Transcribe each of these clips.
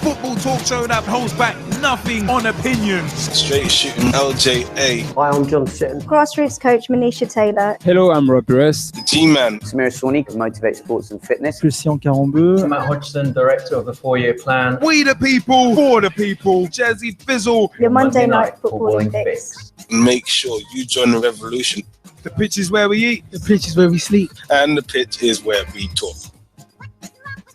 football talk show that holds back nothing on opinions. Straight shooting LJA. Hi, I'm John Sitton. Grassroots coach Manisha Taylor. Hello, I'm Rob Perez. The G-Man. Samira Swanee, Motivate Sports and Fitness. Christian Carambeu. Matt Hodgson, Director of the 4-Year Plan. We the people, for the people. Jazzy Fizzle. Your Monday night footballing fix. Make sure you join the revolution. The pitch is where we eat. The pitch is where we sleep. And the pitch is where we talk.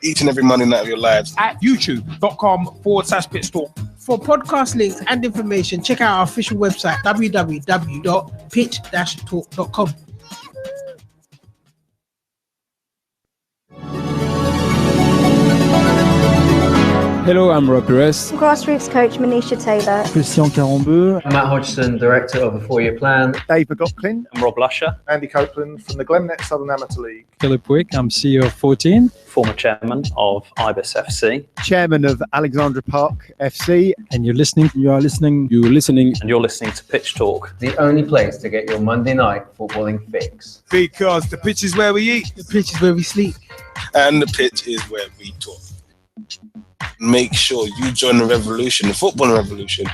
Each and every Monday night of your lives. At youtube.com/pitch talk. For podcast links and information, check out our official website, www.pitch-talk.com. Hello, I'm Rob Perez. Grassroots coach Manisha Taylor. Christian Carambeu. Matt Hodgson, Director of the 4-Year Plan. Dave McGoughlin. I'm Rob Lusher. Andy Copeland from the Glennet Southern Amateur League. Philip Wick, I'm CEO of 14. Former Chairman of Ibis FC. Chairman of Alexandra Park FC. And you're listening to Pitch Talk, the only place to get your Monday night footballing fix. Because the pitch is where we eat. The pitch is where we sleep. And the pitch is where we talk. Make sure you join the revolution, the football revolution.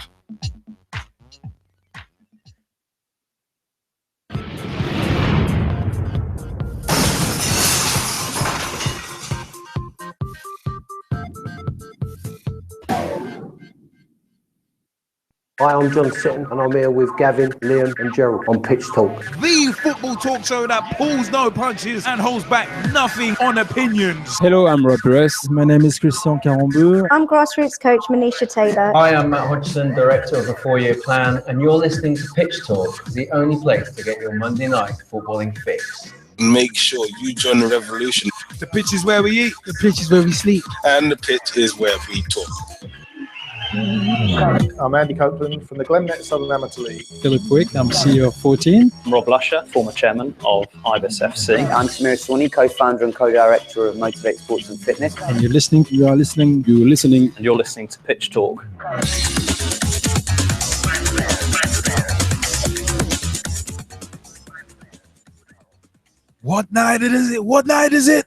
Hi, I'm John Sitton and I'm here with Gavin, Liam and Gerald on Pitch Talk. The football talk show that pulls no punches and holds back nothing on opinions. Hello, I'm Rob Perez. My name is Christian Carambeu. I'm grassroots coach Manisha Taylor. Hi, I'm Matt Hodgson, Director of the 4-Year Plan, and you're listening to Pitch Talk, the only place to get your Monday night footballing fix. Make sure you join the revolution. The pitch is where we eat. The pitch is where we sleep. And the pitch is where we talk. I'm Andy Copeland from the Glennet Southern Amateur League. Philip Wick, I'm CEO of 14. I'm Rob Lusher, former Chairman of Ibis FC. I'm Samira Swanee, co-founder and co-director of Motivate Sports and Fitness. And you're listening to Pitch Talk. What night is it? What night is it?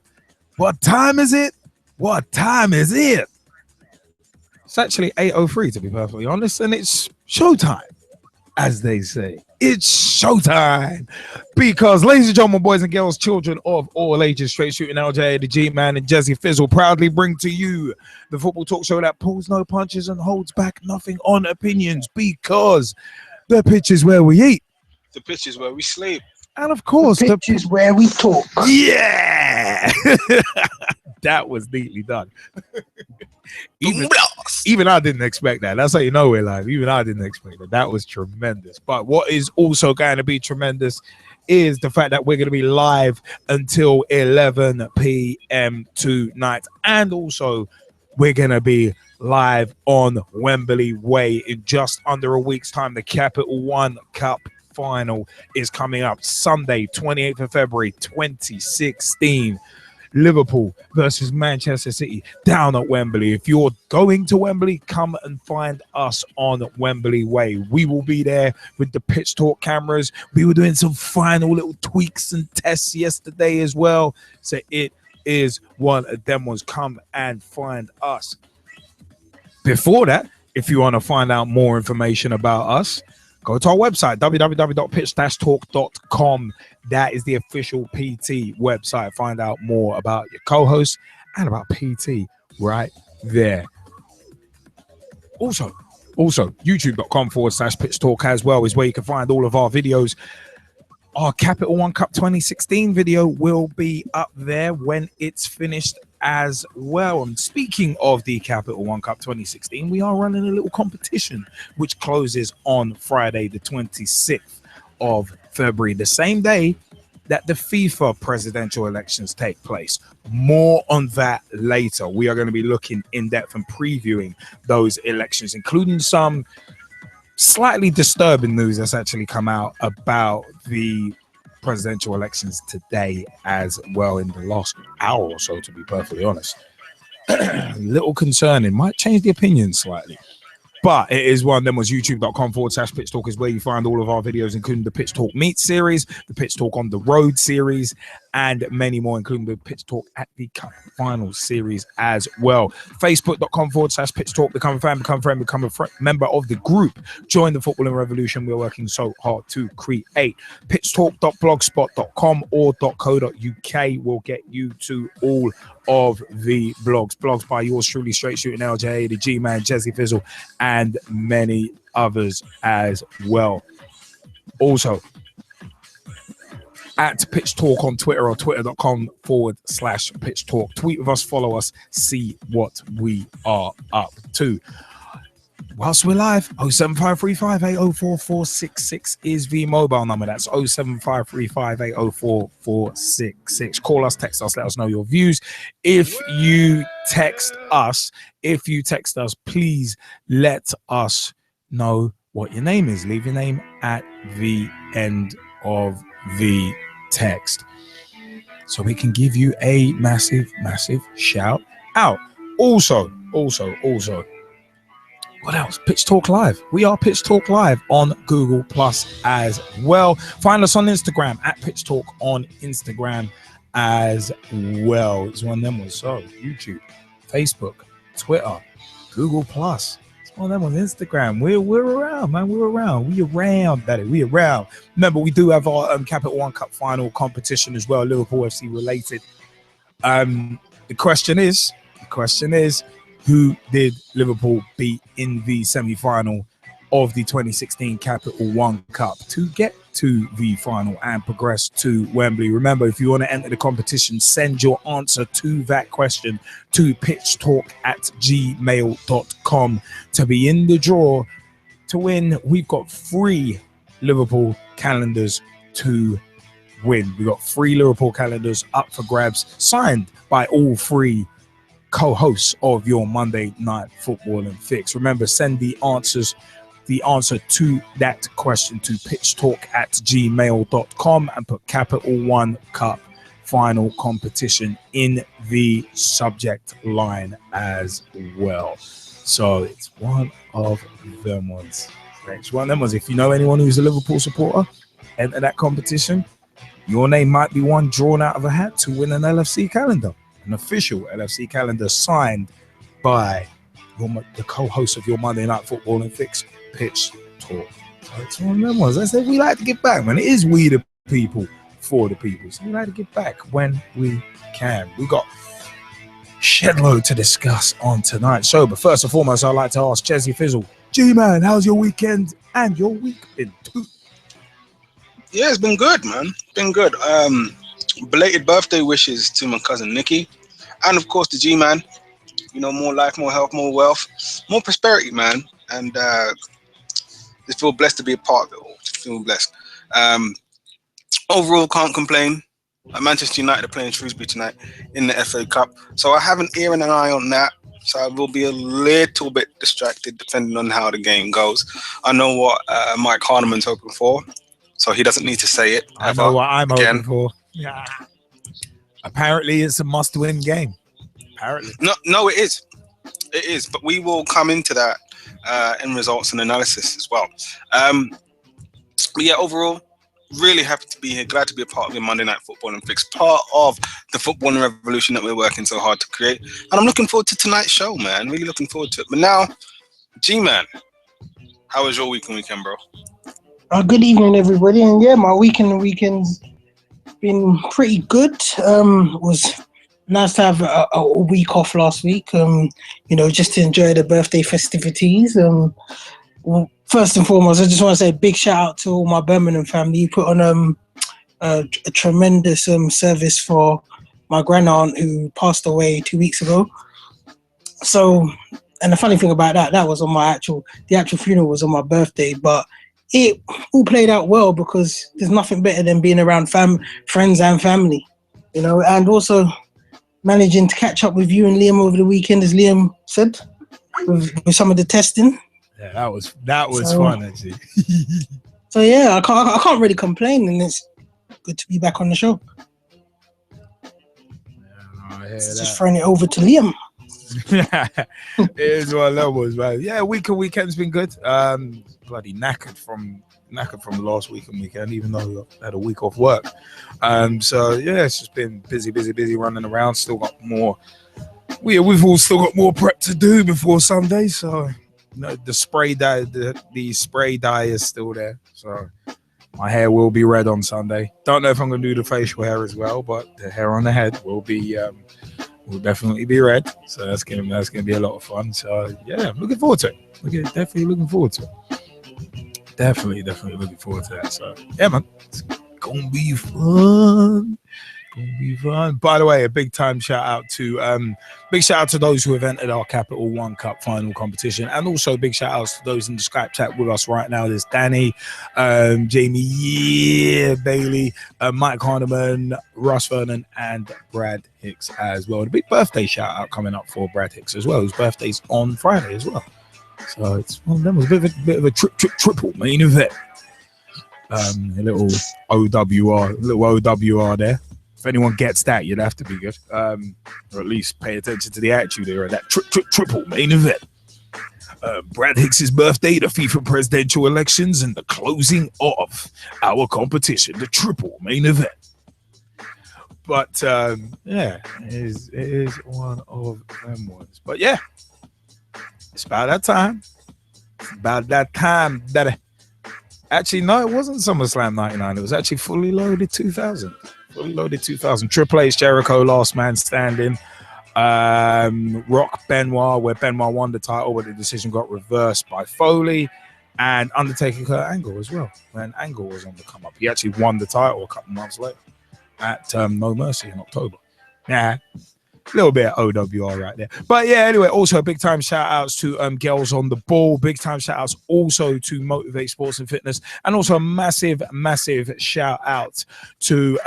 What time is it? What time is it? It's actually 8:03 to be perfectly honest, and it's showtime, as they say. It's showtime because, ladies and gentlemen, boys and girls, children of all ages, straight shooting LJ, the G-Man, and Jazzy Fizzle proudly bring to you the football talk show that pulls no punches and holds back nothing on opinions, because the pitch is where we eat. The pitch is where we sleep. And of course, the pitch is where we talk. Yeah! That was neatly done. Even I didn't expect that. That's how you know we're live. Even I didn't expect that. That was tremendous. But what is also going to be tremendous is the fact that we're going to be live until 11 p.m. tonight. And also, we're going to be live on Wembley Way in just under a week's time. The Capital One Cup final is coming up Sunday, 28th of February, 2016. Liverpool versus Manchester City down at Wembley. If you're going to Wembley, come and find us on Wembley Way. We will be there with the Pitch Talk cameras. We were doing some final little tweaks and tests yesterday as well. So it is one of them ones. Come and find us. Before that, if you want to find out more information about us, go to our website, www.pitch-talk.com. That is the official PT website. Find out more about your co-host and about PT right there. Also, youtube.com/pitch talk as well is where you can find all of our videos. Our Capital One Cup 2016 video will be up there when it's finished as well. And speaking of the Capital One Cup 2016, we are running a little competition which closes on Friday the 26th of February, the same day that the FIFA presidential elections take place. More on that later. We are going to be looking in depth and previewing those elections, including some slightly disturbing news that's actually come out about the presidential elections today as well in the last hour or so, to be perfectly honest. Little concerning, might change the opinion slightly, but it is one of them. Was youtube.com/pitch talk is where you find all of our videos, including the Pitch Talk Meet series, the Pitch Talk on the Road series, and many more, including the Pitch Talk at the Cup Final Series as well. Facebook.com/Pitch Talk. Become a fan, become a friend, become a member of the group. Join the footballing revolution we're working so hard to create. pitchtalk.blogspot.com or .co.uk will get you to all of the blogs by yours truly, Straight Shooting LJ, the G-Man, Jesse Fizzle, and many others as well. Also, at Pitch Talk on Twitter or twitter.com/Pitch Talk. Tweet with us, follow us, see what we are up to. Whilst we're live, 07535804466 is the mobile number. That's 07535804466. Call us, text us, let us know your views. If you text us, please let us know what your name is. Leave your name at the end of the text so we can give you a massive shout out. Also, what else? Pitch Talk Live. We are Pitch Talk Live on Google Plus as well. Find us on Instagram at Pitch Talk on Instagram as well. It's one of them ones. So YouTube, Facebook, Twitter, Google Plus. It's one of them on Instagram. We're around, man. We're around. We around, Daddy. We around. Remember, we do have our Capital One Cup final competition as well, Liverpool FC related. The question is, who did Liverpool beat in the semi-final of the 2016 Capital One Cup to get to the final and progress to Wembley? Remember, if you want to enter the competition, send your answer to that question to pitchtalk@gmail.com to be in the draw to win. We've got 3 Liverpool calendars to win. We've got 3 Liverpool calendars up for grabs, signed by all 3 co-hosts of your Monday Night Football and Fix. Remember, send the answer to that question to pitchtalk@gmail.com and put Capital One Cup final competition in the subject line as well. So it's one of them ones. It's one of them ones. If you know anyone who's a Liverpool supporter, enter that competition. Your name might be one drawn out of a hat to win an LFC calendar. An official LFC calendar signed by the co-host of your Monday Night Football and Fix, Pitch Talk. So it's one of them ones. I said we like to give back, man. It is we the people for the people. So we like to give back when we can. We got shed load to discuss on tonight's show. But first and foremost, I'd like to ask Jesse Fizzle, G-Man, how's your weekend and your week been too? Yeah, it's been good, man. Been good. Belated birthday wishes to my cousin Nikki, and of course the G-Man. You know, more life, more health, more wealth, more prosperity, man. And just feel blessed to be a part of it all. Just feel blessed. Overall, can't complain. Manchester United are playing Shrewsbury tonight in the FA Cup, so I have an ear and an eye on that. So I will be a little bit distracted depending on how the game goes. I know what Mike Harniman's hoping for, so he doesn't need to say it. I know what I'm hoping for. Yeah. Apparently, it's a must-win game. Apparently, no, it is. It is, but we will come into that in results and analysis as well. But yeah, overall, really happy to be here. Glad to be a part of the Monday Night Football and Fix, part of the footballing revolution that we're working so hard to create. And I'm looking forward to tonight's show, man. Really looking forward to it. But now, G-Man, how was your week and weekend, bro? Good evening, everybody. And yeah, my weekend's been pretty good. Was nice to have a week off last week. Just to enjoy the birthday festivities. Well, first and foremost, I just want to say a big shout out to all my Birmingham family. You put on a tremendous service for my grandaunt who passed away 2 weeks ago. So, and the funny thing about that was on the actual funeral was on my birthday, but it all played out well because there's nothing better than being around friends and family, and also managing to catch up with you and Liam over the weekend, as Liam said, with some of the testing. Yeah, that was fun actually. So yeah, I can't really complain, and it's good to be back on the show. Yeah, I hear that. Just throwing it over to Liam. It is one of them ones, man. Yeah, weekend's been good. Bloody knackered from last weekend, even though I had a week off work. So yeah, it's just been busy running around. Still got more. We've all still got more prep to do before Sunday. So the spray dye, the spray dye is still there. So my hair will be red on Sunday. Don't know if I'm gonna do the facial hair as well, but the hair on the head will be will definitely be red. So that's gonna be a lot of fun. So yeah, I'm looking forward to it. Definitely looking forward to it. Definitely looking forward to that. So yeah, man, it's gonna be fun. By the way, a big shout out to those who have entered our Capital One Cup final competition, and also big shout outs to those in the Skype chat with us right now. There's Danny, Jaymie Bailey, Mike Harniman, Russ Vernon, and Brad Hicks as well. A big birthday shout out coming up for Brad Hicks as well, whose birthday's on Friday as well. So it's one of them. It was a bit of a triple main event. A little OWR there. If anyone gets that, you'd have to be good. Or at least pay attention to the attitude there at that triple main event. Brad Hicks' birthday, the FIFA presidential elections, and the closing of our competition, the triple main event. But yeah, it is one of them ones. But yeah, it's about that time. Actually, no, it wasn't SummerSlam 99. It was actually Fully Loaded 2000. Triple H Jericho, last man standing. Rock Benoit, where Benoit won the title, but the decision got reversed by Foley. And Undertaker Kurt Angle as well, when Angle was on the come up. He actually won the title a couple months later at No Mercy in October. Yeah. A little bit of OWR right there. But yeah, anyway, also big time shout outs to Girls on the Ball. Big time shout outs also to Motivate Sports and Fitness. And also a massive shout out to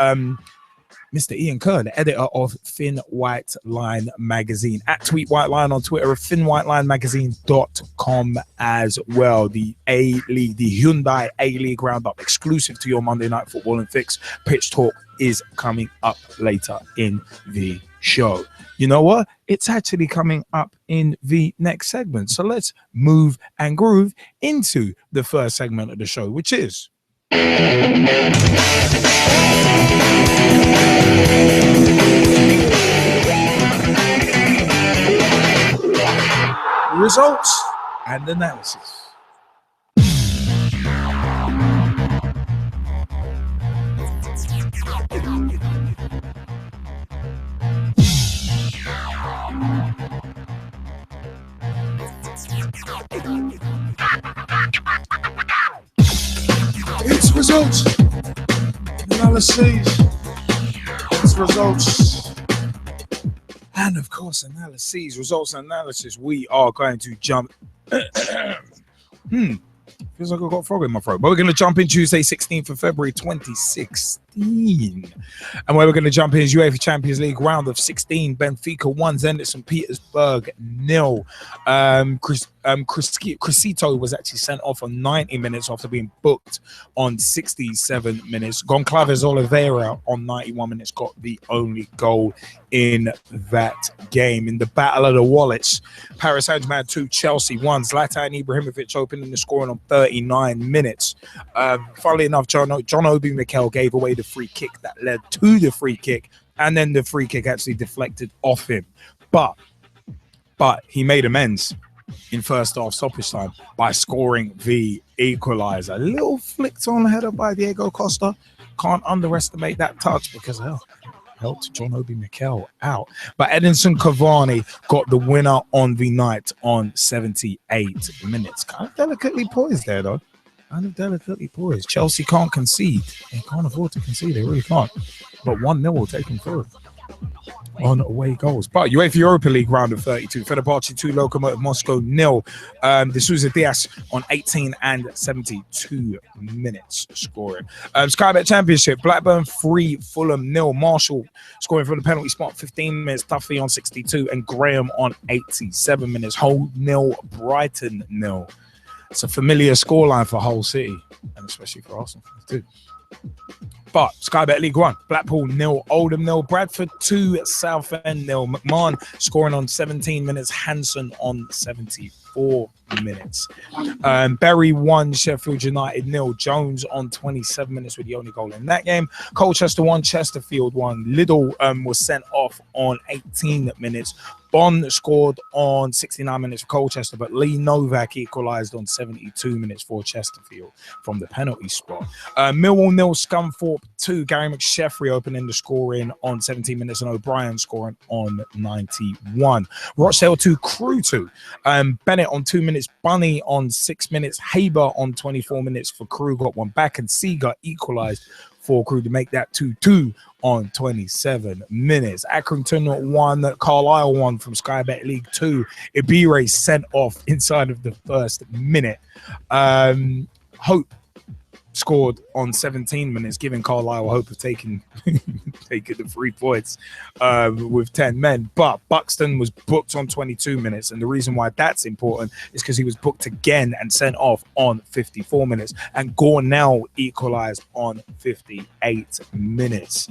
Mr. Ian Kerr, the editor of Thin White Line Magazine. At Tweet White Line on Twitter, thinwhitelinemagazine.com as well. The A-League, the Hyundai A-League Roundup, exclusive to your Monday Night Football and Fix. Pitch Talk is coming up later in the show. You know what? It's actually coming up in the next segment. So let's move and groove into the first segment of the show, which is results and analysis. It's results, analyses, it's results, and of course analyses, results and analysis. We are going to jump. Feels like I've got a frog in my throat. But we're going to jump in Tuesday, 16th of February, 2016. And where we're going to jump in is UEFA Champions League round of 16. Benfica 1, Zenit St. Petersburg 0. Crisito was actually sent off on 90 minutes after being booked on 67 minutes. Goncalves Oliveira on 91 minutes got the only goal in that game. In the Battle of the Wallets, Paris Saint-Germain 2, Chelsea 1. Zlatan Ibrahimovic opening the scoring on 39 minutes. Funnily enough, John Obi Mikel gave away the free kick that led to the free kick, and then the free kick actually deflected off him. But he made amends in first half stoppage time by scoring the equalizer. A little flicked on header by Diego Costa. Can't underestimate that touch because helped John Obi Mikel out. But Edinson Cavani got the winner on the night on 78 minutes. Kind of delicately poised there, though. Chelsea can't concede. They can't afford to concede. They really can't. But 1-0 will take them through on away goals. But UEFA Europa League round of 32. Fenerbahce 2, Lokomotiv Moscow 0. De Sousa Diaz on 18 and 72 minutes scoring. Sky Bet Championship, Blackburn 3, Fulham 0. Marshall scoring from the penalty spot 15 minutes. Duffy on 62 and Graham on 87 minutes. Hull 0, Brighton 0. It's a familiar scoreline for Hull City and especially for Arsenal too. But Sky Bet League 1, Blackpool 0, Oldham 0, Bradford 2, Southend 0. McMahon scoring on 17 minutes, Hanson on 74 minutes. Bury 1, Sheffield United 0, Jones on 27 minutes with the only goal in that game. Colchester 1, Chesterfield 1. Liddell was sent off on 18 minutes. Bond scored on 69 minutes for Colchester, but Lee Novak equalised on 72 minutes for Chesterfield from the penalty spot. Millwall 0, Scunthorpe 2. Gary McSheffrey opening the scoring on 17 minutes and O'Brien scoring on 91. Rochdale 2, Crew 2. Bennett on 2 minutes, Bunny on 6 minutes, Haber on 24 minutes for Crew, got one back, and Seager equalised for Crew to make that 2-2 on 27 minutes. Accrington 1, Carlisle 1 from Sky Bet League 2. Ibire sent off inside of the first minute. Hope scored on 17 minutes, giving Carlisle hope of taking the 3 points with 10 men. But Buxton was booked on 22 minutes, and the reason why that's important is because he was booked again and sent off on 54 minutes, and Gornell equalised on 58 minutes.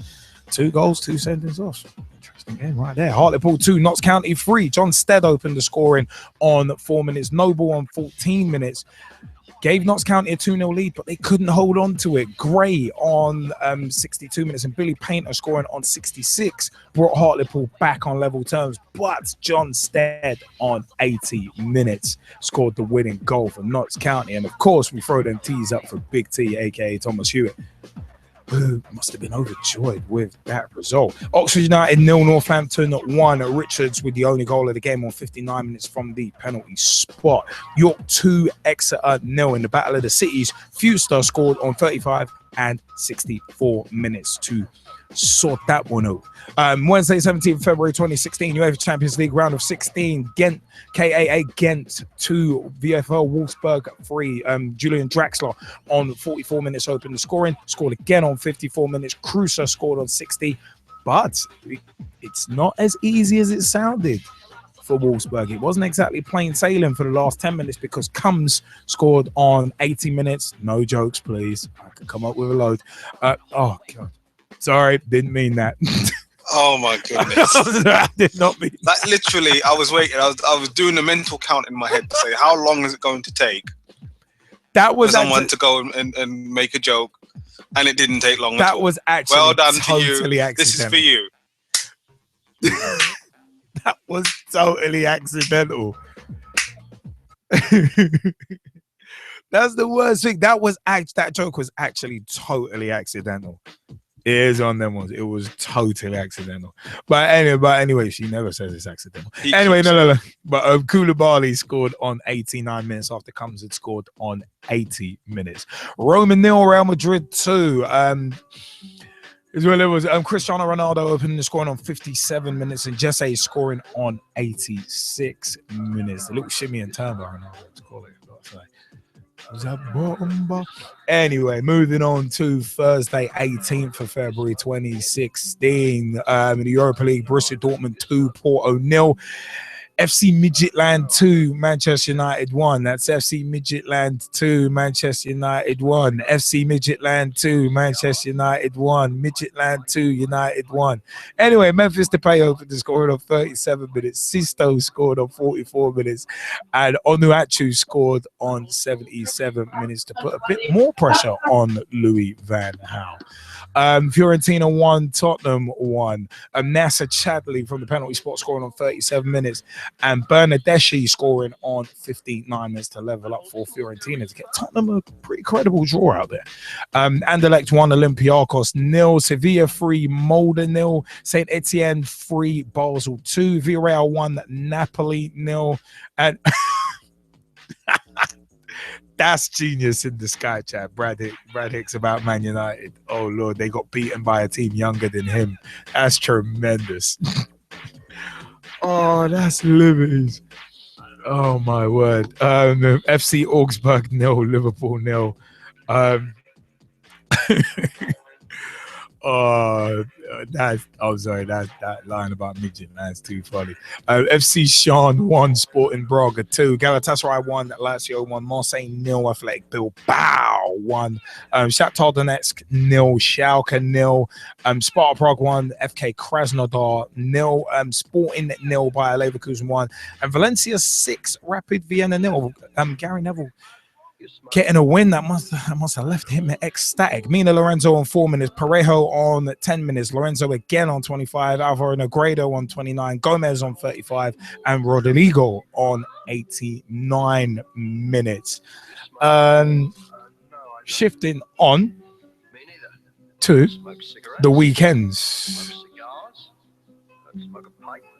2 goals, 2 sendings off. Interesting game right there. Hartlepool 2, Notts County 3. John Stead opened the scoring on 4 minutes. Noble on 14 minutes. Gave Notts County a 2-0 lead, but they couldn't hold on to it. Gray on 62 minutes and Billy Painter scoring on 66 brought Hartlepool back on level terms. But John Stead on 80 minutes scored the winning goal for Notts County. And of course, we throw them T's up for Big T, aka Thomas Hewitt, who must have been overjoyed with that result. Oxford United 0, Northampton 1. Richards with the only goal of the game on 59 minutes from the penalty spot. York 2, Exeter 0 in the Battle of the Cities. Fewster scored on 35 and 64 minutes to sort that one out. Wednesday, 17th February 2016, UEFA Champions League round of 16. Ghent, KAA Ghent 2, VfL Wolfsburg 3. Julian Draxler on 44 minutes opened the scoring, scored again on 54 minutes. Crusoe scored on 60, but it's not as easy as it sounded for Wolfsburg. It wasn't exactly plain sailing for the last 10 minutes because Combs scored on 80 minutes. No jokes, please. I could come up with a load. Oh, God. Sorry, didn't mean that. Oh my goodness! I did not mean that. Literally, I was waiting. I was doing a mental count in my head to say how long is it going to take. That was for someone to go and make a joke, and it didn't take long. That was actually well done totally to you. Accidental. This is for you. That was totally accidental. That's the worst thing. That joke was actually totally accidental. It is on them ones. It was totally accidental. But anyway, she never says it's accidental. Anyway, no. But Koulibaly scored on 89 minutes after Combs had scored on 80 minutes. Roma 0, Real Madrid 2. Is when it was Cristiano Ronaldo opening the scoring on 57 minutes and Jesse scoring on 86 minutes. A little shimmy and turn by Ronaldo to call it. Anyway, moving on to Thursday, 18th of February 2016. In the Europa League, Borussia Dortmund 2, Porto 0. FC Midtjylland 2, Manchester United 1. That's FC Midtjylland 2, Manchester United 1. FC Midtjylland 2, Manchester United 1. Midtjylland 2, United 1. Anyway, Memphis Depay opened the scoring on 37 minutes. Sisto scored on 44 minutes. And Onuachu scored on 77 minutes to put a bit more pressure on Louis van Gaal. Fiorentina 1, Tottenham 1. Nasser Chadley from the penalty spot scoring on 37 minutes. And Bernardeschi scoring on 59 minutes to level up for Fiorentina to get Tottenham a pretty credible draw out there. Anderlecht 1, Olympiacos 0. Sevilla 3, Molde 0. Saint Etienne 3, Basel 2. Villarreal 1, Napoli 0. And that's genius in the Sky chat. Brad Hicks about Man United. Oh, Lord, they got beaten by a team younger than him. That's tremendous. Oh, that's liberties. Oh, my word. FC Augsburg 0, Liverpool 0. I'm sorry, that line about midget, that's too funny. FC Sean 1, Sporting Braga 2, Galatasaray 1, Lazio 1, Marseille 0, Athletic Bilbao 1, Shakhtar Donetsk 0, Schalke 0, Sparta Prague 1, FK Krasnodar 0, Sporting 0, Bayer Leverkusen 1, and Valencia 6, Rapid Vienna 0. Gary Neville getting a win that must have left him ecstatic. Mina Lorenzo on 4 minutes, Parejo on 10 minutes, Lorenzo again on 25, Alvaro Negredo on 29, Gomez on 35, and Rodrigo on 89 minutes. Shifting on to the weekends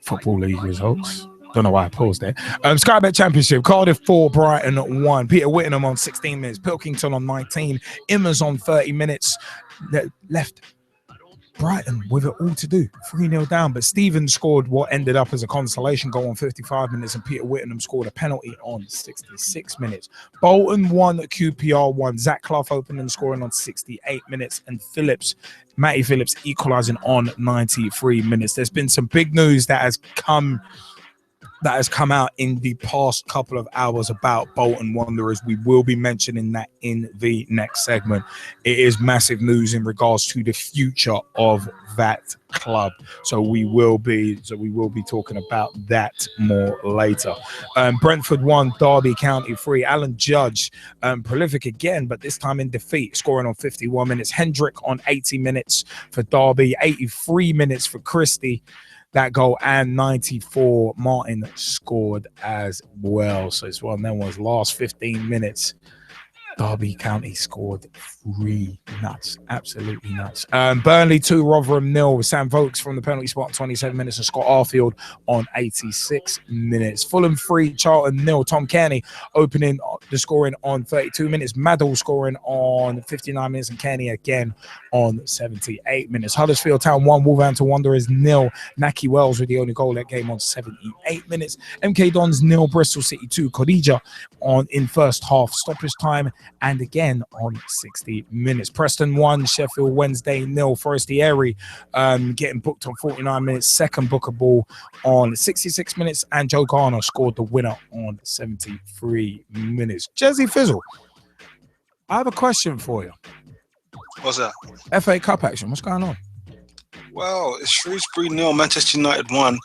Football League results. Don't know why I paused there. Sky Bet Championship, Cardiff 4, Brighton 1. Peter Whittingham on 16 minutes, Pilkington on 19, Immers on 30 minutes. Left Brighton with it all to do, 3-0 down. But Stevens scored what ended up as a consolation goal on 55 minutes, and Peter Whittingham scored a penalty on 66 minutes. Bolton 1, QPR 1. Zach Clough opening scoring on 68 minutes, and Matty Phillips equalising on 93 minutes. There's been some big news that has come out in the past couple of hours about Bolton Wanderers. We will be mentioning that in the next segment. It is massive news in regards to the future of that club. So we will be talking about that more later. Brentford 1, Derby County 3. Alan Judge, prolific again, but this time in defeat, scoring on 51 minutes. Hendrick on 80 minutes for Derby, 83 minutes for Christie. That goal, and 94 Martin scored as well. So it's one of them ones. Last 15 minutes, Derby County scored 3. Nuts, absolutely nuts. Burnley 2, Rotherham 0. Sam Vokes from the penalty spot on 27 minutes, and Scott Arfield on 86 minutes. Fulham 3, Charlton 0. Tom Kearney opening the scoring on 32 minutes. Maddle scoring on 59 minutes, and Kearney again on 78 minutes. Huddersfield Town 1, Wolverhampton Wanderers 0. Naki Wells with the only goal that game on 78 minutes. MK Dons 0, Bristol City 2. Khadija in first half stoppage time, and again on 60 minutes. Preston 1, Sheffield Wednesday 0. Forestieri getting booked on 49 minutes. Second booker ball on 66 minutes, and Joe Garner scored the winner on 73 minutes. Jezzy Fizzle, I have a question for you. What's that? FA Cup action. What's going on? Well, it's Shrewsbury 0, Manchester United 1.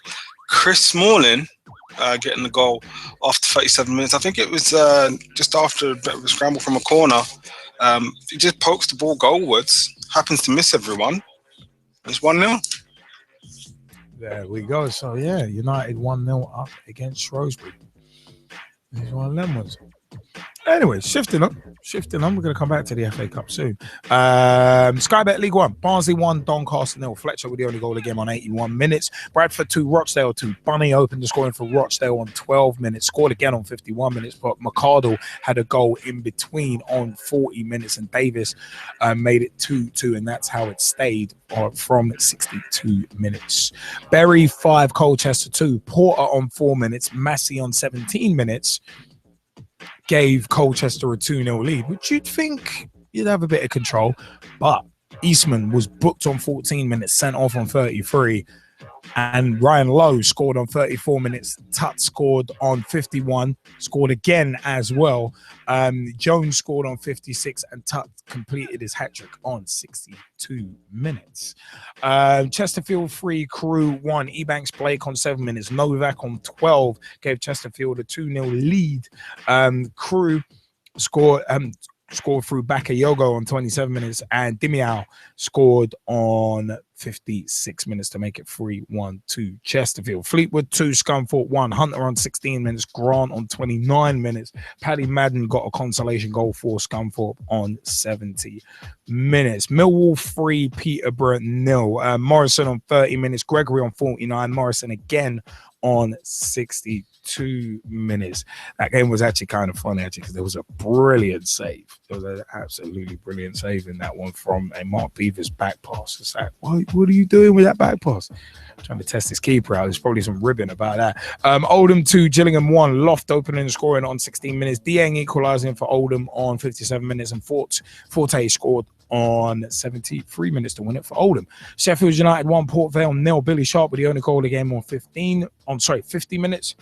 Chris Smalling getting the goal after 37 minutes. I think it was just after a bit of a scramble from a corner. He just pokes the ball goalwards, happens to miss everyone. It's 1-0. There we go. So, yeah, United 1-0 up against Shrewsbury. It's one of them ones. Anyway, shifting on. We're going to come back to the FA Cup soon. Sky Bet League 1. Barnsley 1, Doncaster 0. Fletcher with the only goal again on 81 minutes. Bradford 2, Rochdale 2. Bunny opened the scoring for Rochdale on 12 minutes. Scored again on 51 minutes, but McCardle had a goal in between on 40 minutes, and Davis made it 2-2, and that's how it stayed from 62 minutes. Bury 5, Colchester 2. Porter on 4 minutes. Massey on 17 minutes. Gave Colchester a 2-0 lead, which you'd think you'd have a bit of control, but Eastman was booked on 14 minutes, sent off on 33, and Ryan Lowe scored on 34 minutes. Tut scored on 51, scored again as well. Jones scored on 56, and Tut completed his hat-trick on 62 minutes. Chesterfield 3, Crew 1. Ebanks Blake on 7 minutes. Novak on 12 gave Chesterfield a 2-0 lead. Crew scored through Bakayoko on 27 minutes, and Dimiao scored on 56 minutes to make it 3-1 to Chesterfield. Fleetwood 2, Scunthorpe 1. Hunter on 16 minutes. Grant on 29 minutes. Paddy Madden got a consolation goal for Scunthorpe on 70 minutes. Millwall 3, Peterborough 0. Morrison on 30 minutes. Gregory on 49. Morrison again on 62 minutes. That game was actually kind of funny, actually, because there was a brilliant save. There was an absolutely brilliant save in that one from a Mark Beaver's back pass. It's like, what are you doing with that back pass? Trying to test his keeper out. There's probably some ribbon about that. Oldham 2, Gillingham 1. Loft opening and scoring on 16 minutes. Dieng equalising for Oldham on 57 minutes, and Forte scored on 73 minutes to win it for Oldham. Sheffield United 1, Port Vale 0. Billy Sharp with the only goal of the game on 50 minutes.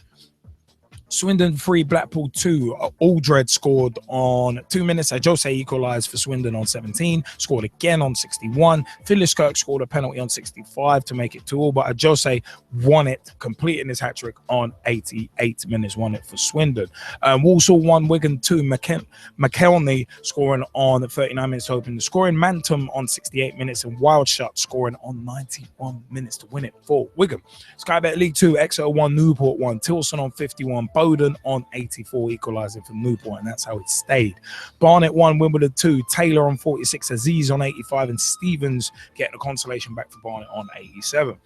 Swindon 3, Blackpool 2. Aldred scored on 2 minutes. Jose equalised for Swindon on 17. Scored again on 61. Philliskirk scored a penalty on 65 to make it 2-2. But Jose won it, completing his hat-trick on 88 minutes. Won it for Swindon. Walsall 1, Wigan 2. McKelney scoring on 39 minutes to open the scoring. Mantum on 68 minutes. And Wildshut scoring on 91 minutes to win it for Wigan. Sky Bet League 2, Exeter 1, Newport 1. Tilson on 51. Bowden on 84, equalising for Newport, and that's how it stayed. Barnet 1, Wimbledon 2, Taylor on 46, Aziz on 85, and Stevens getting a consolation back for Barnet on 87.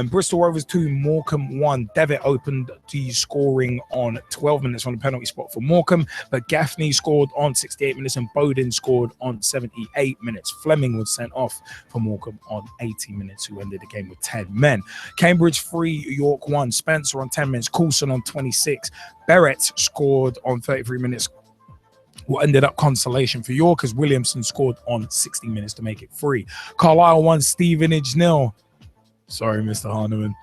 Bristol Rovers 2, Morecambe 1. Devitt opened the scoring on 12 minutes on the penalty spot for Morecambe, but Gaffney scored on 68 minutes and Bowden scored on 78 minutes. Fleming was sent off for Morecambe on 80 minutes, who ended the game with 10 men. Cambridge 3, York 1. Spencer on 10 minutes, Coulson on 26. Barrett scored on 33 minutes. What ended up consolation for York as Williamson scored on 60 minutes to make it 3. Carlisle 1, Stevenage 0. Sorry, Mr. Harniman.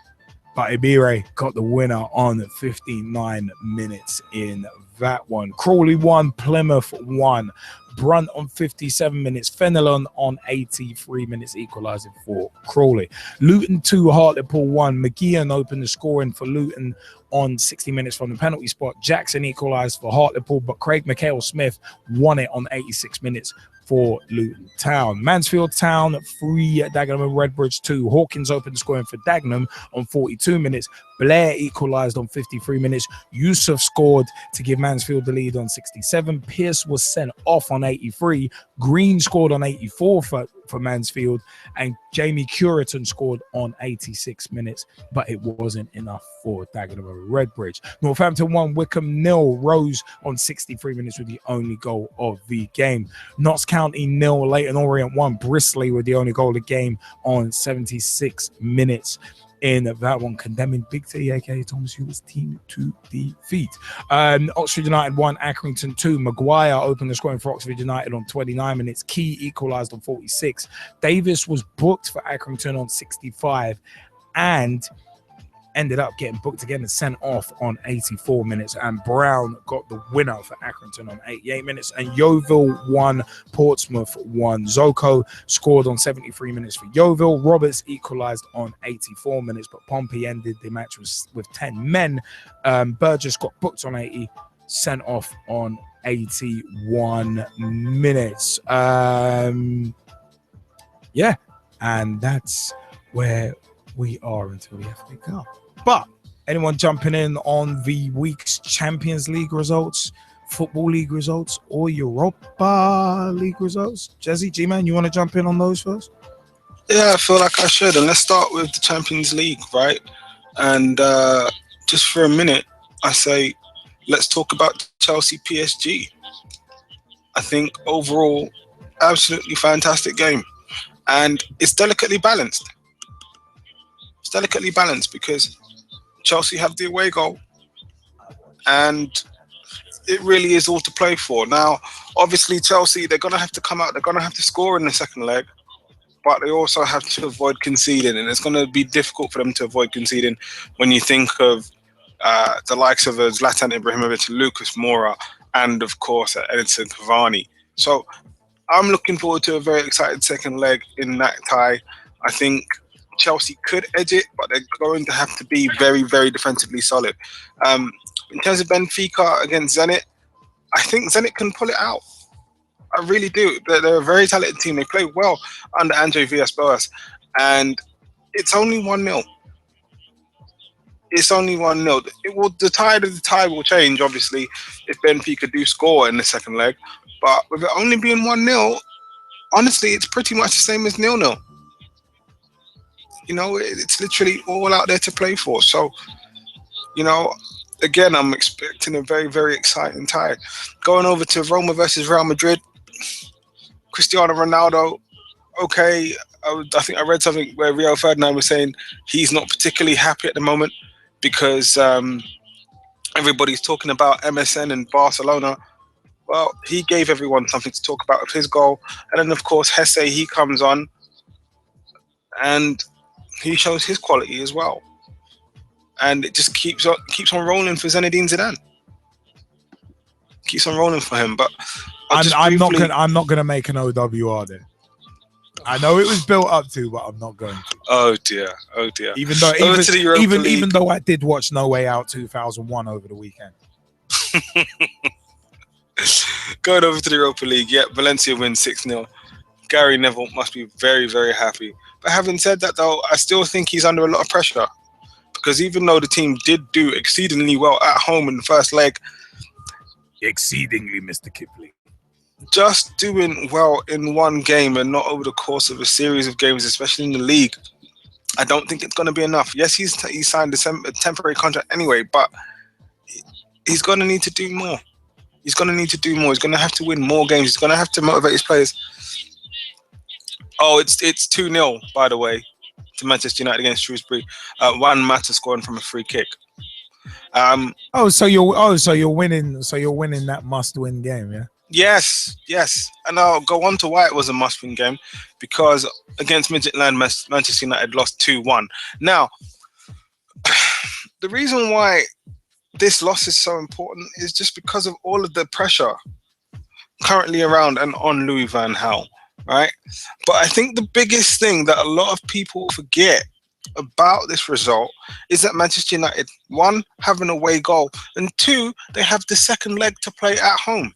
But Ibire got the winner on 59 minutes in that one. Crawley 1, Plymouth 1. Brunt on 57 minutes. Fenelon on 83 minutes, equalising for Crawley. Luton 2, Hartlepool 1. McGeehan opened the scoring for Luton on 60 minutes from the penalty spot. Jackson equalised for Hartlepool, but Craig McHale-Smith won it on 86 minutes for Luton Town. Mansfield Town 3, Dagenham and Redbridge 2. Hawkins opened the scoring for Dagenham on 42 minutes. Blair equalised on 53 minutes. Yusuf scored to give Mansfield the lead on 67. Pierce was sent off on 83. Green scored on 84 for Mansfield, and Jamie Curitan scored on 86 minutes, but it wasn't enough for Dagenham and Redbridge. Northampton 1, Wickham 0. Rose on 63 minutes with the only goal of the game. Notts County 0, Leyton Orient 1. Brisley with the only goal of the game on 76 minutes. In that one, condemning Big T, aka Thomas Hewart's team, to defeat. Oxford United 1, Accrington 2. Maguire opened the scoring for Oxford United on 29 minutes. Key equalised on 46. Davis was booked for Accrington on 65 and ended up getting booked again and sent off on 84 minutes. And Brown got the winner for Accrington on 88 minutes. And Yeovil 1, Portsmouth 1. Zoko scored on 73 minutes for Yeovil. Roberts equalised on 84 minutes, but Pompey ended the match with 10 men. Burgess got booked on 80, sent off on 81 minutes. Yeah, and that's where we are until the FA Cup. But anyone jumping in on the week's Champions League results, Football League results, or Europa League results? Jesse, G-Man, you want to jump in on those first? Yeah, I feel like I should. And let's start with the Champions League, right? And just for a minute, I say, let's talk about Chelsea PSG. I think overall, absolutely fantastic game. And it's delicately balanced. It's delicately balanced because Chelsea have the away goal, and it really is all to play for. Now, obviously, Chelsea, they're going to have to come out, they're going to have to score in the second leg, but they also have to avoid conceding, and it's going to be difficult for them to avoid conceding when you think of the likes of Zlatan Ibrahimovic, Lucas Moura, and, of course, Edinson Cavani. So I'm looking forward to a very exciting second leg in that tie. I think Chelsea could edge it, but they're going to have to be very, very defensively solid. In terms of Benfica against Zenit, I think Zenit can pull it out. I really do. They're a very talented team. They play well under Andre Villas-Boas, and it's only 1-0. It's only 1-0. The tide of the tie will change, obviously, if Benfica do score in the second leg. But with it only being 1-0, honestly, it's pretty much the same as 0-0. You know, it's literally all out there to play for. So, you know, again, I'm expecting a very, very exciting tie. Going over to Roma versus Real Madrid, Cristiano Ronaldo, okay, I think I read something where Rio Ferdinand was saying he's not particularly happy at the moment because everybody's talking about MSN and Barcelona. Well, he gave everyone something to talk about with his goal. And then, of course, Hesse, he comes on and he shows his quality as well. And it just keeps on rolling for Zinedine Zidane. Keeps on rolling for him. But I'm not gonna make an OWR there. I know it was built up to, but I'm not going to. Oh dear. Even though I did watch No Way Out 2001 over the weekend. Going over to the Europa League, Valencia wins 6-0. Gary Neville must be very, very happy. But having said that, though, I still think he's under a lot of pressure. Because even though the team did do exceedingly well at home in the first leg, exceedingly, Mr. Kipling, just doing well in one game and not over the course of a series of games, especially in the league, I don't think it's going to be enough. Yes, he signed a temporary contract anyway, but he's going to need to do more. He's going to need to do more. He's going to have to win more games. He's going to have to motivate his players. Oh, it's 2-0, by the way, to Manchester United against Shrewsbury. Juan Mata scoring from a free kick. So you're winning. So you're winning that must-win game, yeah. Yes, and I'll go on to why it was a must-win game, because against Midtjylland, Manchester United lost 2-1. Now, the reason why this loss is so important is just because of all of the pressure currently around and on Louis van Gaal, right? But I think the biggest thing that a lot of people forget about this result is that Manchester United, one, have an away goal, and two, they have the second leg to play at home.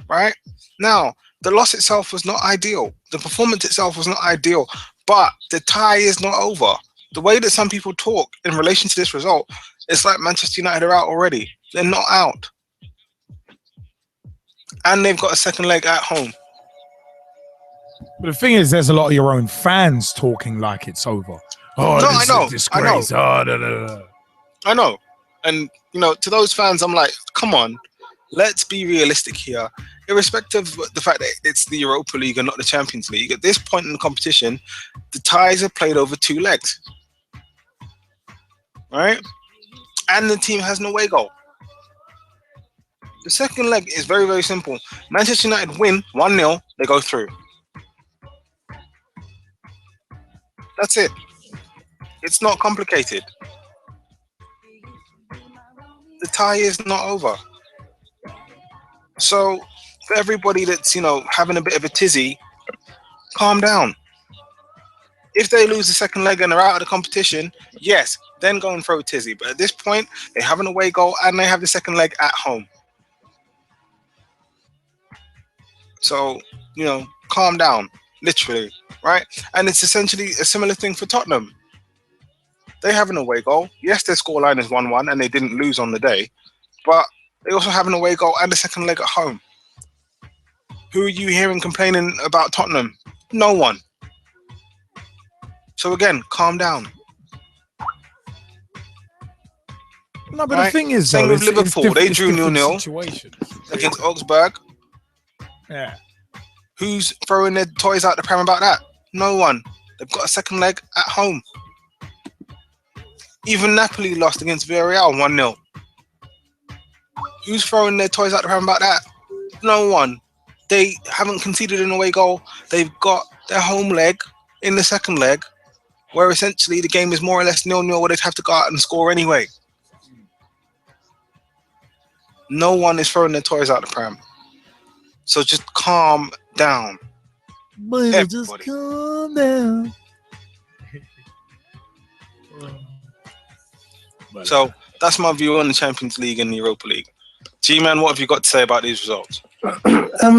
Right? Now, the loss itself was not ideal. The performance itself was not ideal, but the tie is not over. The way that some people talk in relation to this result, it's like Manchester United are out already. They're not out. And they've got a second leg at home. But the thing is, there's a lot of your own fans talking like it's over. Oh, no, this I know. is a disgrace. I know. And, to those fans, I'm like, come on. Let's be realistic here. Irrespective of the fact that it's the Europa League and not the Champions League, at this point in the competition, the ties are played over 2 legs. Right? And the team has no away goal. The second leg is very, very simple. Manchester United win 1-0, they go through. That's it. It's not complicated. The tie is not over. So, for everybody that's, having a bit of a tizzy, calm down. If they lose the second leg and they're out of the competition, yes, then go and throw a tizzy. But at this point, they have an away goal and they have the second leg at home. So, calm down, literally, right? And it's essentially a similar thing for Tottenham. They have an away goal. Yes, their scoreline is 1-1 and they didn't lose on the day, but they also have an away goal and a second leg at home. Who are you hearing complaining about Tottenham? No one. So again, calm down. No, but the thing is, same with Liverpool. They drew 0-0 against Augsburg. Yeah. Who's throwing their toys out the pram about that? No one. They've got a second leg at home. Even Napoli lost against Villarreal 1-0. Who's throwing their toys out the pram about that? No one. They haven't conceded an away goal. They've got their home leg in the second leg, where essentially the game is more or less 0-0, where they'd have to go out and score anyway. No one is throwing their toys out the pram. So just calm down. But just calm down. So that's my view on the Champions League and the Europa League. G-Man, what have you got to say about these results?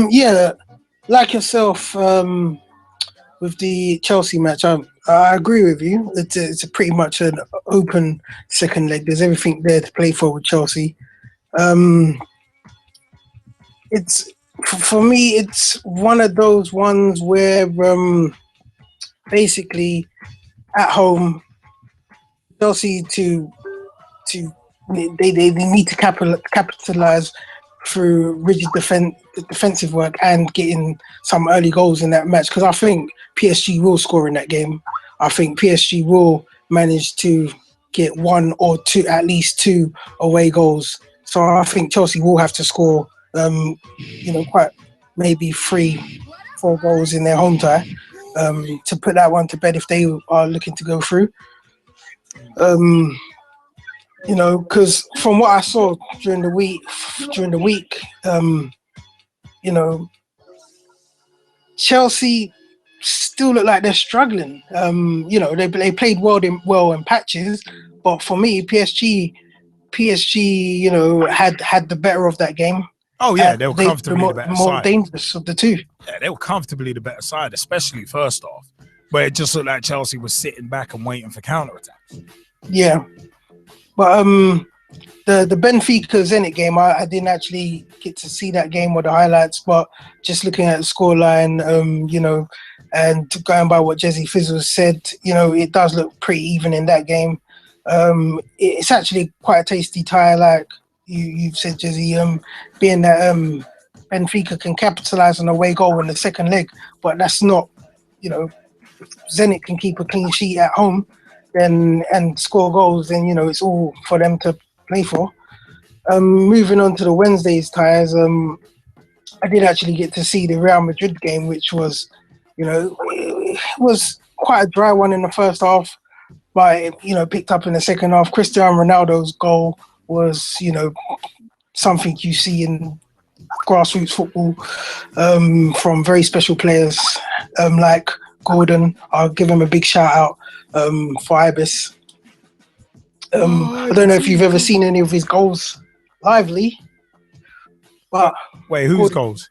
Yeah, like yourself, with the Chelsea match, I agree with you. It's a pretty much an open second leg. There's everything there to play for with Chelsea. It's for me, it's one of those ones where basically at home, Chelsea they need to capitalize through rigid defensive work and getting some early goals in that match, because I think PSG will score in that game. I think PSG will manage to get 1 or 2, at least 2 away goals So I think Chelsea will have to score, quite maybe 3-4 goals in their home tie to put that one to bed if they are looking to go through. Because from what I saw during the week, Chelsea still look like they're struggling. They played well in patches, but for me, PSG, had the better of that game. Oh yeah, they were comfortably the better more side. Dangerous of the two. Yeah, they were comfortably the better side, especially first half, where it just looked like Chelsea was sitting back and waiting for counterattacks. Yeah, but the Benfica Zenit game, I didn't actually get to see that game or the highlights, but just looking at the scoreline, and going by what Jesse Fizzle said, it does look pretty even in that game. It's actually quite a tasty tie, like you've said, Jesse, being that Benfica can capitalise on a away goal in the second leg, but that's not, Zenit can keep a clean sheet at home and score goals, then, it's all for them to play for. Moving on to the Wednesday's ties, I did actually get to see the Real Madrid game, which was, it was quite a dry one in the first half, but it, picked up in the second half. Cristiano Ronaldo's goal was, something you see in grassroots football from very special players like Gordon. I'll give him a big shout out for Ibis. I don't know if you've ever seen any of his goals lively, but wait, whose goals?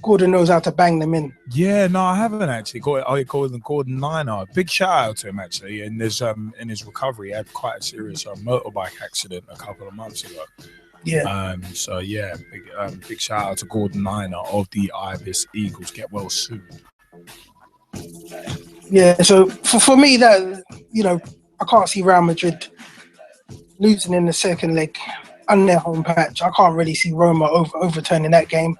Gordon knows how to bang them in. Yeah, no, I haven't actually. Gordon Niner. Big shout out to him actually. In his recovery, he had quite a serious motorbike accident a couple of months ago. Yeah. Big shout out to Gordon Niner of the Ibis Eagles. Get well soon. Yeah. So for me, that I can't see Real Madrid losing in the second leg on their home patch. I can't really see Roma overturning that game.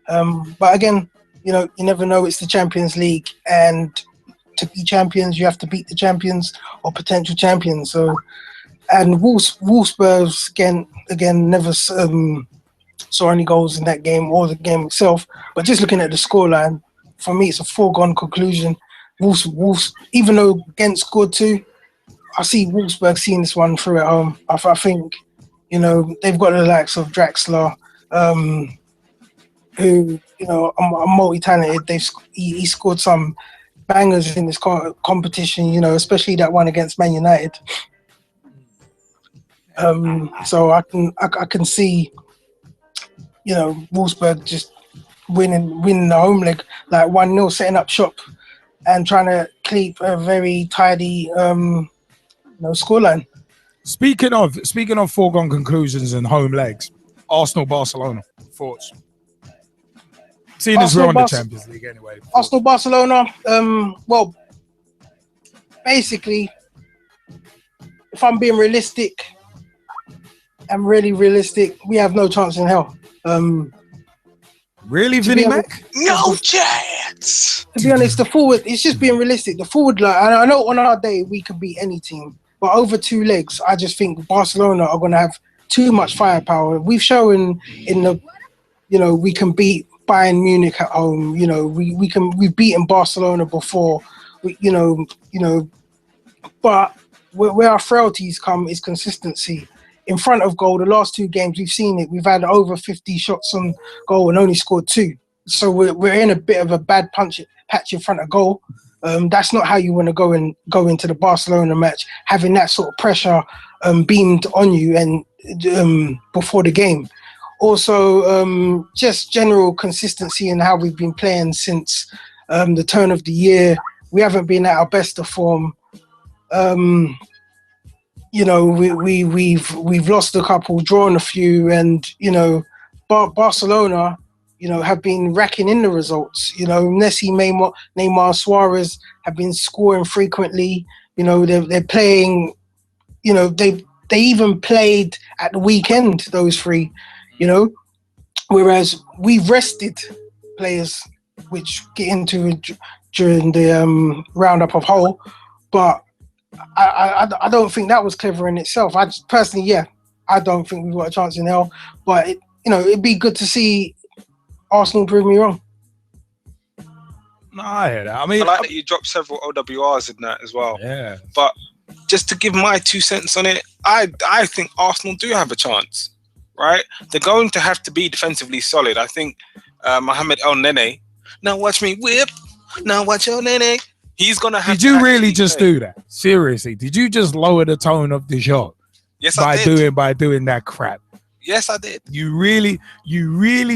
But again, you never know. It's the Champions League, and to be champions, you have to beat the champions or potential champions. So, and Wolfsburg again never saw any goals in that game or the game itself. But just looking at the scoreline, for me, it's a foregone conclusion. Wolves, even though Ghent scored 2, I see Wolfsburg seeing this one through at home. I think, they've got the likes of Draxler, who, are multi-talented. He scored some bangers in this competition, especially that one against Man United. So I can see, Wolfsburg just winning the home leg, like 1-0, setting up shop and trying to keep a very tidy scoreline. Speaking of foregone conclusions and home legs, Arsenal-Barcelona, thoughts? Seeing as we're on the Champions League anyway. Arsenal-Barcelona, well, basically, if I'm being realistic, and really realistic, we have no chance in hell. Really, Vinny Mac? No chance! To be honest, the forward, it's just being realistic. The forward, I know on our day we can beat any team, but over 2 legs, I just think Barcelona are going to have too much firepower. We've shown we can beat Bayern Munich at home. We've beaten Barcelona before. But where our frailties come is consistency. In front of goal, the last 2 games, we've seen it. We've had over 50 shots on goal and only scored 2. So we're in a bit of a bad patch in front of goal. That's not how you want to go into the Barcelona match, having that sort of pressure beamed on you and before the game. Also, just general consistency in how we've been playing since the turn of the year. We haven't been at our best of form. We've lost a couple, drawn a few, and Barcelona, have been racking in the results. Messi, Neymar, Suarez have been scoring frequently. They're playing. They even played at the weekend. Those 3, whereas we've rested players, which get into during the roundup of whole, but. I don't think that was clever in itself. I just personally, I don't think we've got a chance in hell. But it'd be good to see Arsenal prove me wrong. No, I hear that. I mean, I like that you dropped several OWRs in that as well. Yeah. But just to give my 2 cents on it, I think Arsenal do have a chance, right? They're going to have to be defensively solid. I think Mohamed El Nene, now watch me whip, now watch El Nene. He's going to have Did you really just do that? Seriously, did you just lower the tone of the show? Yes, I did. By doing that crap. Yes, I did. You really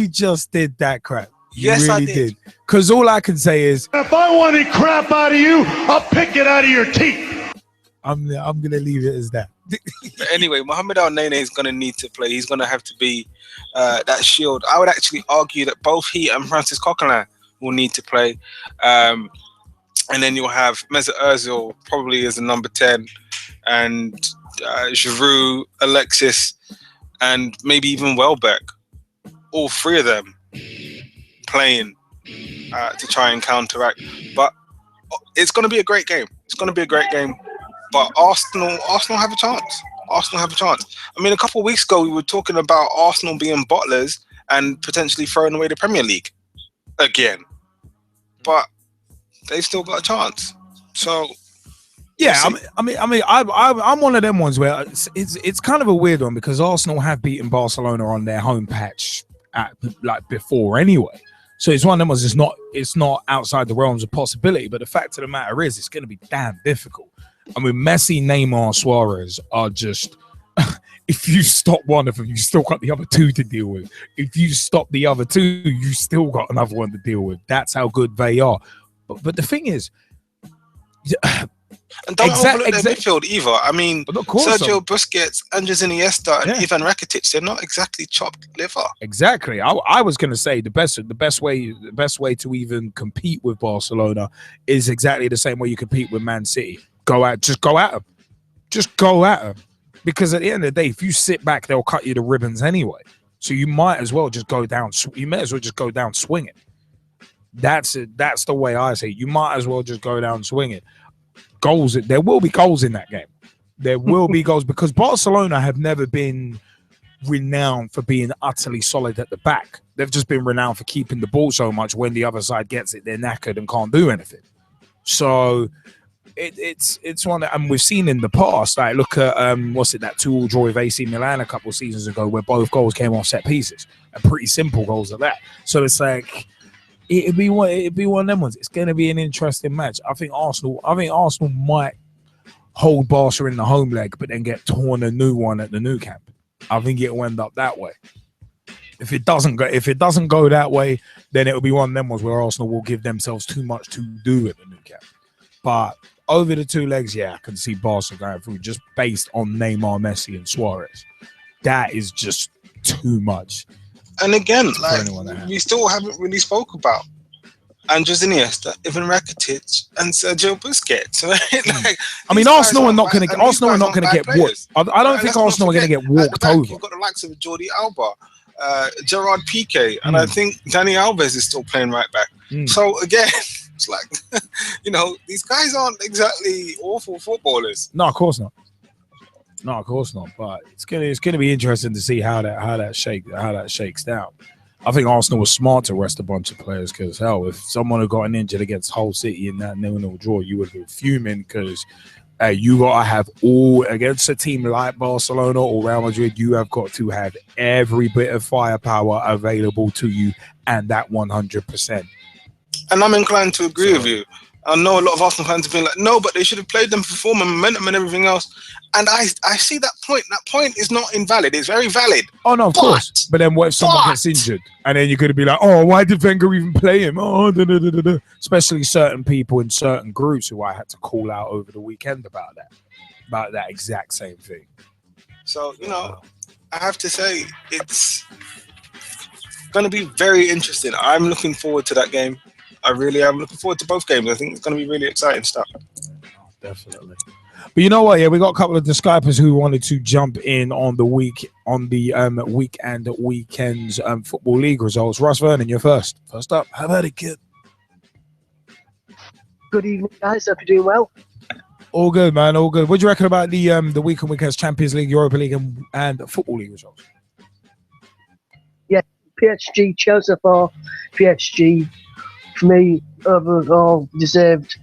just did that crap. Yes, I did. Because all I can say is, if I wanted crap out of you, I'll pick it out of your teeth. I'm gonna leave it as that. But anyway, Mohamed El Nene is going to need to play. He's going to have to be that shield. I would actually argue that both he and Francis Coquelin will need to play. And then you'll have Mesut Ozil probably as a number 10, and Giroud, Alexis, and maybe even Welbeck. All three of them playing to try and counteract. But it's going to be a great game. It's going to be a great game. But Arsenal have a chance. Arsenal have a chance. I mean, a couple of weeks ago, we were talking about Arsenal being bottlers and potentially throwing away the Premier League again. But they've still got a chance. So, yeah, I'm one of them ones where it's kind of a weird one because Arsenal have beaten Barcelona on their home patch before anyway. So it's one of them ones. It's not outside the realms of possibility. But the fact of the matter is, it's going to be damn difficult. I mean, Messi, Neymar, Suarez are just. If you stop one of them, you still got the other two to deal with. If you stop the other two, you still got another one to deal with. That's how good they are. But the thing is, and don't overlook their midfield either. I mean, Sergio Busquets, Andres Iniesta, and Ivan Rakitic, they're not exactly chopped liver. Exactly. I was going to say the best way to even compete with Barcelona is exactly the same way you compete with Man City. Just go at them. Because at the end of the day, if you sit back, they'll cut you the ribbons anyway. So you might as well just go down. You may as well just go down swinging. That's it. That's the way I say it. You might as well just go down swinging. Goals. There will be goals in that game. There will be goals because Barcelona have never been renowned for being utterly solid at the back. They've just been renowned for keeping the ball so much when the other side gets it, they're knackered and can't do anything. So it's one that, and we've seen in the past. Like look at that 2-2 draw with AC Milan a couple of seasons ago, where both goals came off set pieces, and pretty simple goals at that. So it's like it'd be one of them ones. It's going to be an interesting match. I think Arsenal might hold Barca in the home leg, but then get torn a new one at the new camp. I think it'll end up that way. If it doesn't go that way, then it'll be one of them ones where Arsenal will give themselves too much to do at the new camp. But over the two legs, yeah, I can see Barca going through just based on Neymar, Messi, and Suarez. That is just too much. And again, like we still haven't really spoke about Andres Iniesta, Ivan Rakitic, and Sergio Busquets. I mean, Arsenal are not going to get walked. I don't think Arsenal are going to get walked over. You've got the likes of Jordi Alba, Gerard Piqué, and I think Dani Alves is still playing right back. So again, it's like, these guys aren't exactly awful footballers. No, of course not. But it's gonna be interesting to see how that shakes down. I think Arsenal was smart to rest a bunch of players because hell, if someone had gotten injured against Hull City in that 0-0 draw, you would be fuming because you gotta have all against a team like Barcelona or Real Madrid. You have got to have every bit of firepower available to you, and that 100%. And I'm inclined to agree with you. I know a lot of Arsenal fans have been like, no, but they should have played them for form and momentum and everything else. And I see that point. That point is not invalid. It's very valid. Oh, no, of course. But then what if someone gets injured? And then you're going to be like, oh, why did Wenger even play him? Oh, especially certain people in certain groups who I had to call out over the weekend about that exact same thing. So, I have to say it's going to be very interesting. I'm looking forward to that game. I really am looking forward to both games. I think it's going to be really exciting stuff. Oh, definitely. But you know what? Yeah, we got a couple of the Skypers who wanted to jump in on the week and weekends football league results. Russ Vernon, you're first. First up, how about it, kid? Good evening, guys. Hope you're doing well. All good, man. All good. What do you reckon about the week and weekend's Champions League, Europa League, and Football League results? Yeah, PSG, Chelsea for PSG. For me, overall, deserved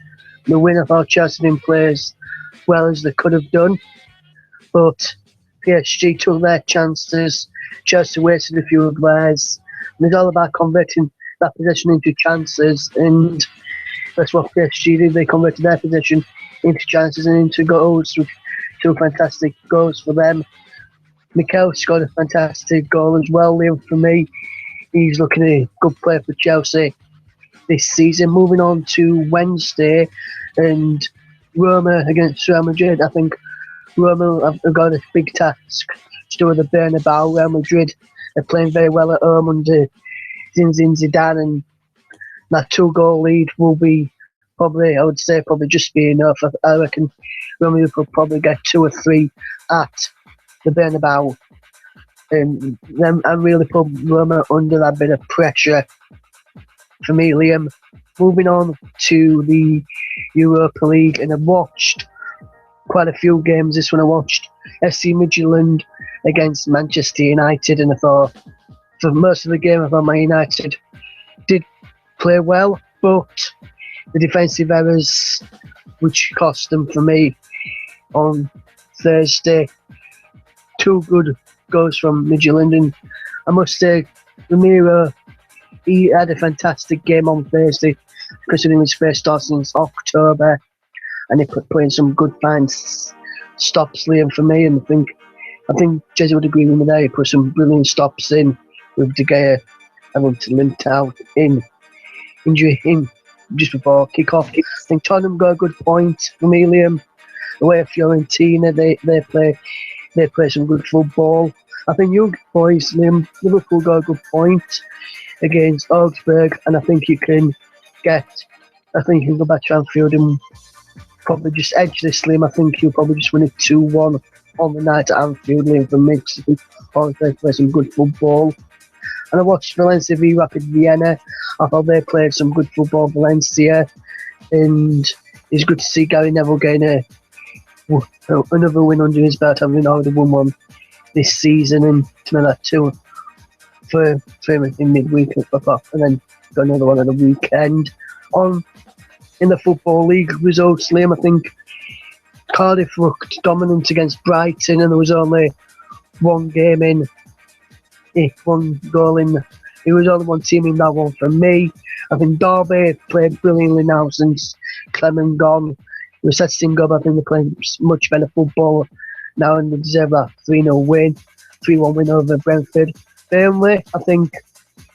the winner for Chelsea didn't play as well as they could have done. But PSG took their chances. Chelsea wasted a few of theirs. And it's all about converting that possession into chances. And that's what PSG did. They converted their possession into chances and into goals. Two fantastic goals for them. Mikel scored a fantastic goal as well. Liam, for me, he's looking at a good player for Chelsea this season. Moving on to Wednesday and Roma against Real Madrid. I think Roma have got a big task to do with the Bernabeu. Real Madrid are playing very well at home under Zinedine Zidane, and that 2-goal lead will be probably just be enough. I reckon Real Madrid will probably get 2 or 3 at the Bernabeu, and really put Roma under that bit of pressure. For me, Liam, moving on to the Europa League, and I've watched quite a few games. This one I watched FC Midtjylland against Manchester United, and I thought for most of the game I thought Man United did play well, but the defensive errors which cost them for me on Thursday. 2 good goals from Midtjylland, and I must say Ramiro, he had a fantastic game on Thursday, considering his first start since October, and he put in some good fine stops, Liam, for me. And I think Jesse would agree with me there. He put some brilliant stops in with De Gea having to limp out in just before kick-off. I think Tottenham got a good point for me, Liam. Away at Fiorentina, they play some good football. I think you boys, Liam, Liverpool got a good point against Augsburg, and I think you can go back to Anfield and probably just edge this, Liam. I think you'll probably just win it 2-1 on the night at Anfield, Liam, for me, because they play some good football. And I watched Valencia v Rapid Vienna. I thought they played some good football, Valencia, and it's good to see Gary Neville getting another win under his belt, having already won one this season, and to me that too for him in midweek, and then got another one on the weekend. In the Football League results, Liam, I think Cardiff looked dominant against Brighton, and there was only one goal in. It was only one team in that one for me. I think Derby played brilliantly now since Clement gone. It was setting up. I think they're playing much better football now, and they deserve that 3-0 win, 3-1 win over Brentford. Burnley, I think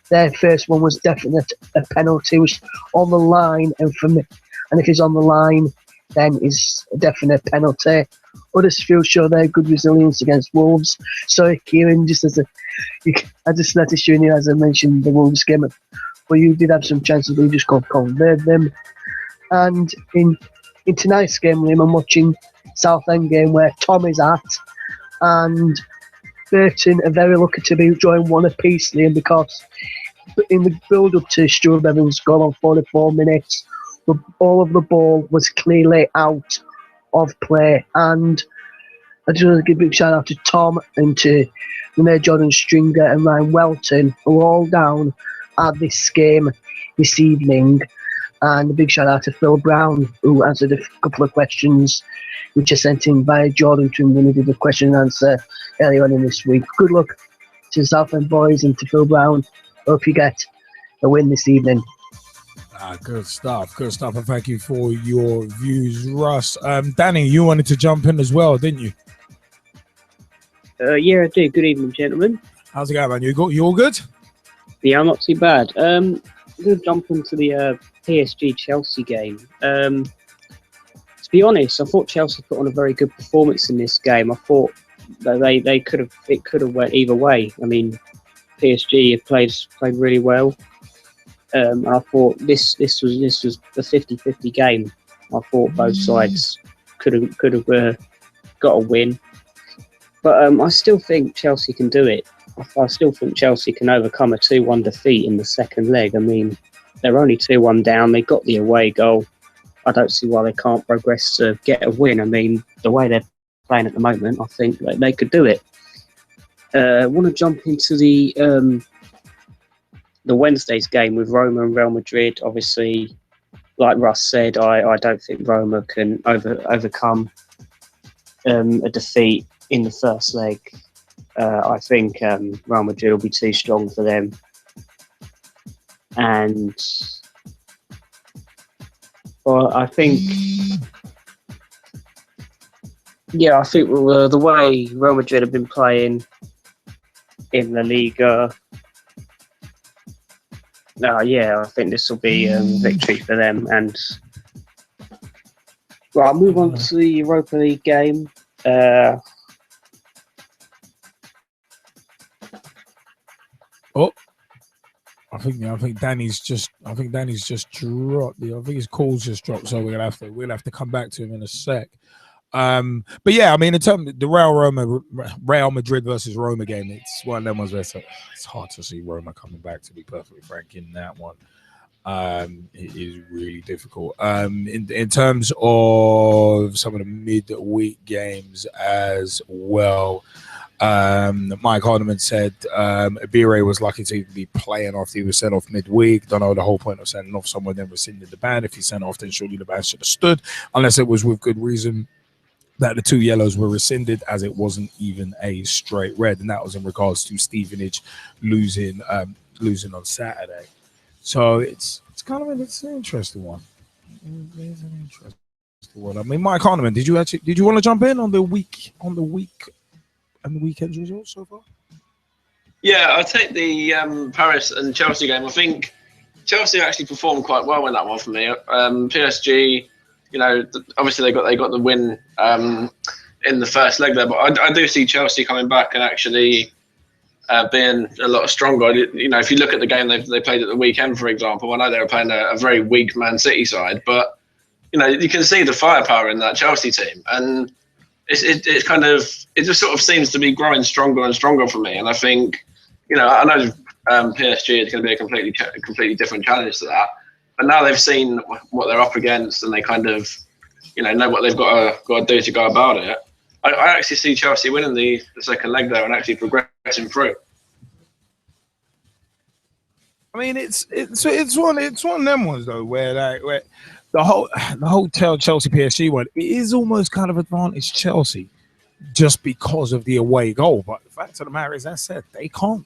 their first one was definitely a penalty. It was on the line, and if it's on the line, then it's a definite penalty. Huddersfield show their good resilience against Wolves. So, Kieran, I just noticed you in here as I mentioned the Wolves game, but you did have some chances, but you just can't convert them. And in tonight's game, Liam, I'm watching Southend game where Tom is at, and Burton are very lucky to be drawing 1 apiece, Liam, because in the build-up to Stuart Bevan's goal on 44 minutes, all of the ball was clearly out of play. And I just want to give a big shout out to Tom and to Renee Jordan Stringer and Ryan Welton, who are all down at this game this evening. And a big shout out to Phil Brown, who answered a couple of questions which are sent in via Jordan to him when he did the question and answer earlier on in this week. Good luck to the Southend boys and to Phil Brown. Hope you get a win this evening. Good stuff. And thank you for your views, Russ. Danny, you wanted to jump in as well, didn't you? Yeah, I do. Good evening, gentlemen. How's it going, man? You all good? Yeah, I'm not too bad. I'm going to jump into the PSG-Chelsea game. To be honest, I thought Chelsea put on a very good performance in this game. I thought that it could have went either way. I mean, PSG have played really well. And I thought this was a 50-50 game. I thought both sides could have got a win, but I still think Chelsea can do it. I still think Chelsea can overcome a 2-1 defeat in the second leg. I mean, they're only 2-1 down. They got the away goal. I don't see why they can't progress to get a win. I mean, the way they're playing at the moment, I think that they could do it. I want to jump into the Wednesday's game with Roma and Real Madrid. Obviously, like Russ said, I don't think Roma can overcome a defeat in the first leg. I think Real Madrid will be too strong for them. And I think the way Real Madrid have been playing in La Liga, I think this will be a victory for them. And I'll move on to the Europa League game. I think Danny's just dropped. I think his call's just dropped, so we'll have to come back to him in a sec. But yeah, I mean, in terms of the Real Madrid versus Roma game, it's one of them ones where it's hard to see Roma coming back, to be perfectly frank, in that one. It is really difficult. In terms of some of the midweek games as well, Mike Harniman said Ibire was lucky to even be playing after he was sent off midweek. Don't know the whole point of sending off someone, then rescinding the ban. If he sent off, then surely the ban should have stood, unless it was with good reason that the 2 yellows were rescinded, as it wasn't even a straight red, and that was in regards to Stevenage losing on Saturday. So it's kind of an interesting one. It's an interesting one. I mean, Mike Harniman, did you want to jump in on the week and the weekend's results so far? Yeah, I'll take the Paris and Chelsea game. I think Chelsea actually performed quite well in that one for me. PSG, obviously they got the win in the first leg there, but I do see Chelsea coming back and actually being a lot stronger. If you look at the game they played at the weekend, for example, I know they were playing a very weak Man City side, but you can see the firepower in that Chelsea team, and it just sort of seems to be growing stronger and stronger for me. And I think, I know PSG is going to be a completely different challenge to that, but now they've seen what they're up against, and they kind of, know what they've got to do to go about it. I actually see Chelsea winning the second leg there and actually progressing through. I mean, it's one of them ones though where the whole Chelsea PSG one, it is almost kind of advantage Chelsea just because of the away goal. But the fact of the matter is, as I said, they can't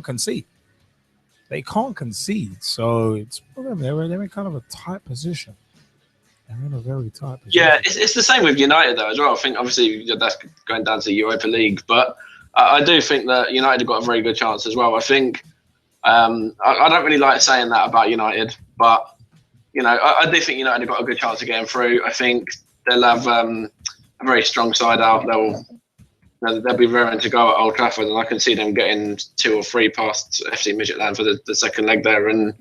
concede. They can't concede. So it's they're in kind of a tight position. They're in a very tight position. Yeah, it's the same with United though as well. I think obviously that's going down to the Europa League, but I do think that United have got a very good chance as well. I think I don't really like saying that about United, but I do think United have got a good chance of getting through. I think they'll have a very strong side out. They'll be raring to go at Old Trafford, and I can see them getting 2 or 3 past FC Midtjylland for the second leg there, and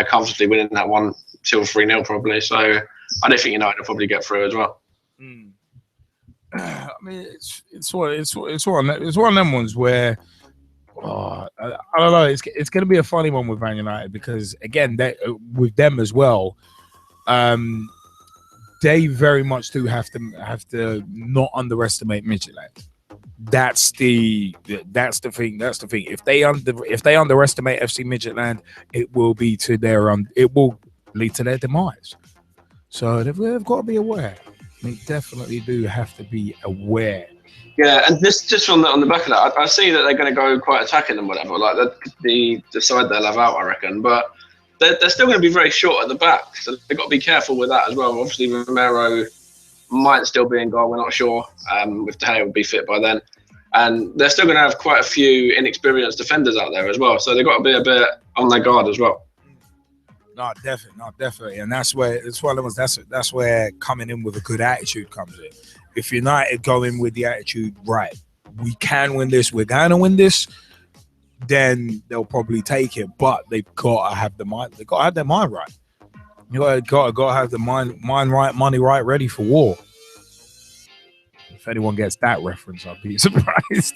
comfortably winning that one 2 or 3-0 probably. So I do think United will probably get through as well. I mean, it's one of them ones where I don't know. It's going to be a funny one with Man United because again, with them as well, they very much do have to not underestimate Midtjylland. That's the thing. If they underestimate FC Midtjylland, it will lead to their demise. So they've got to be aware. They definitely do have to be aware. Yeah, and just on the back of that, I see that they're going to go quite attacking and whatever, like the side they'll have out, I reckon. But they're still going to be very short at the back, so they've got to be careful with that as well. Obviously, Romero might still be in goal, we're not sure. If De Gea will be fit by then. And they're still going to have quite a few inexperienced defenders out there as well, so they've got to be a bit on their guard as well. No, definitely, and that's where it's one of those. That's where coming in with a good attitude comes in. If United go in with the attitude, right, we can win this, we're going to win this, then they'll probably take it. But they've got to have the mind. They've got to have their mind right. You got to have the mind right, money right, ready for war. If anyone gets that reference, I'd be surprised.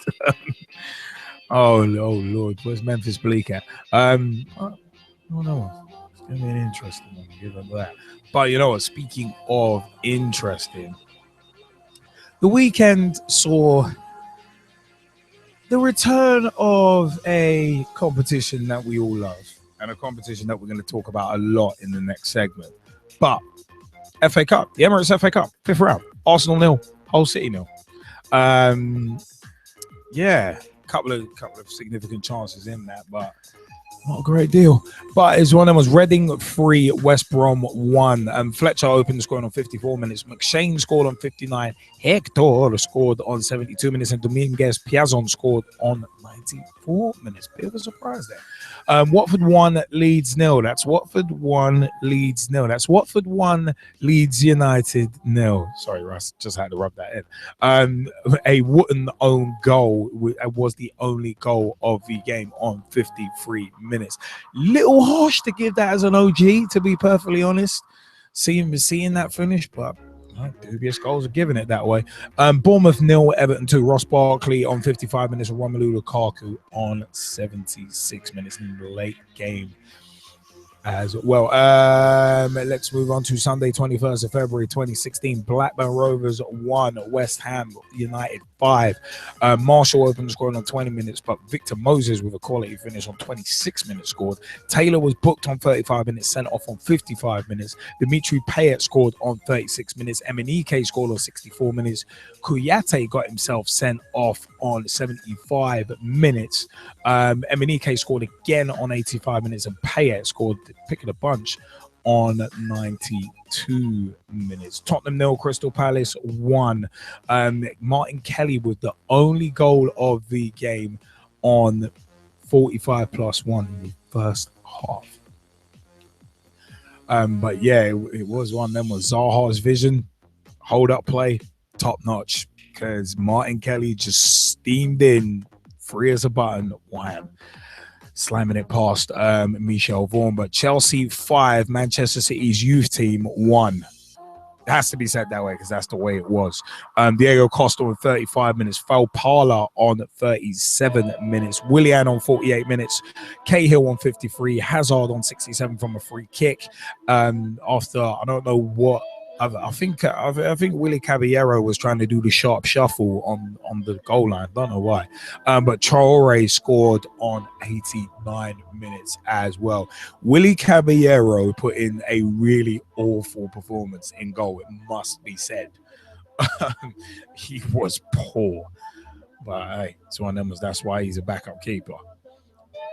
Oh Lord, where's Memphis Bleak at? Oh no. It's going to be an interesting one, given that. But you know what? Speaking of interesting, the weekend saw the return of a competition that we all love and a competition that we're going to talk about a lot in the next segment. But FA Cup, the Emirates FA Cup, 5th round, Arsenal 0, Hull City 0. Yeah, couple of significant chances in that, but not a great deal. But it's one of them was Reading 3, West Brom 1. Fletcher opened the scoring on 54 minutes. McShane scored on 59. Hector scored on 72 minutes. And Dominguez Piazon scored on 94 minutes. Bit of a surprise there. Watford 1, Leeds 0. That's Watford 1, Leeds 0. That's Watford 1, Leeds United 0. Sorry, Russ, just had to rub that in. A Wootton own goal was the only goal of the game on 53 minutes. Little harsh to give that as an OG, to be perfectly honest. Seeing that finish, but dubious goals are giving it that way. Bournemouth 0, Everton 2. Ross Barkley on 55 minutes and Romelu Lukaku on 76 minutes in the late game as well. Let's move on to Sunday, 21st of February 2016. Blackburn Rovers 1, West Ham United 5. Marshall opened the scoring on 20 minutes, but Victor Moses with a quality finish on 26 minutes scored. Taylor was booked on 35 minutes, sent off on 55 minutes. Dimitri Payet scored on 36 minutes. Emenike scored on 64 minutes. Kouyaté got himself sent off on 75 minutes. Emenike scored again on 85 minutes, and Payet scored the pick of the bunch on 92 minutes. Tottenham 0, Crystal Palace 1. Martin Kelly with the only goal of the game on 45+1 in the first half. But yeah, it was one of them was Zaha's vision, hold up play, top notch, because Martin Kelly just steamed in, free as a button, wham, slamming it past Michel Vaughan. But Chelsea 5, Manchester City's youth team 1. It has to be said that way because that's the way it was. Diego Costa on 35 minutes, Fal Parla on 37 minutes, Willian on 48 minutes, Cahill on 53, Hazard on 67 from a free kick. After I don't know what. I think Willy Caballero was trying to do the sharp shuffle on the goal line. Don't know why. But Traore scored on 89 minutes as well. Willy Caballero put in a really awful performance in goal, it must be said. He was poor. But hey, it's one of them that's why he's a backup keeper.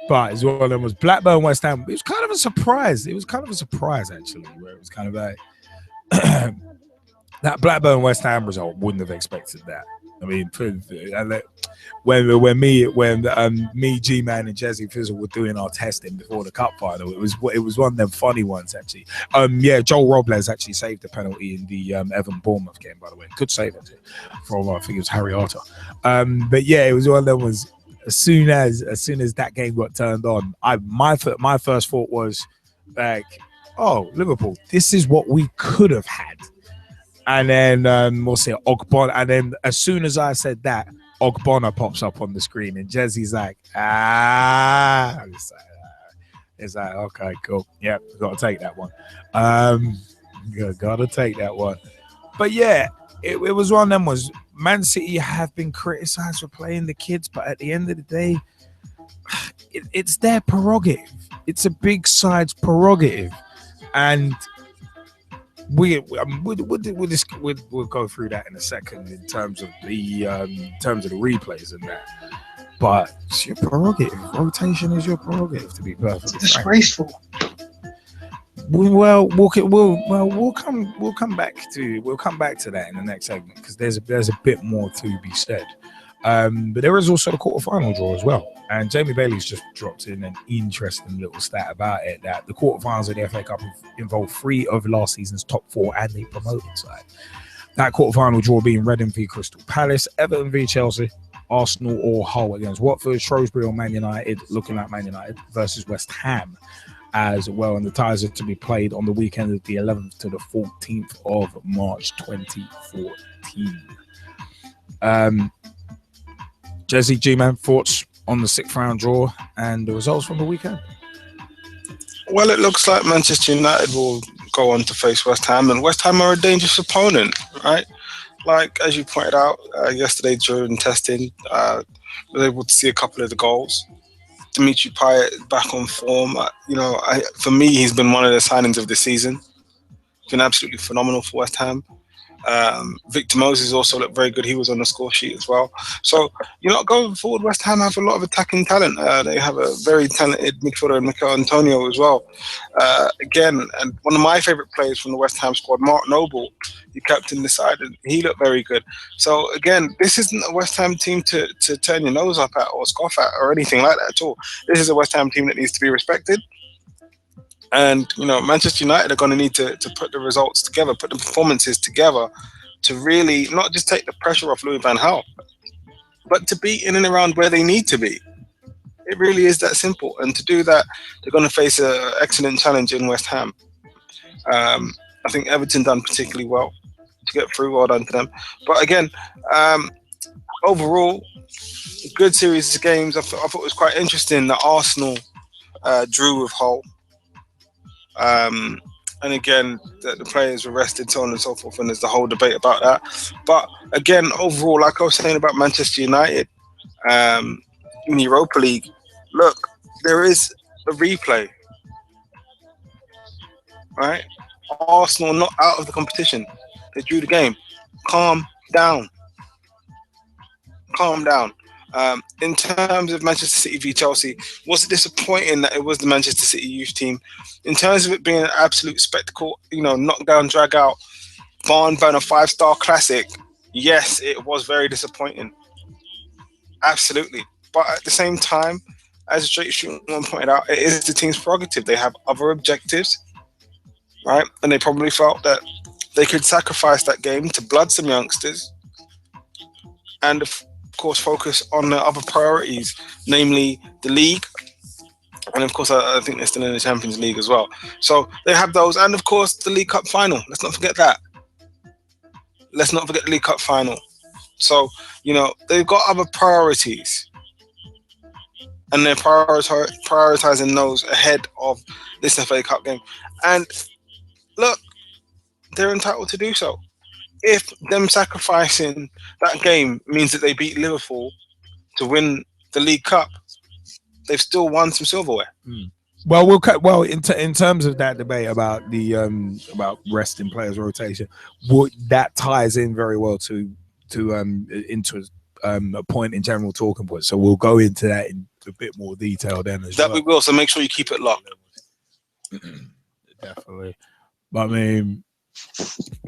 But it's one of them was Blackburn West Ham. It was kind of a surprise. It was kind of a surprise actually, where it was kind of like that Blackburn West Ham result, wouldn't have expected that. I mean, when me, G-Man, and Jesse Fizzle were doing our testing before the cup final, it was one of them funny ones actually. Yeah, Joel Robles actually saved the penalty in the Everton Bournemouth game, by the way. Good save it from I think it was Harry Arter. But yeah, it was one of them was as soon as that game got turned on, my first thought was like, oh, Liverpool, this is what we could have had. And then we'll say Ogbonna. And then as soon as I said that, Ogbonna pops up on the screen. And Jezzy's like, It's like, okay, cool. Yeah, got to take that one. Got to take that one. But yeah, it was one of them was Man City have been criticised for playing the kids. But at the end of the day, it's their prerogative. It's a big side's prerogative. And we'll go through that in a second in terms of the replays and that. But it's your prerogative. Rotation is your prerogative, to be perfectly frank. Disgraceful. We'll come back to that in the next segment because there's a bit more to be said. But there is also a quarterfinal draw as well. And Jaymie Bailey's just dropped in an interesting little stat about it, that the quarterfinals of the FA Cup involved 3 of last season's top 4 and the promoted side. That quarterfinal draw being Reading v Crystal Palace, Everton v Chelsea, Arsenal or Hull against Watford, Shrewsbury or Man United, looking like Man United, versus West Ham as well. And the ties are to be played on the weekend of the 11th to the 14th of March 2014. Jesse, G-Man, thoughts on the 6th round draw and the results from the weekend? Well, it looks like Manchester United will go on to face West Ham, and West Ham are a dangerous opponent, right? Like, as you pointed out yesterday during testing, I was able to see a couple of the goals. Dimitri Payet back on form. For me, he's been one of the signings of the season. He's been absolutely phenomenal for West Ham. Victor Moses also looked very good. He was on the score sheet as well. So, going forward, West Ham have a lot of attacking talent. They have a very talented midfielder, Mikel Antonio, as well. Again, and one of my favourite players from the West Ham squad, Mark Noble, he captained the side, and he looked very good. So, again, this isn't a West Ham team to turn your nose up at or scoff at or anything like that at all. This is a West Ham team that needs to be respected. And, Manchester United are going to need to put the results together, put the performances together to really not just take the pressure off Louis van Gaal, but to be in and around where they need to be. It really is that simple. And to do that, they're going to face an excellent challenge in West Ham. I think Everton done particularly well to get through. Well done to them. But again, overall, good series of games. I thought it was quite interesting that Arsenal drew with Hull. And again, the players were rested, so on and so forth, and there's the whole debate about that. But again, overall, like I was saying about Manchester United in the Europa League, look, there is a replay, right? Arsenal not out of the competition. They drew the game. Calm down. Calm down. In terms of Manchester City v Chelsea, was it disappointing that it was the Manchester City youth team? In terms of it being an absolute spectacle, knockdown, drag out, barn burner 5-star classic, yes, it was very disappointing. Absolutely. But at the same time, as Straight Shooting One pointed out, it is the team's prerogative. They have other objectives, right? And they probably felt that they could sacrifice that game to blood some youngsters and of course focus on the other priorities, namely the league, and of course I think they're still in the Champions League as well. So they have those, and of course the League Cup final. Let's not forget that. Let's not forget the League Cup final. So they've got other priorities, and they're prioritizing those ahead of this FA Cup game. And look, they're entitled to do so. If them sacrificing that game means that they beat Liverpool to win the League Cup, they've still won some silverware. Well, in terms of that debate about the about resting players rotation, that ties in very well to into a point in general talking point. So we'll go into that in a bit more detail then as well. We will. So make sure you keep it locked. Definitely. But I mean,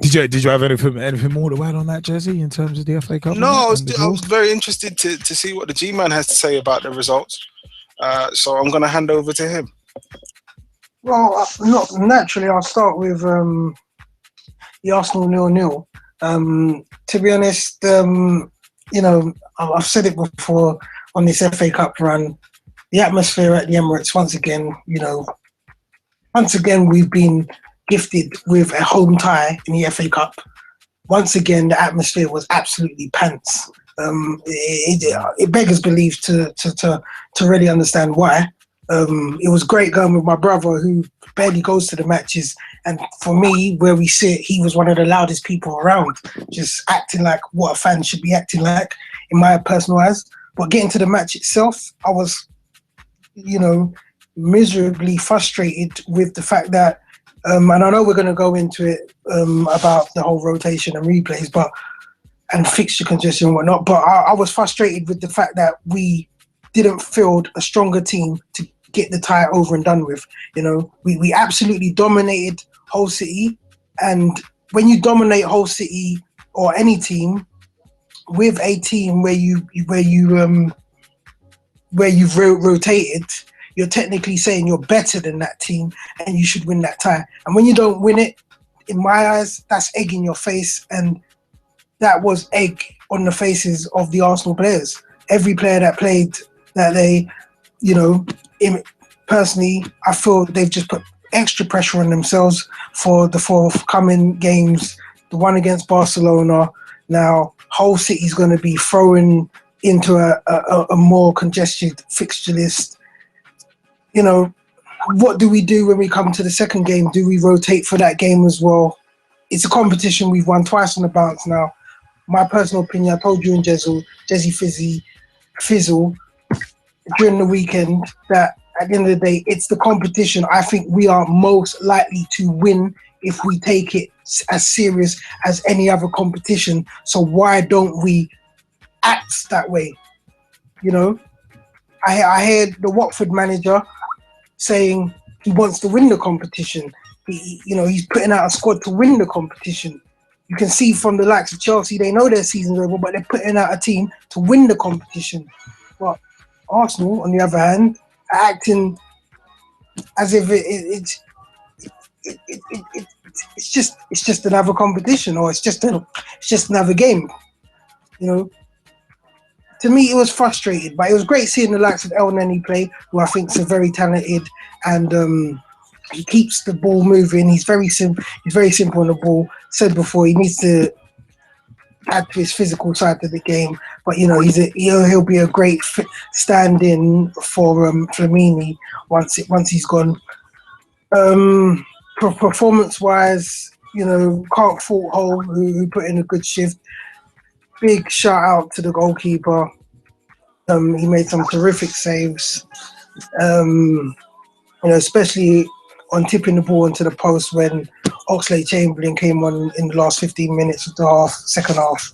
did you have anything more to add on that, Jesse, in terms of the FA Cup? No, I was very interested to see what the G-Man has to say about the results. So I'm going to hand over to him. Well, not naturally. I'll start with the Arsenal 0-0. To be honest, I've said it before on this FA Cup run. The atmosphere at the Emirates, once again, we've been gifted with a home tie in the FA Cup. Once again, the atmosphere was absolutely pants. It beggars belief to really understand why. It was great going with my brother who barely goes to the matches, and for me, where we sit, he was one of the loudest people around, just acting like what a fan should be acting like, in my personal eyes. But getting to the match itself, I was, miserably frustrated with the fact that, and I know we're going to go into it about the whole rotation and replays, and fixture congestion and whatnot, but I was frustrated with the fact that we didn't field a stronger team to get the tie over and done with. We absolutely dominated Hull City, and when you dominate Hull City or any team with a team where you've rotated, you're technically saying you're better than that team and you should win that tie. And when you don't win it, in my eyes, that's egg in your face, and that was egg on the faces of the Arsenal players. Every player that played, that they, personally, I feel they've just put extra pressure on themselves for the forthcoming games. The one against Barcelona. Now, Hull City's going to be thrown into a more congested fixture list. what do we do when we come to the second game? Do we rotate for that game as well? It's a competition we've won twice on the bounce now. My personal opinion, I told you and Jezzy Fizzle during the weekend that at the end of the day, it's the competition. I think we are most likely to win if we take it as serious as any other competition. So why don't we act that way? You know, I heard the Watford manager saying he wants to win the competition. He's putting out a squad to win the competition. You can see from the likes of Chelsea, they know their season's over, but they're putting out a team to win the competition. But Arsenal, on the other hand, are acting as if it's just another competition, or it's just another game. You know, to me, it was frustrating, but it was great seeing the likes of El Neni play, who I think is very talented, and he keeps the ball moving. He's very simple. He's very simple on the ball. Said before, he needs to add to his physical side of the game, but he'll be a great stand-in for Flamini once he's gone. Performance-wise, can't fault Hull, who put in a good shift. Big shout out to the goalkeeper. He made some terrific saves, especially on tipping the ball into the post when Oxlade-Chamberlain came on in the last 15 minutes of the second half,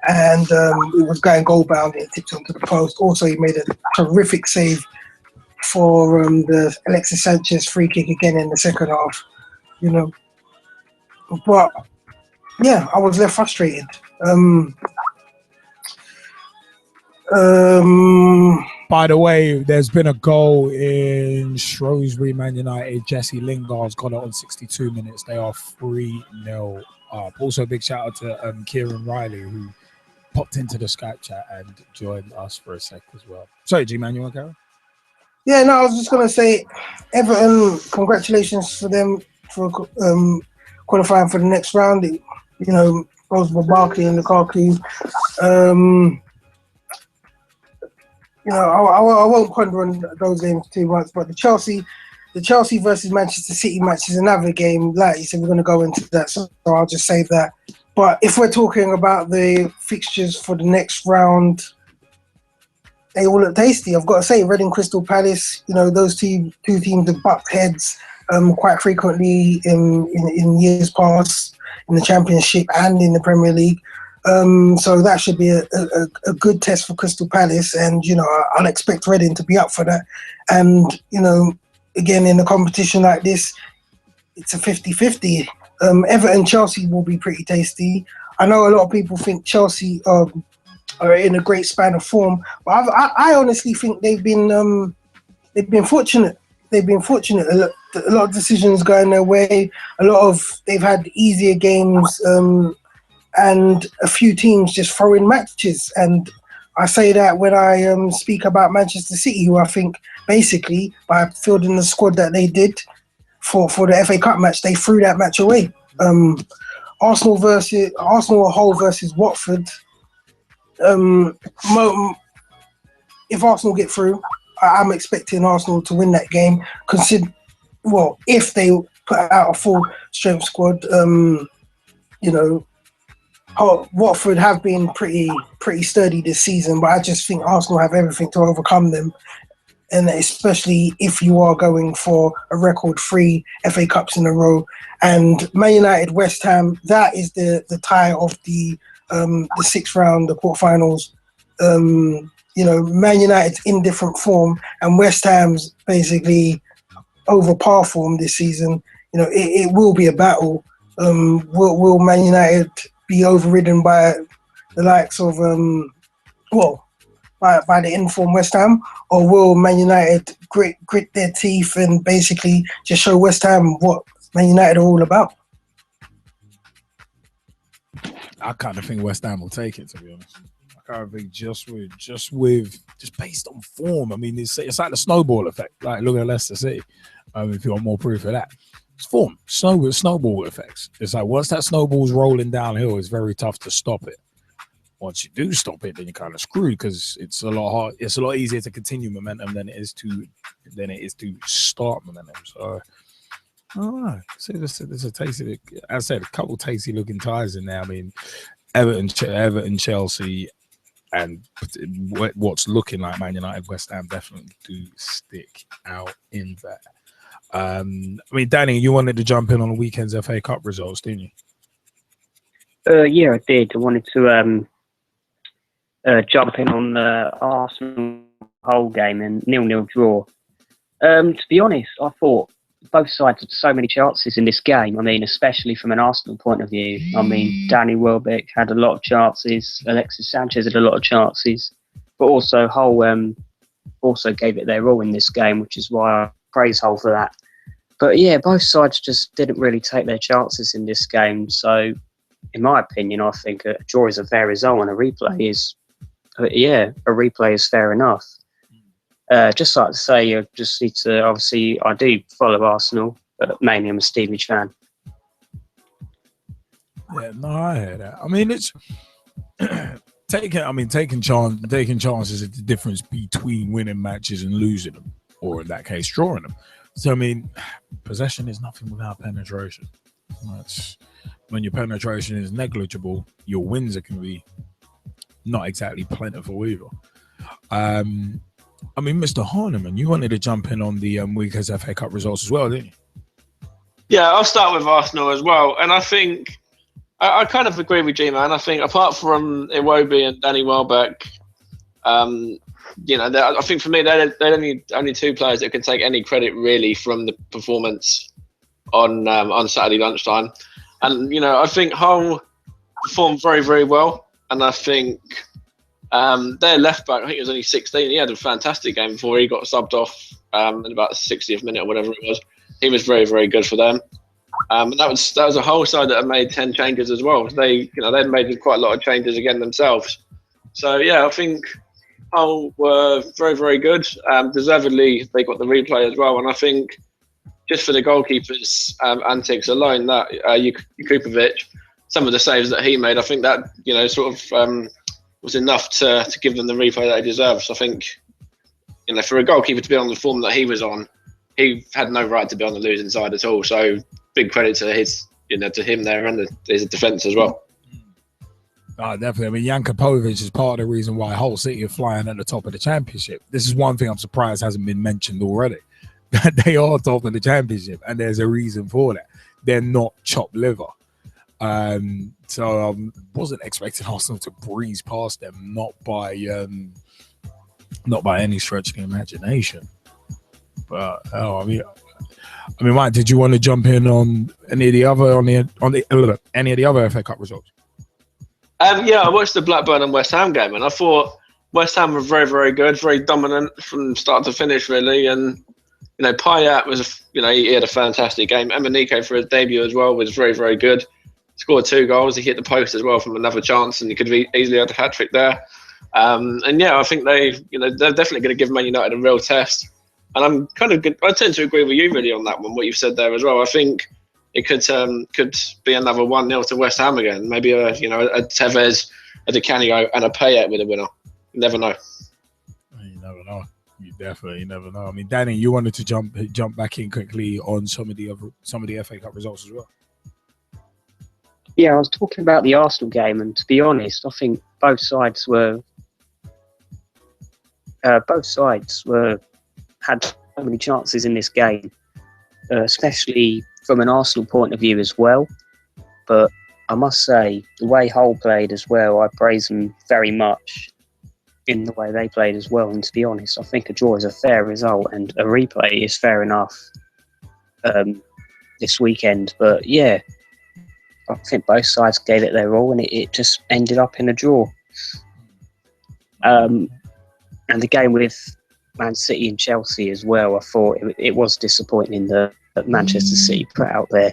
and it was going goal bound and it tipped onto the post. Also, he made a terrific save for the Alexis Sanchez free kick again in the second half. But yeah, I was left frustrated. By the way, there's been a goal in Shrewsbury, Man United. Jesse Lingard's got it on 62 minutes. They are 3-0 up. Also, a big shout out to Kieran Riley, who popped into the Skype chat and joined us for a sec as well. Sorry, G-Man, you want to carry on? Yeah, no, I was just going to say, Everton, congratulations to them for qualifying for the next round. Goes for Barkley and Lukaku. I won't ponder on those games too much, but the Chelsea versus Manchester City match is another game. Like you said, we're going to go into that, so I'll just save that. But if we're talking about the fixtures for the next round, they all look tasty. I've got to say, Reading Crystal Palace, those two teams have bucked heads quite frequently in years past in the Championship and in the Premier League. So that should be a good test for Crystal Palace, and I'll expect Reading to be up for that. And again, in a competition like this, it's a 50-50. Everton Chelsea will be pretty tasty. I know a lot of people think Chelsea are in a great span of form, but I honestly think they've been fortunate. They've been fortunate. A lot of decisions going their way. They've had easier games. And a few teams just throw in matches. And I say that when I speak about Manchester City, who I think basically by fielding the squad that they did for the FA Cup match, they threw that match away. Arsenal Hull versus Watford. If Arsenal get through, I'm expecting Arsenal to win that game. If they put out a full strength squad, Watford have been pretty sturdy this season, but I just think Arsenal have everything to overcome them, and especially if you are going for a record 3 FA Cups in a row. And Man United West Ham, that is the tie of the 6th round, the quarterfinals. Man United's in different form, and West Ham's basically over par form this season. It will be a battle. Will Man United be overridden by the likes of by the informed West Ham, or will Man United grit their teeth and basically just show West Ham what Man United are all about? I kind of think West Ham will take it, to be honest. I kind of think just based on form. I mean, it's like the snowball effect. Like, look at Leicester City. If you want more proof of that. It's form, snowball effects. It's like once that snowball's rolling downhill, it's very tough to stop it. Once you do stop it, then you're kind of screwed because it's a lot hard. It's a lot easier to continue momentum than it is to start momentum. So, all right. So there's a tasty. I said a couple tasty looking ties in there. I mean, Everton, Chelsea, and what's looking like Man United, West Ham definitely do stick out in there. I mean, Danny, you wanted to jump in on the weekend's FA Cup results, didn't you? Yeah, I did. I wanted to jump in on the Arsenal whole game and 0-0 draw. To be honest, I thought both sides had so many chances in this game. I mean, especially from an Arsenal point of view. I mean, Danny Welbeck had a lot of chances. Alexis Sanchez had a lot of chances. But also, Hull also gave it their all in this game, which is why I praise Hull for that. But yeah, both sides just didn't really take their chances in this game. So, in my opinion, I think a draw is a fair result and a replay is fair enough. Just like to say, you just need to, obviously, I do follow Arsenal, but mainly I'm a Stevenage fan. Yeah, no, I hear that. I mean, it's taking chances is the difference between winning matches and losing them, or in that case, drawing them. So, I mean, possession is nothing without penetration. When your penetration is negligible, your wins can be not exactly plentiful either. I mean, Mr. Harniman, you wanted to jump in on the weekend's FA Cup results as well, didn't you? Yeah, I'll start with Arsenal as well. And I think I kind of agree with G-Man. I think apart from Iwobi and Danny Welbeck, I think for me, they're only two players that can take any credit really from the performance on Saturday lunchtime. And, I think Hull performed very, very well. And I think their left back, I think he was only 16. He had a fantastic game before he got subbed off in about the 60th minute or whatever it was. He was very, very good for them. And that was a whole side that had made 10 changes as well. They'd made quite a lot of changes again themselves. So yeah, I think Hull were very, very good. Deservedly, they got the replay as well. And I think just for the goalkeeper's antics alone, that Kukovic, some of the saves that he made, I think that was enough to give them the replay that they deserve. So I think for a goalkeeper to be on the form that he was on, he had no right to be on the losing side at all. So big credit to him there and his defence as well. Oh, definitely. I mean, Jan Kapovic is part of the reason why Hull City are flying at the top of the championship. This is one thing I'm surprised hasn't been mentioned already. They are top of the championship, and there's a reason for that. They're not chopped liver. So I wasn't expecting Arsenal to breeze past them, not by any stretch of the imagination. But Mike, did you want to jump in on any of the other FA Cup results? Yeah, I watched the Blackburn and West Ham game, and I thought West Ham were very, very good, very dominant from start to finish, really. And Payet was, he had a fantastic game. Emenike for his debut as well was very, very good. Scored 2 goals. He hit the post as well from another chance, and he could have easily had a hat trick there. And yeah, I think they're definitely going to give Man United a real test. And I'm I tend to agree with you really on that one, what you've said there as well. I think it could be another 1-0 to West Ham again. Maybe a Tevez, a Di Canio, and a Payet with a winner. You never know. You never know. You definitely never know. I mean, Danny, you wanted to jump back in quickly on some of the FA Cup results as well. Yeah, I was talking about the Arsenal game, and to be honest, I think both sides had so many chances in this game, especially from an Arsenal point of view as well. But I must say, the way Hull played as well, I praise them very much in the way they played as well. And to be honest, I think a draw is a fair result, and a replay is fair enough this weekend. But yeah, I think both sides gave it their all, and it just ended up in a draw. And the game with Man City and Chelsea as well, I thought it was disappointing that Manchester City put out their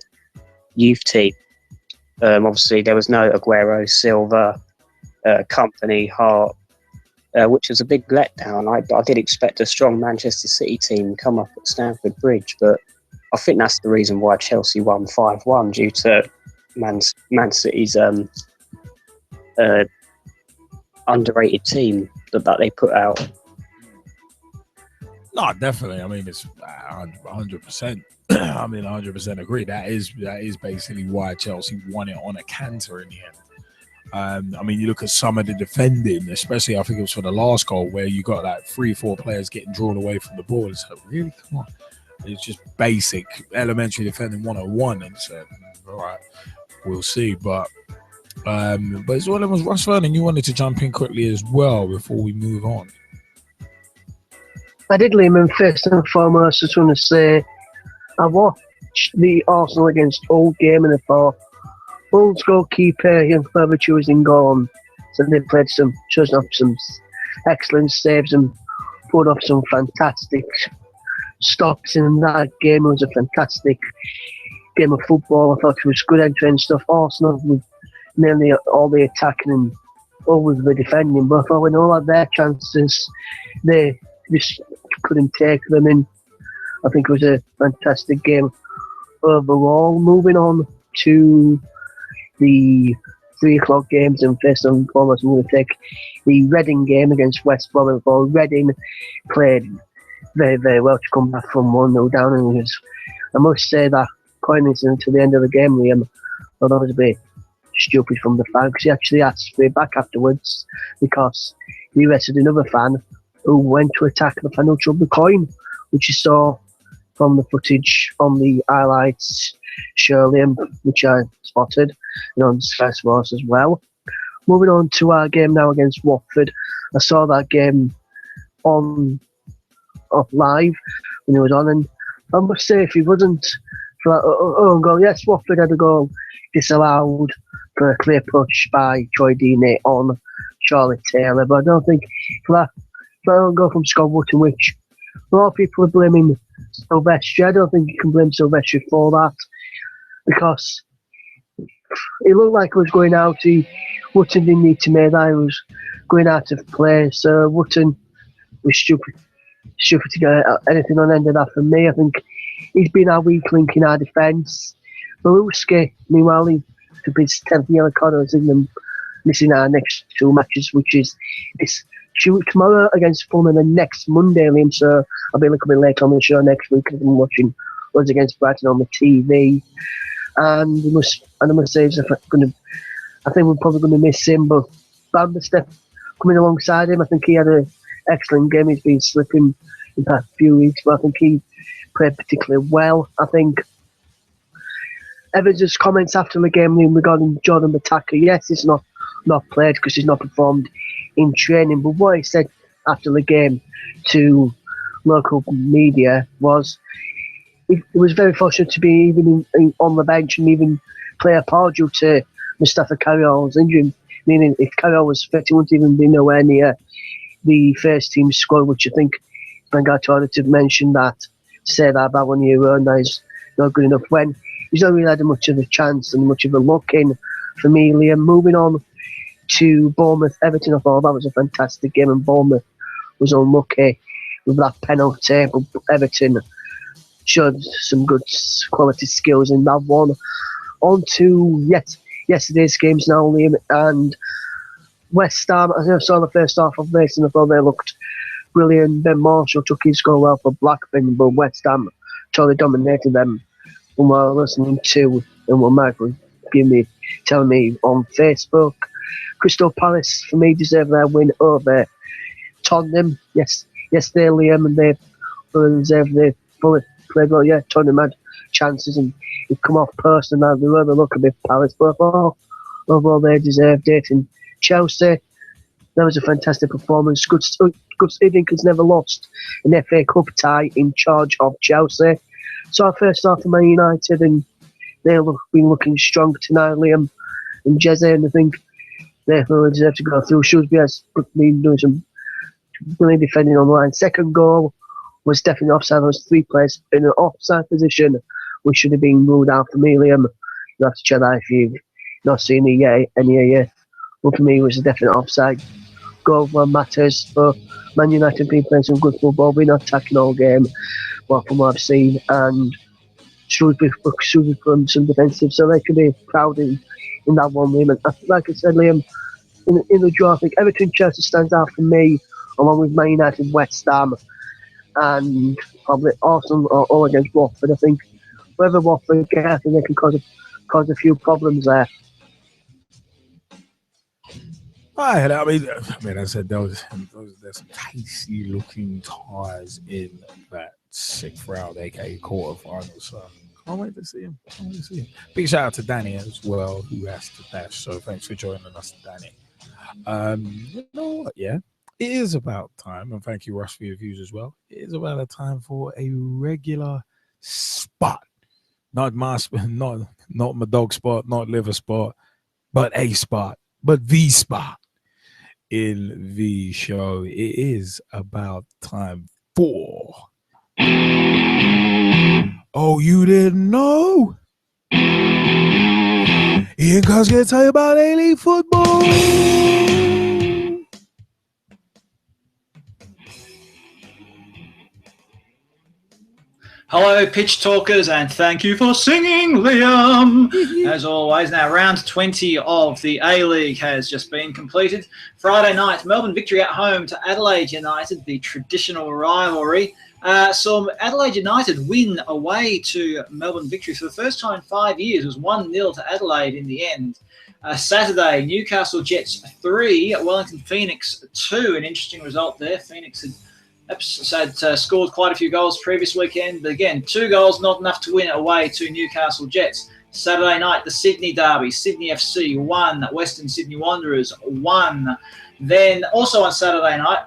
youth team. Obviously, there was no Aguero, Silva, Company, Hart, which was a big letdown. I did expect a strong Manchester City team come up at Stamford Bridge, but I think that's the reason why Chelsea won 5-1, due to Man City's underrated team that they put out. No, definitely. I mean, it's 100%. I mean, 100% agree. That is basically why Chelsea won it on a canter in the end. I mean, you look at some of the defending, especially I think it was for the last goal where you got like 3-4 players getting drawn away from the ball. It's like, really? Come on. It's just basic elementary defending 101. And so, all right, we'll see. But as well as Russ Vernon, you wanted to jump in quickly as well before we move on. I did, Liam, and first and foremost, I just want to say I watched the Arsenal against Hull game and I thought Hull's goalkeeper, Ian Furbiture, was in goal, and so they played chosen off some excellent saves and put off some fantastic stops in that game. It was a fantastic game of football. I thought it was good end-to-end stuff. Arsenal with nearly all the attacking and all with the defending, but I thought when all had their chances, they just couldn't take them in. I think it was a fantastic game overall. Moving on to the 3 o'clock games, and first and foremost, I'm going to take the Reading game against West Brom. Reading played very, very well to come back from 1-0 down, and I must say that pointing to the end of the game, Liam, I thought it was a bit stupid from the fan because he actually asked me back afterwards because he arrested another fan who went to attack the fan who threw the coin, which you saw from the footage on the highlights show, Liam, which I spotted, and on Sky Sports as well. Moving on to our game now against Watford. I saw that game on live when it was on, and I must say, if it wasn't for that goal, yes, Watford had a goal disallowed for a clear push by Troy Deeney on Charlie Taylor, but I don't think for that goal from Scott Wootton, which a lot of people are blaming Silvestri. I don't think you can blame Silvestri for that because it looked like it was going out. Wootton didn't need to make that. He was going out of play, so Wootton was stupid to get anything on end of that for me. I think he's been our weak link in our defence. Maluski, meanwhile, he could be his 10th yellow card, has been missing our next 2 matches, which is this tomorrow against Fulham and then next Monday, Liam. So I'll be a little bit late on the show next week because I'm watching us against Brighton on the TV. And I must say, I think we're probably going to miss him, but Bamberstep coming alongside him, I think he had an excellent game. He's been slipping in the past few weeks, but I think he played particularly well. I think Evans' comments after the game regarding Jordan Mataka, yes, he's not played because he's not performed in training, but what he said after the game to local media was he was very fortunate to be even on the bench and even play a part due to Mustafa Carriol's injury, meaning if Carriol was fit, he wouldn't even be nowhere near the first team squad, which I think Wenger told to mention that, say that about 1 year old, that is not good enough when he's not really had much of a chance and much of a look in for me, Liam. Moving on to Bournemouth Everton, I thought that was a fantastic game, and Bournemouth was unlucky with that penalty, but Everton showed some good quality skills in that one. On to yesterday's games now, Liam, and West Ham. I saw the first half of this and I thought they looked brilliant. Ben Marshall took his goal well for Blackburn, but West Ham totally dominated them from what I was listening to and what Mike was telling me on Facebook. Crystal Palace, for me, deserve their win over Tottenham. Yes, they Liam, and they deserve their fully played well. Yeah, Tottenham had chances and it come off post and that they were the look a bit Palace, but overall they deserved it. And Chelsea, that was a fantastic performance. Good Stevens has never lost an FA Cup tie in charge of Chelsea. So our first half of Man United, and they've been looking strong tonight, Liam and Jeze, and I think they really deserve to go through. Shrewsbury has been doing some brilliant defending on the line. Second goal was definitely offside. There was 3 players in an offside position, which should have been ruled out for me, Liam. You have to check that if you've not seen it yet. But for me, it was a definite offside. Goal one matters, but Man United been playing some good football, been attacking all game, well, from what I've seen, and Shrewsbury from some defensive, so they can be proud in that one, Liam. And like I said, Liam, in the draw, I think Everton Chelsea stands out for me, along with Man United West Ham. and probably Arsenal are all against Watford. I think whether Watford get, I think they can cause a few problems there. I mean, I said there's some tasty looking ties in that 6th round, aka quarterfinal. So can't wait to see him. Big shout out to Danny as well, who has to dash. So thanks for joining us, Danny. You know what? Yeah, it is about time, and thank you, Russ, for your views as well. It is about a time for a regular spot, not my dog spot, not liver spot, but a spot, but the spot in the show. It is about time for. Oh, you didn't know? Ian Carr's going to tell you about A-League football. Hello, pitch talkers, and thank you for singing, Liam. As always, now round 20 of the A-League has just been completed. Friday night, Melbourne victory at home to Adelaide United, the traditional rivalry. Saw Adelaide United win away to Melbourne victory for the first time in 5 years. It was 1-0 to Adelaide in the end. Saturday, Newcastle Jets 3, Wellington Phoenix 2. An interesting result there. Phoenix had scored quite a few goals previous weekend, but again, 2 goals not enough to win away to Newcastle Jets. Saturday night, the Sydney derby, Sydney FC 1, Western Sydney Wanderers 1. Then also on Saturday night,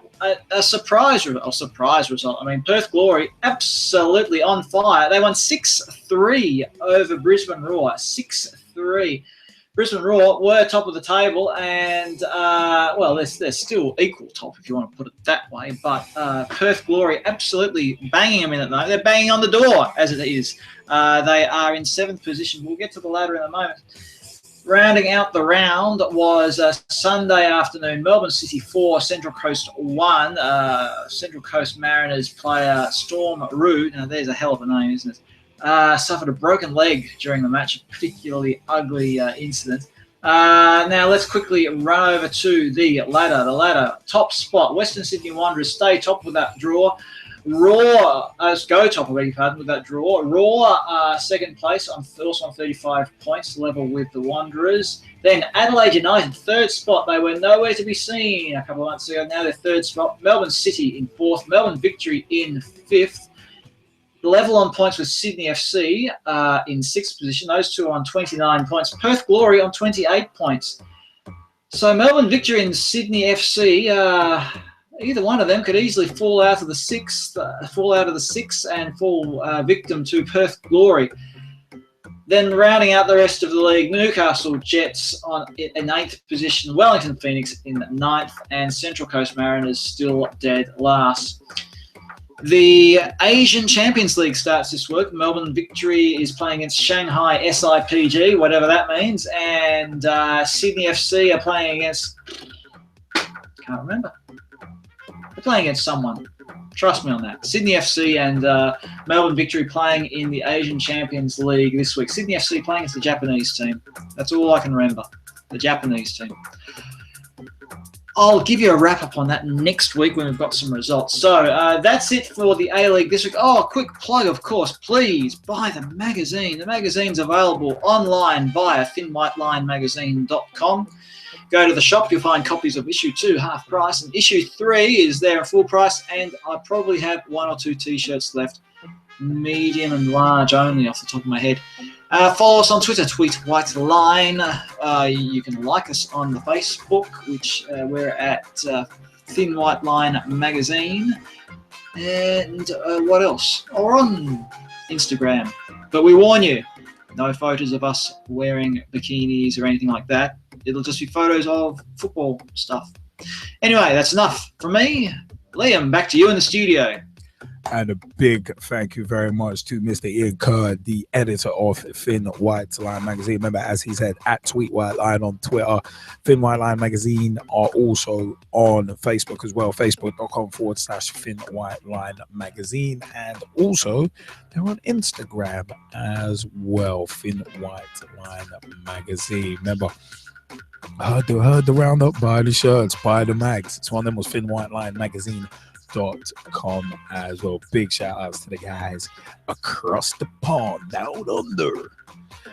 a surprise result. I mean, Perth Glory absolutely on fire. They won 6-3 over Brisbane Roar. 6-3. Brisbane Roar were top of the table, and they're still equal top if you want to put it that way. But Perth Glory absolutely banging them in at the moment. They're banging on the door as it is. They are in 7th position. We'll get to the ladder in a moment. Rounding out the round was Sunday afternoon, Melbourne City 4, Central Coast 1. Central Coast Mariners player Storm Root, now there's a hell of a name, isn't it? Suffered a broken leg during the match, a particularly ugly incident. Now let's quickly run over to the ladder. The ladder, top spot, Western Sydney Wanderers stay top with that draw. Raw, go top, I beg your pardon, with that draw. Raw, second place, also on 35 points, level with the Wanderers. Then Adelaide United, third spot. They were nowhere to be seen a couple of months ago. Now they're third spot. Melbourne City in 4th. Melbourne Victory in 5th. Level on points with Sydney FC in 6th position. Those two are on 29 points. Perth Glory on 28 points. So Melbourne Victory and Sydney FC, either one of them could easily fall out of the 6th, and fall victim to Perth Glory. Then rounding out the rest of the league, Newcastle Jets in 8th position, Wellington Phoenix in 9th, and Central Coast Mariners still dead last. The Asian Champions League starts this week. Melbourne Victory is playing against Shanghai SIPG, whatever that means, and Sydney FC are playing against... can't remember. They're playing against someone. Trust me on that. Sydney FC and Melbourne Victory playing in the Asian Champions League this week. Sydney FC playing against the Japanese team. That's all I can remember. The Japanese team. I'll give you a wrap-up on that next week when we've got some results. So that's it for the A-League this week. Oh, quick plug, of course. Please buy the magazine. The magazine's available online via thinwhitelinemagazine.com. Go to the shop. You'll find copies of issue 2, half price, and issue 3 is there at full price, and I probably have 1 or 2 T-shirts left, medium and large only off the top of my head. Follow us on Twitter, tweet whiteline. You can like us on the Facebook, which we're at Thin White Line Magazine. And what else? Or on Instagram. But we warn you, no photos of us wearing bikinis or anything like that. It'll just be photos of football stuff. Anyway, that's enough from me. Liam, back to you in the studio. And a big thank you very much to Mr. Ian Kerr, the editor of Thin White Line Magazine. Remember, as he said, at Tweet White Line on Twitter. Thin White Line Magazine are also on Facebook as well. Facebook.com/Thin White Line Magazine. And also, they're on Instagram as well. Thin White Line Magazine. Remember, heard the roundup, buy the shirts, buy the mags. It's one of them was Thin White Line Magazine footballleagues.com as well. Big shout outs to the guys across the pond, down under,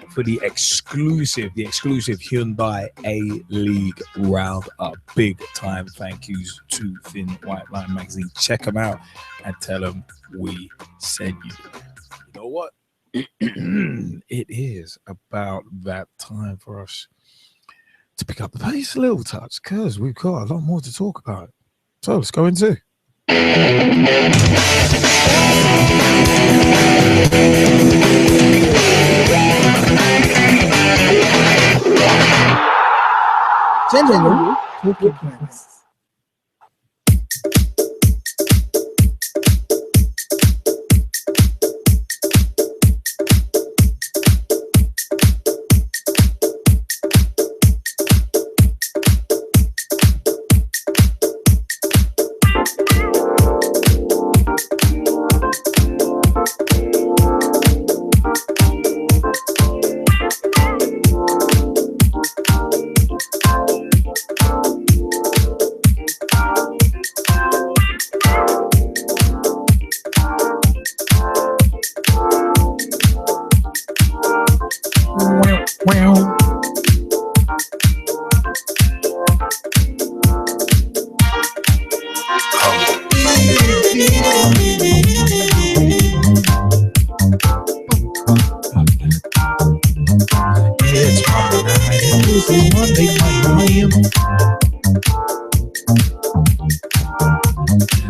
for the exclusive Hyundai A-League roundup. Big time thank yous to Thin White Line Magazine. Check them out and tell them we sent you. You know what? It is about that time for us to pick up the pace a little touch, because we've got a lot more to talk about. So let's go into General talking points.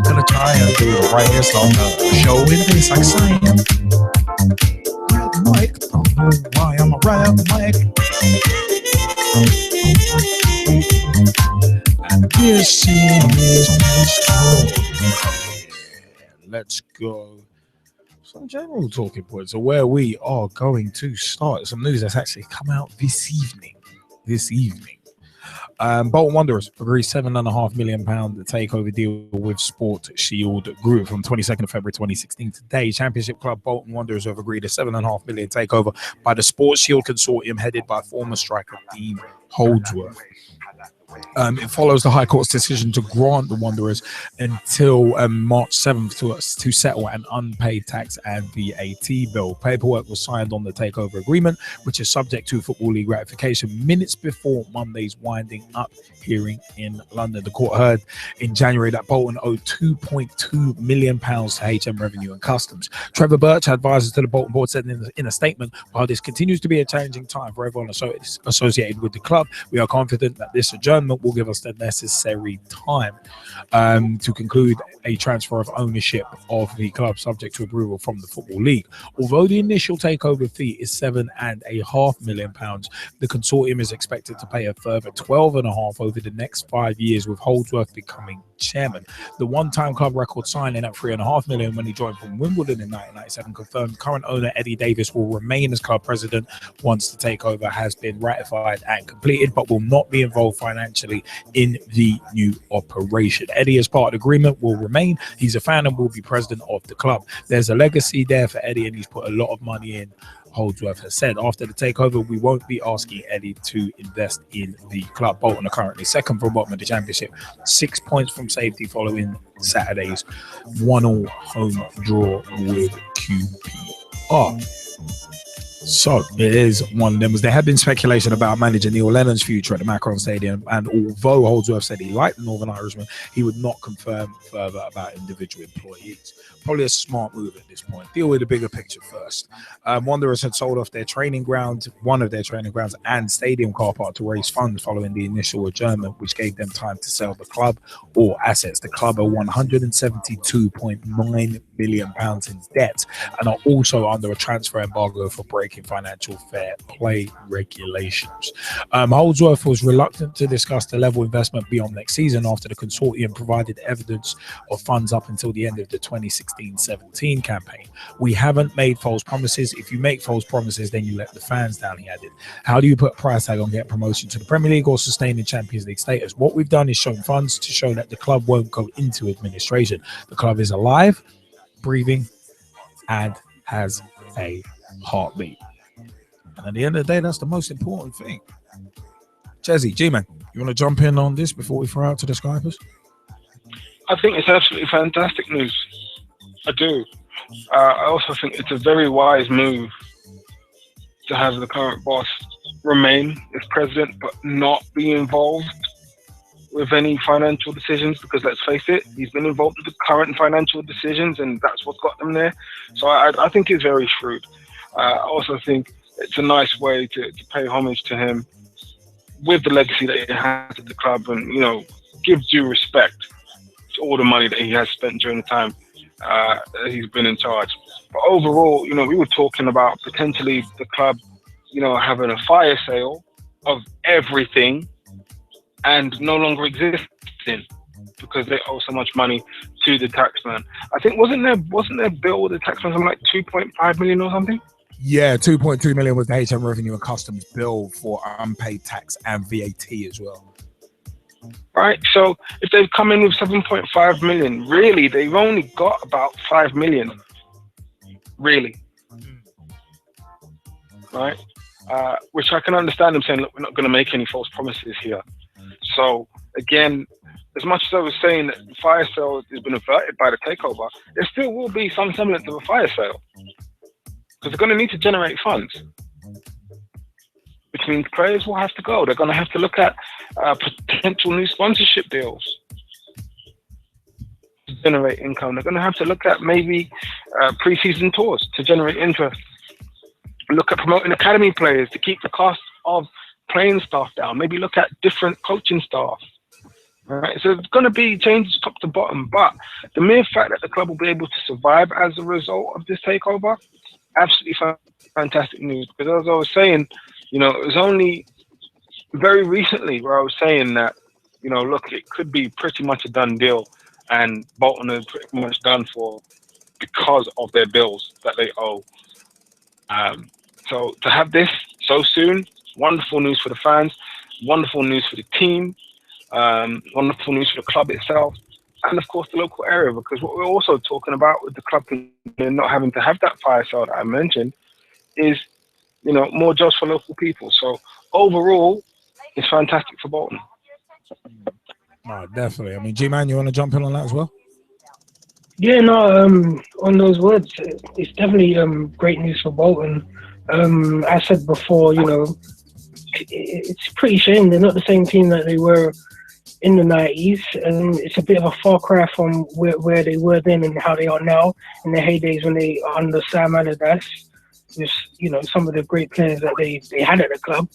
Gonna try and do the brightest on the show with this like Siam. Grab the mic, don't know why I'm around the mic. And this is my story. Let's go. Some general talking points of where we are going to start. Some news that's actually come out this evening. Bolton Wanderers agreed £7.5 million takeover deal with Sport Shield Group from 22nd of February 2016. Today, Championship club Bolton Wanderers have agreed a £7.5 million takeover by the Sport Shield consortium headed by former striker Dean Holdsworth. It follows the High Court's decision to grant the Wanderers until March 7th to settle an unpaid tax and VAT bill. Paperwork was signed on the takeover agreement, which is subject to Football League ratification minutes before Monday's winding up hearing in London. The court heard in January that Bolton owed £2.2 million to HM Revenue and Customs. Trevor Birch, advisor to the Bolton board, said in a statement, while this continues to be a challenging time for everyone associated with the club, we are confident that this adjournment will give us the necessary time to conclude a transfer of ownership of the club subject to approval from the Football League. Although the initial takeover fee is £7.5 million, the consortium is expected to pay a further £12.5 million over the next 5 years, with Holdsworth becoming chairman. The one-time club record signing at £3.5 million when he joined from Wimbledon in 1997 confirmed current owner Eddie Davis will remain as club president once the takeover has been ratified and completed, but will not be involved financially in the new operation. Eddie, as part of the agreement, will remain. He's a fan and will be president of the club. There's a legacy there for Eddie, and he's put a lot of money in. Holdsworth has said after the takeover, we won't be asking Eddie to invest in the club. Bolton are currently second from bottom of the championship, 6 points from safety following Saturday's 1-1 home draw with QPR. So it is one of them. There had been speculation about manager Neil Lennon's future at the Macron Stadium, and although Holdsworth said he liked the Northern Irishman, he would not confirm further about individual employees. Probably a smart move at this point. Deal with the bigger picture first. Wanderers had sold off their training ground, one of their training grounds, and stadium car park to raise funds following the initial adjournment, which gave them time to sell the club or assets. The club are £172.9 million in debt and are also under a transfer embargo for breaking financial fair play regulations. Holdsworth was reluctant to discuss the level of investment beyond next season after the consortium provided evidence of funds up until the end of the 2016-17 campaign. We haven't made false promises. If you make false promises, then you let the fans down, he added. How do you put a price tag on getting promotion to the Premier League or sustaining Champions League status? What we've done is shown funds to show that the club won't go into administration. The club is alive, breathing, and has a heartbeat. And at the end of the day, that's the most important thing. Jezzy, G-Man, you want to jump in on this before we throw out to the Skypers? I think it's absolutely fantastic news. I do. I also think it's a very wise move to have the current boss remain as president, but not be involved with any financial decisions, because let's face it, he's been involved with the current financial decisions, and that's what got them there. So I think it's very shrewd. I also think it's a nice way to pay homage to him with the legacy that he has at the club, and, you know, give due respect to all the money that he has spent during the time that he's been in charge. But overall, you know, we were talking about potentially the club, you know, having a fire sale of everything and no longer existing because they owe so much money to the taxman. I think wasn't there bill with the taxman something like 2.5 million or something? Yeah, 2.2 million was the HM Revenue and Customs bill for unpaid tax and VAT as well. Right, so if they've come in with 7.5 million, really, they've only got about 5 million, really. Right? Which I can understand them saying, look, we're not going to make any false promises here. So, again, as much as I was saying that the fire sale has been averted by the takeover, there still will be some semblance of a fire sale. Because they're going to need to generate funds. Which means players will have to go. They're going to have to look at potential new sponsorship deals to generate income. They're going to have to look at maybe pre-season tours to generate interest. Look at promoting academy players to keep the cost of playing staff down. Maybe look at different coaching staff. Right? So there's going to be changes top to bottom. But the mere fact that the club will be able to survive as a result of this takeover, absolutely fantastic news. Because as I was saying, you know, it was only very recently where I was saying that, you know, look, it could be pretty much a done deal, and Bolton is pretty much done for because of their bills that they owe. So to have this so soon, wonderful news for the fans, wonderful news for the team, wonderful news for the club itself, and of course the local area, because what we're also talking about with the club not having to have that fire sale that I mentioned is, you know, more jobs for local people. So overall, it's fantastic for Bolton. Oh, definitely. I mean, G-Man, you want to jump in on that as well? Yeah, no, on those words, it's definitely great news for Bolton. I said before, you know, it's a pretty shame they're not the same team that they were in the 90s, and it's a bit of a far cry from where they were then and how they are now in their heydays when they are under Sam Allardyce. Just, you know, some of the great players that they had at the club.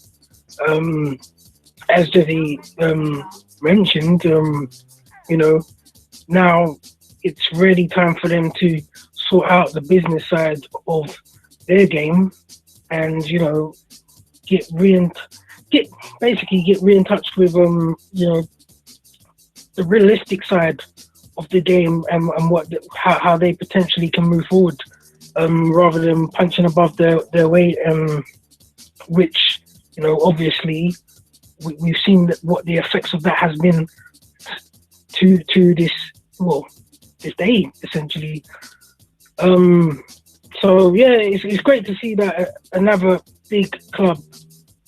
As Jesse mentioned, you know, now it's really time for them to sort out the business side of their game, and, you know, get in touch with you know, the realistic side of the game and how they potentially can move forward, rather than punching above their weight, which, you know, obviously we've seen what the effects of that has been to this day, essentially. So yeah, it's great to see that another big club,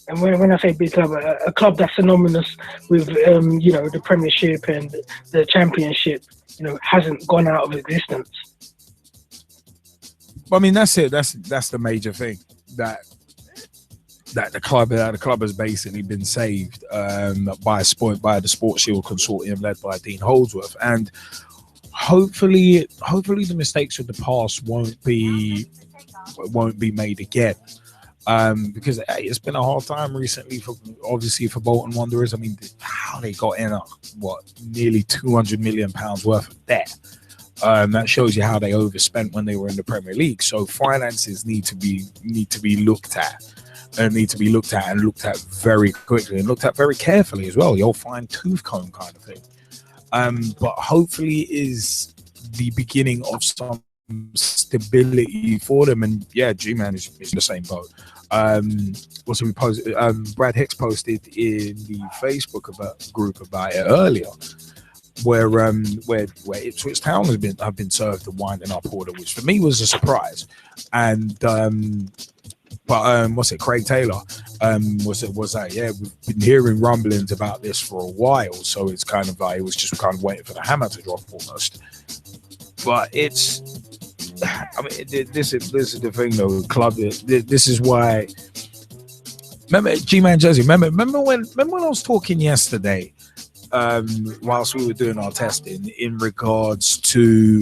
and when I say big club, a club that's synonymous with you know, the Premiership and the Championship, you know, hasn't gone out of existence. I mean, that's it. That's the major thing, that the club has basically been saved by the Sports Shield consortium led by Dean Holdsworth, and hopefully the mistakes of the past won't be made again. Because it's been a hard time recently for Bolton Wanderers. I mean, how they got in nearly £200 million worth of debt. That shows you how they overspent when they were in the Premier League. So finances need to be looked at, and looked at very quickly and looked at very carefully as well. You'll find tooth comb kind of thing. But hopefully is the beginning of some stability for them. And yeah, G-Man is in the same boat. Also, we posted, Brad Hicks posted in the Facebook group about it earlier, where Ipswich Town have been served the winding up order, which for me was a surprise. And But what's it? Craig Taylor. Was that? Yeah, we've been hearing rumblings about this for a while, so it's kind of like it was just kind of waiting for the hammer to drop almost. But it's, I mean, this is the thing though. Club. This is why. Remember, G-Man Jersey. Remember when I was talking yesterday, whilst we were doing our testing, in regards to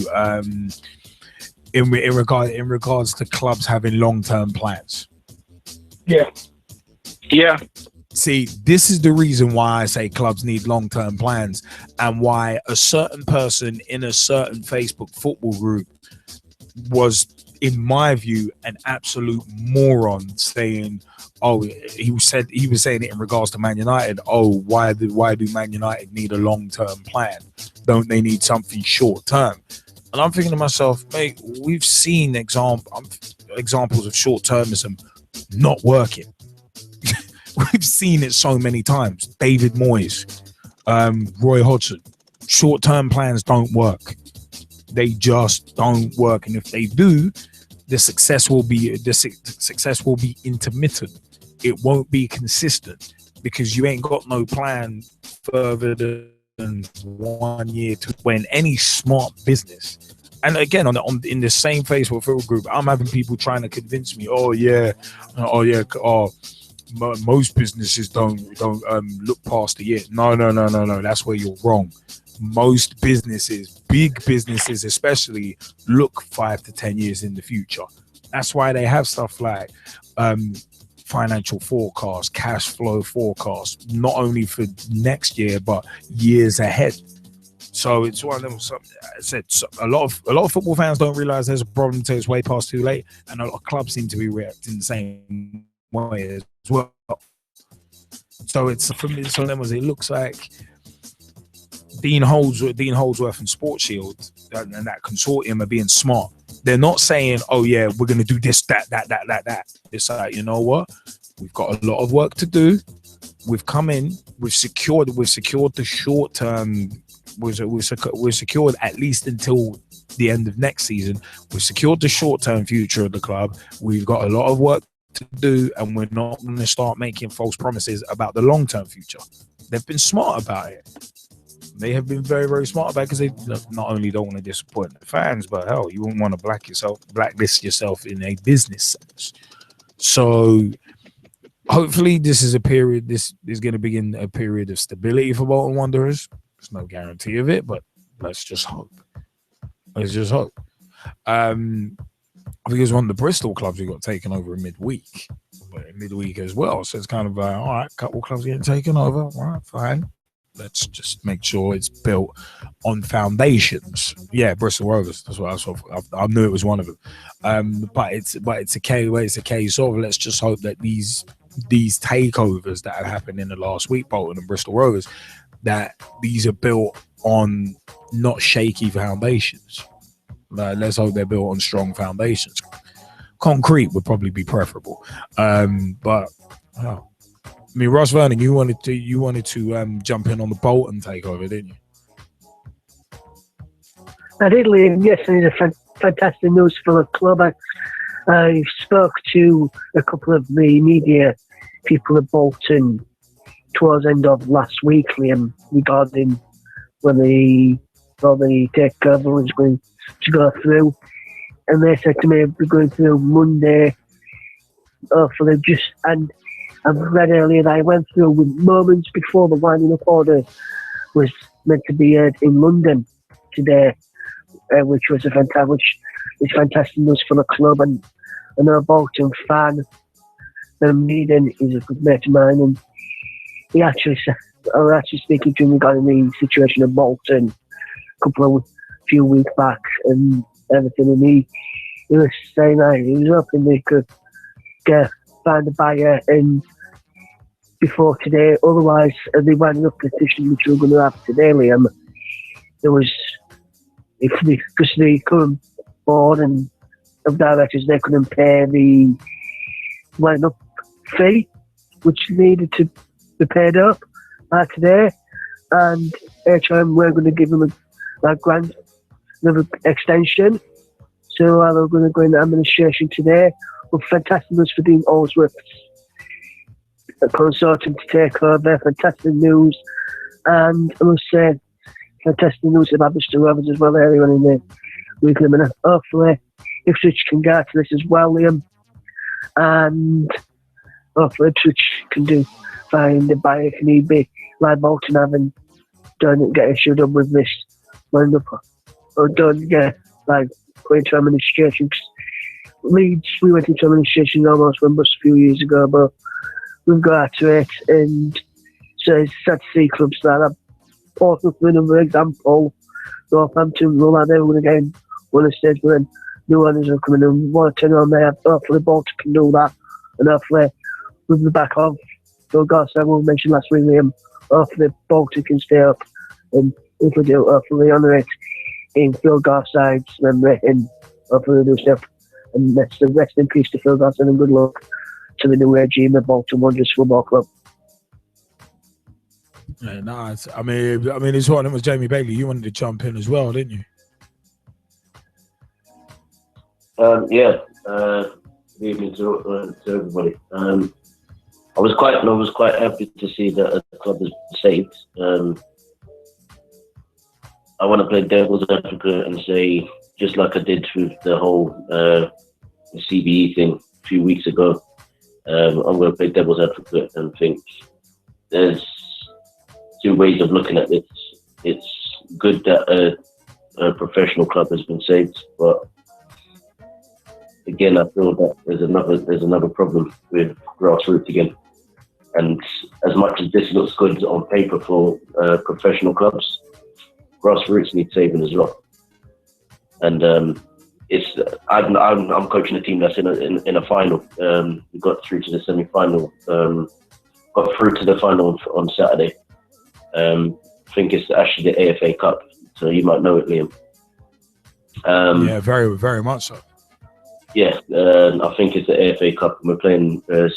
in regards to clubs having long-term plans. Yeah. See, this is the reason why I say clubs need long-term plans, and why a certain person in a certain Facebook football group was, in my view, an absolute moron, saying, "Oh, he was saying it in regards to Man United. Oh, why do Man United need a long-term plan? Don't they need something short-term?" And I'm thinking to myself, mate, we've seen examples of short-termism not working. We've seen it so many times. David Moyes, Roy Hodgson. Short-term plans don't work. They just don't work, and if they do, the success will be intermittent. It won't be consistent, because you ain't got no plan further than 1 year to when any smart business. And again, in the same Facebook football group, I'm having people trying to convince me, most businesses don't look past a year. No. That's where you're wrong. Most businesses, big businesses especially, look 5 to 10 years in the future. That's why they have stuff like financial forecast, cash flow forecast, not only for next year but years ahead. So it's one of them. I said a lot of football fans don't realize there's a problem until it's way past too late, and a lot of clubs seem to be reacting the same way as well. So it's for me. So then, it looks like Dean Holdsworth and Sports Shield and that consortium are being smart. They're not saying, "Oh yeah, we're going to do this, that." It's like, you know what? We've got a lot of work to do. We've come in. We've secured the short term. We're secured at least until the end of next season. We've secured the short term future of the club. We've got a lot of work to do, and we're not going to start making false promises about the long term future. They've been smart about it. They have been very, very smart about it, because they not only don't want to disappoint the fans, but hell, you wouldn't want to blacklist yourself in a business sense. So hopefully this is a period. This is going to begin a period of stability for Bolton Wanderers. There's no guarantee of it, but let's just hope. I think it was one of the Bristol clubs who got taken over in midweek as well. So it's kind of all right, a couple clubs getting taken over. All right, fine. Let's just make sure it's built on foundations. Yeah, Bristol Rovers. That's what I knew it was one of them. But it's a case of let's just hope that these takeovers that have happened in the last week, Bolton and Bristol Rovers, that these are built on not shaky foundations. Let's hope they're built on strong foundations. Concrete would probably be preferable. I mean, Russ Vernon, you wanted to jump in on the Bolton takeover, didn't you? I did, Liam. Yes, and it's a fantastic news for the club. I spoke to a couple of the media people at Bolton towards the end of last week, Liam, regarding when the takeover was going to go through, and they said to me we're going through Monday. And I've read earlier that I went through with moments before the winding up order was meant to be heard in London today, which is fantastic news for the club. And I know a Bolton fan, Meaden, is a good mate of mine, and I was actually speaking to him regarding the situation of Bolton a few weeks back and everything, and he was saying that he was hoping they could find a buyer and before today. Otherwise, they winding up the petition which we're going to have today, Liam. Because the current board and of directors, they couldn't pay the winding up fee which needed to be paid up today, and HM we're going to give them a grant, another extension. So we're going to go into administration today. But fantastic news for Dean Allsworth, consortium to take over. Fantastic news, and I must say, fantastic news about Mr. Roberts as well. Everyone in the weekly minute. Hopefully, Ipswich can get to this as well, Liam, and hopefully Ipswich can do find a buyer if need be, like Bolton haven't don't get issued up with this roundup, or don't get like put into administration. Leeds, we went into administration almost when bus a few years ago, but we've got out to it, and so it's sad to see clubs like that. Portsmouth, for another example, Northampton will have everyone again on the stage, but then new owners are coming in, want to turn on there. Hopefully Bolton can do that, and hopefully with the back of Phil Garcia, we mentioned last week, Liam, hopefully Bolton can stay up, and if we do, hopefully honour it in Phil Garcia's memory, and hopefully do stuff. And that's the rest in peace to Phil Garcia, and good luck to the new regime at Bolton Wanderers Football Club. Yeah, nice. I mean, it's what it was. Jaymie Bailey, you wanted to jump in as well, didn't you? Yeah. Good evening to everybody. I was quite happy to see that the club is saved. I want to play devil's advocate and say, just like I did with the whole CBE thing a few weeks ago, I'm going to play devil's advocate and think there's two ways of looking at this. It's good that a professional club has been saved, but again, I feel that there's another problem with grassroots again. And as much as this looks good on paper for professional clubs, grassroots need saving as well. And I'm coaching a team that's in a final. We got through to the semi-final. Got through to the final on Saturday. I think it's actually the AFA Cup, so you might know it, Liam. Yeah, very, very much so. Yeah, I think it's the AFA Cup, and we're playing. I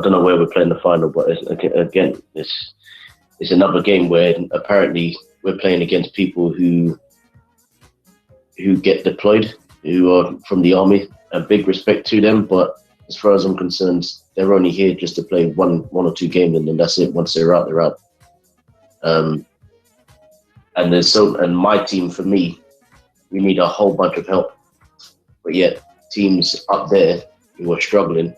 don't know where we're playing the final, but it's another game where apparently we're playing against people who get deployed, who are from the army. A big respect to them, but as far as I'm concerned, they're only here just to play one or two games, and then that's it. Once they're out, they're out. And my team, for me, we need a whole bunch of help, but yet teams up there who are struggling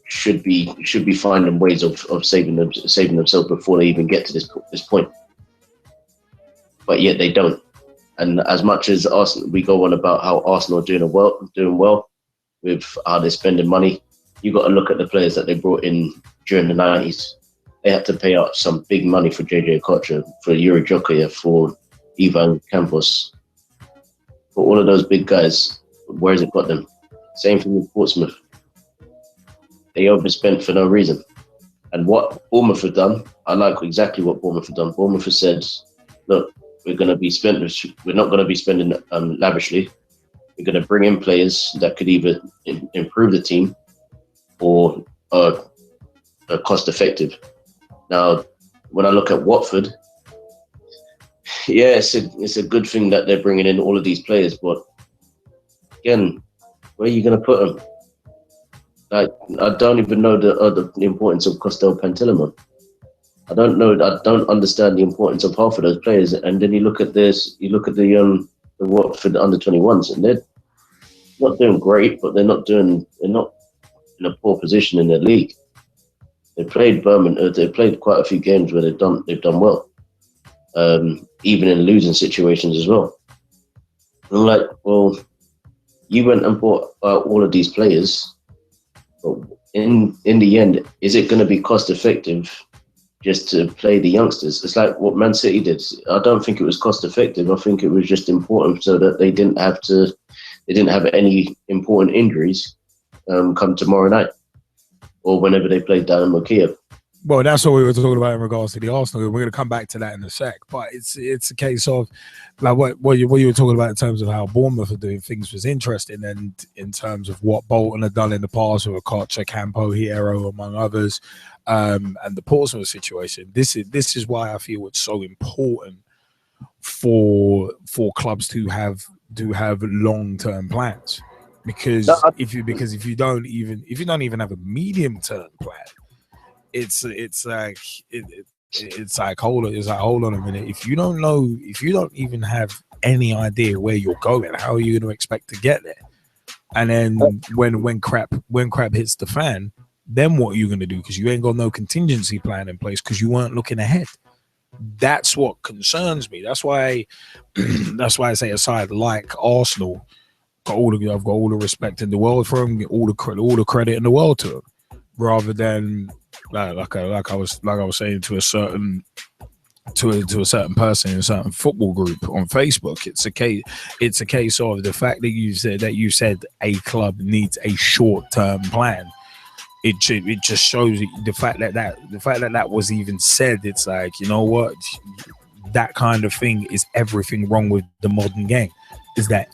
should be finding ways of saving themselves before they even get to this point. But yet they don't. And as much as Arsenal, we go on about how Arsenal are doing well with how they're spending money, you got to look at the players that they brought in during the 90s. They had to pay out some big money for JJ Kocher, for Yuri Jokia, for Ivan Campos, for all of those big guys. Where has it got them? Same thing with Portsmouth. They overspent for no reason. And what Bournemouth have done, I like exactly what Bournemouth have done. Bournemouth have said, look, we're not going to be spending lavishly. We're going to bring in players that could either improve the team or are cost effective. Now, when I look at Watford, yeah, it's a good thing that they're bringing in all of these players, but again, where are you going to put them? Like, I don't even know the importance of Costel Pantilimon. I don't understand the importance of half of those players. And then you look at this, you look at the Watford under-21s, and they're not doing great, but they're not in a poor position in their league. They played Birmingham. They played quite a few games where they've done well, even in losing situations as well. I'm like, well, you went and bought all of these players, but in the end, is it going to be cost effective just to play the youngsters? It's like what Man City did. I don't think it was cost effective. I think it was just important so that they didn't have any important injuries come tomorrow night or whenever they played down in Kiev. Well, that's what we were talking about in regards to the Arsenal. We're going to come back to that in a sec. But it's a case of like what you were talking about in terms of how Bournemouth are doing things was interesting, and in terms of what Bolton had done in the past with Kocher, Campo, Hierro, among others, and the Portsmouth situation. This is why I feel it's so important for clubs to have long-term plans. because if you don't even have a medium term plan, it's like hold on a minute. If you don't even have any idea where you're going, how are you going to expect to get there? And then when crap hits the fan, then what are you going to do? Because you ain't got no contingency plan in place because you weren't looking ahead. That's what concerns me. That's why I say a side like Arsenal, I've got all the respect in the world for them, all the credit in the world to them, rather than like I was saying to a certain person in a certain football group on Facebook. It's a case of the fact that you said a club needs a short-term plan. It just shows the fact that was even said. It's like, you know what, that kind of thing is everything wrong with the modern game. Is that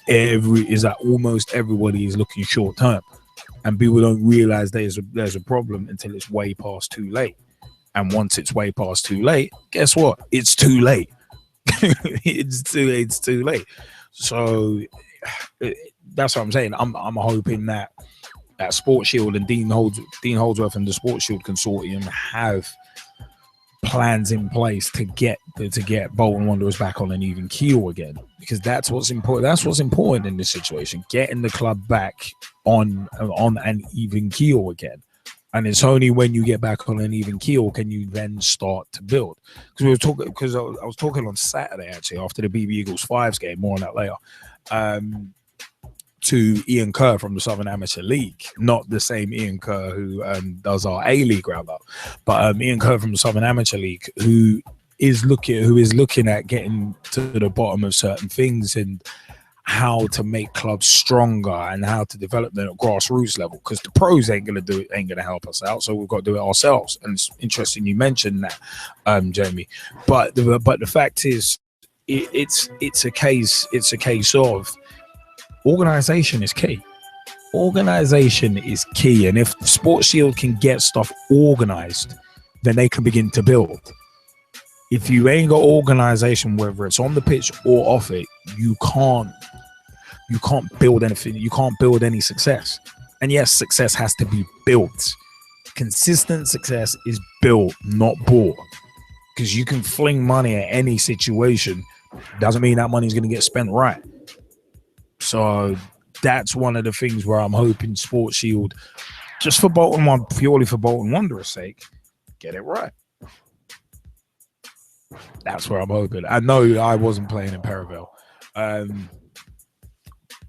almost everybody is looking short term, and people don't realize there's a problem until it's way past too late. And once it's way past too late, guess what? It's too late. It's too late. So that's what I'm saying. I'm hoping that Sports Shield and Dean Holdsworth and the Sports Shield Consortium have plans in place to get Bolton Wanderers back on an even keel again, because that's what's important. That's what's important in this situation, getting the club back on an even keel again. And it's only when you get back on an even keel can you then start to build. Because I was talking on Saturday actually after the BB Eagles 5s game, more on that later, to Ian Kerr from the Southern Amateur League, not the same Ian Kerr who does our A-League roundup, but Ian Kerr from the Southern Amateur League, who is looking at getting to the bottom of certain things and how to make clubs stronger and how to develop them at grassroots level, because the pros ain't gonna help us out, so we've got to do it ourselves. And it's interesting you mentioned that, Jamie, but the fact is it's a case of organization is key. Organization is key, and if Sports Shield can get stuff organized, then they can begin to build. If you ain't got organization, whether it's on the pitch or off it, you can't build anything. You can't build any success. And yes, success has to be built. Consistent success is built, not bought. Because you can fling money at any situation, doesn't mean that money's going to get spent right. So that's one of the things where I'm hoping Sports Shield, just for purely for Bolton Wanderers' sake, get it right. That's where I'm hoping. I know I wasn't playing in Paravel,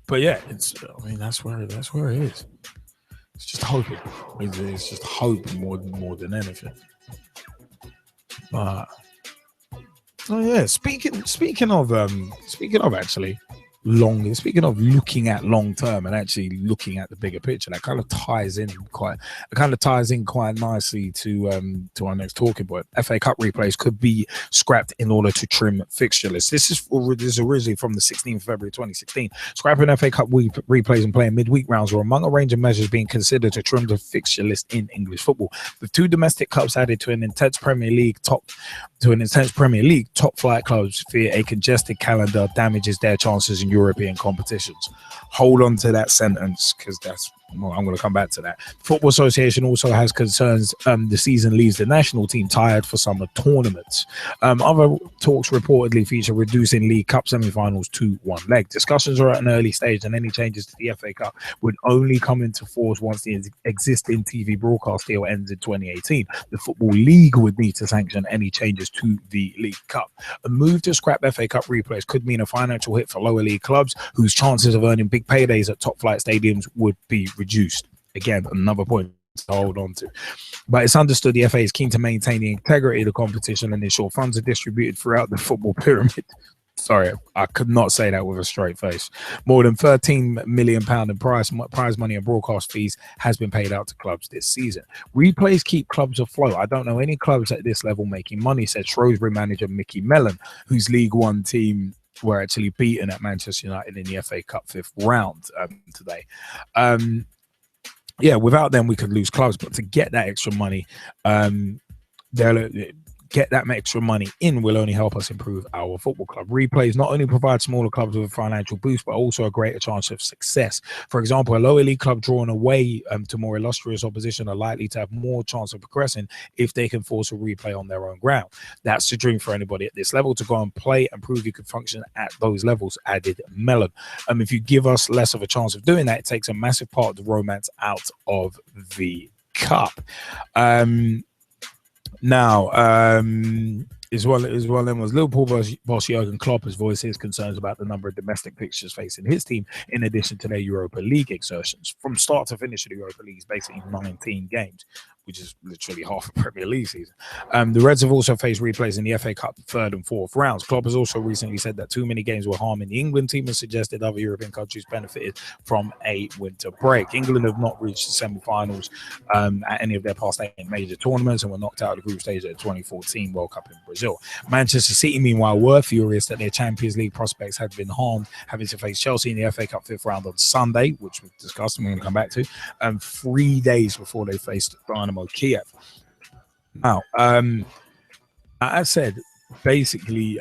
but yeah, that's where it is. It's just hoping. It's just hope more than anything. But oh yeah, speaking of looking at long term and actually looking at the bigger picture, that kind of ties in quite nicely to our next talking point. FA Cup replays could be scrapped in order to trim fixture lists. This is originally from the 16th of February 2016. Scrapping FA Cup replays and playing midweek rounds were among a range of measures being considered to trim the fixture list in English football. With 2 domestic cups added to an intense Premier League, top flight clubs fear a congested calendar damages their chances in European competitions. Hold on to that sentence, because I'm going to come back to that. Football Association also has concerns the season leaves the national team tired for summer tournaments. Other talks reportedly feature reducing League Cup semi-finals to one leg. Discussions are at an early stage, and any changes to the FA Cup would only come into force once the existing TV broadcast deal ends in 2018. The Football League would need to sanction any changes to the League Cup. A move to scrap FA Cup replays could mean a financial hit for lower league clubs whose chances of earning big paydays at top flight stadiums would be reduced. Again, another point to hold on to. But it's understood the FA is keen to maintain the integrity of the competition and ensure funds are distributed throughout the football pyramid. Sorry, I could not say that with a straight face. More than £13 million in prize money and broadcast fees has been paid out to clubs this season. Replays keep clubs afloat. I don't know any clubs at this level making money, said Shrewsbury manager Mickey Mellon, whose League One team were actually beaten at Manchester United in the FA Cup 5th round today. Yeah, without them we could lose clubs, but to get that extra money, get that extra money in will only help us improve our football club. Replays not only provide smaller clubs with a financial boost, but also a greater chance of success. For example, a lower league club drawn away to more illustrious opposition are likely to have more chance of progressing if they can force a replay on their own ground. That's the dream for anybody at this level, to go and play and prove you can function at those levels, added Mellon. If you give us less of a chance of doing that, it takes a massive part of the romance out of the cup. Now, as well then was Liverpool boss Jurgen Klopp has voiced his concerns about the number of domestic fixtures facing his team, in addition to their Europa League exertions. From start to finish of the Europa League is basically 19 games, which is literally half a Premier League season. The Reds have also faced replays in the FA Cup third and fourth rounds. Klopp has also recently said that too many games were harming the England team and suggested other European countries benefited from a winter break. England have not reached the semi-finals at any of their past 8 major tournaments and were knocked out of the group stage at the 2014 World Cup in Brazil. Manchester City, meanwhile, were furious that their Champions League prospects had been harmed, having to face Chelsea in the FA Cup fifth round on Sunday, which we've discussed and we're going to come back to, 3 days before they faced Dynamo Kiev. Now, I said basically,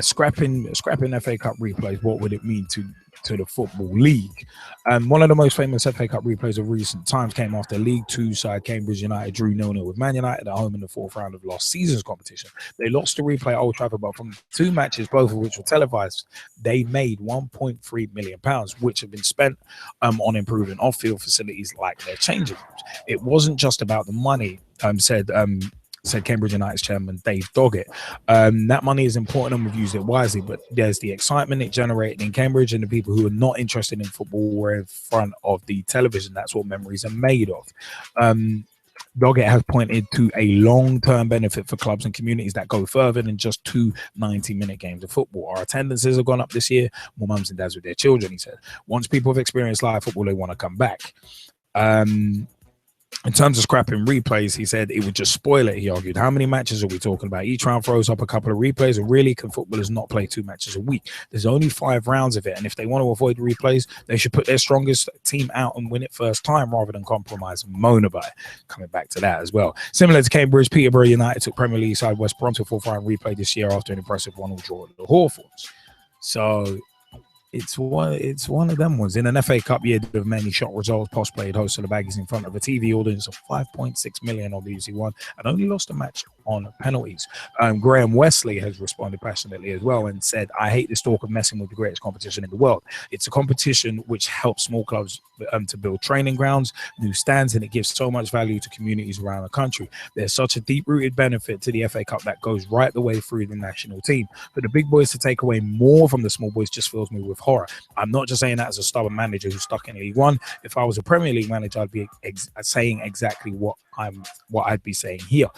scrapping FA Cup replays. What would it mean to the Football League? One of the most famous FA Cup replays of recent times came after League Two side Cambridge United drew 0-0 with Man United at home in the fourth round of last season's competition. They lost the replay at Old Trafford, but from 2 matches, both of which were televised, they made £1.3 million, which have been spent on improving off-field facilities like their changing rooms. It wasn't just about the money, said Cambridge United's chairman Dave Doggett. That money is important and we've used it wisely, but there's the excitement it generated in Cambridge, and the people who are not interested in football were in front of the television. That's what memories are made of. Doggett has pointed to a long-term benefit for clubs and communities that go further than just 2 90-minute games of football. Our attendances have gone up this year, more mums and dads with their children, he said. Once people have experienced live football, they want to come back. In terms of scrapping replays, he said it would just spoil it, he argued. How many matches are we talking about? Each round throws up a couple of replays, and really, can footballers not play 2 matches a week? There's only 5 rounds of it, and if they want to avoid replays, they should put their strongest team out and win it first time rather than compromise and moan about it. Coming back to that as well. Similar to Cambridge, Peterborough United took Premier League side West Brom to 4th round replay this year after an impressive 1-1 draw at the Hawthorns. So it's one of them ones. In an FA Cup year of many shot results, Posh played host to the Baggies in front of a TV audience of 5.6 million on BBC One and only lost a match on penalties. Graham Wesley has responded passionately as well and said, I hate this talk of messing with the greatest competition in the world. It's a competition which helps small clubs to build training grounds, new stands, and it gives so much value to communities around the country. There's such a deep-rooted benefit to the FA Cup that goes right the way through the national team. For the big boys to take away more from the small boys just fills me with horror. I'm not just saying that as a stubborn manager who's stuck in League One. If I was a Premier League manager, I'd be saying exactly what I'd be saying here.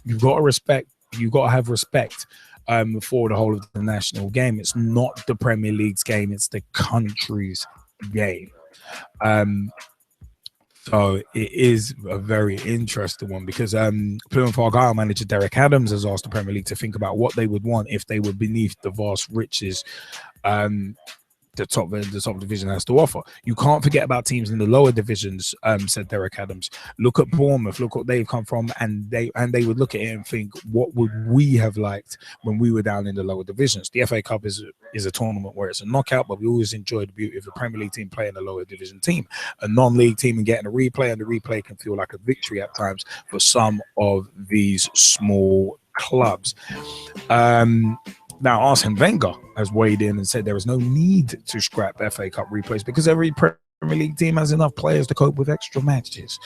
You've got to have respect for the whole of the national game. It's not the Premier League's game, it's the country's game. So it is a very interesting one because Plymouth Argyle manager Derek Adams has asked the Premier League to think about what they would want if they were beneath the vast riches the top division has to offer. You can't forget about teams in the lower divisions, said Derek Adams. Look at Bournemouth, look what they've come from, and they would look at it and think, what would we have liked when we were down in the lower divisions? The FA Cup is a tournament where it's a knockout, but we always enjoy the beauty of the Premier League team playing a lower division team, a non-league team, and getting a replay, and the replay can feel like a victory at times for some of these small clubs. Now, Arsene Wenger has weighed in and said there is no need to scrap FA Cup replays because every Premier League team has enough players to cope with extra matches.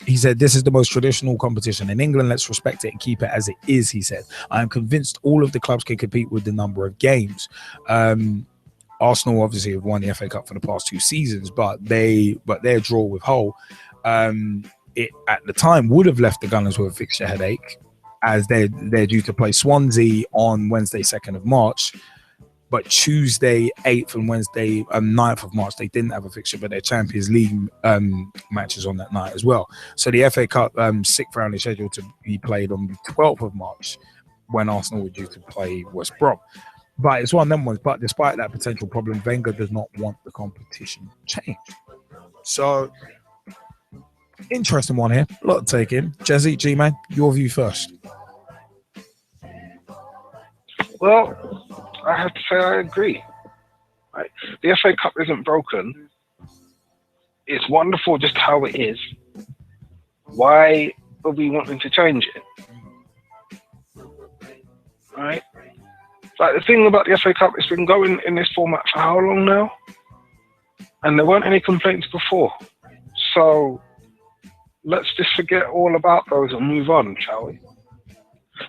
He said, this is the most traditional competition in England. Let's respect it and keep it as it is, he said. I am convinced all of the clubs can compete with the number of games. Arsenal obviously have won the FA Cup for the past 2 seasons, but their draw with Hull, it at the time would have left the Gunners with a fixture headache, as they're due to play Swansea on Wednesday 2nd of March, but Tuesday 8th and Wednesday 9th of March they didn't have a fixture, but their Champions League matches on that night as well. So the FA Cup 6th round is scheduled to be played on the 12th of March when Arsenal were due to play West Brom. But it's one of them ones. But despite that potential problem, Wenger does not want the competition changed. So interesting one here. A lot to take in. Jesse, G-Man, your view first. Well, I have to say I agree. Right? The FA Cup isn't broken. It's wonderful just how it is. Why are we wanting to change it? Right? Like the thing about the FA Cup, it's been going in this format for how long now? And there weren't any complaints before. So let's just forget all about those and move on, shall we?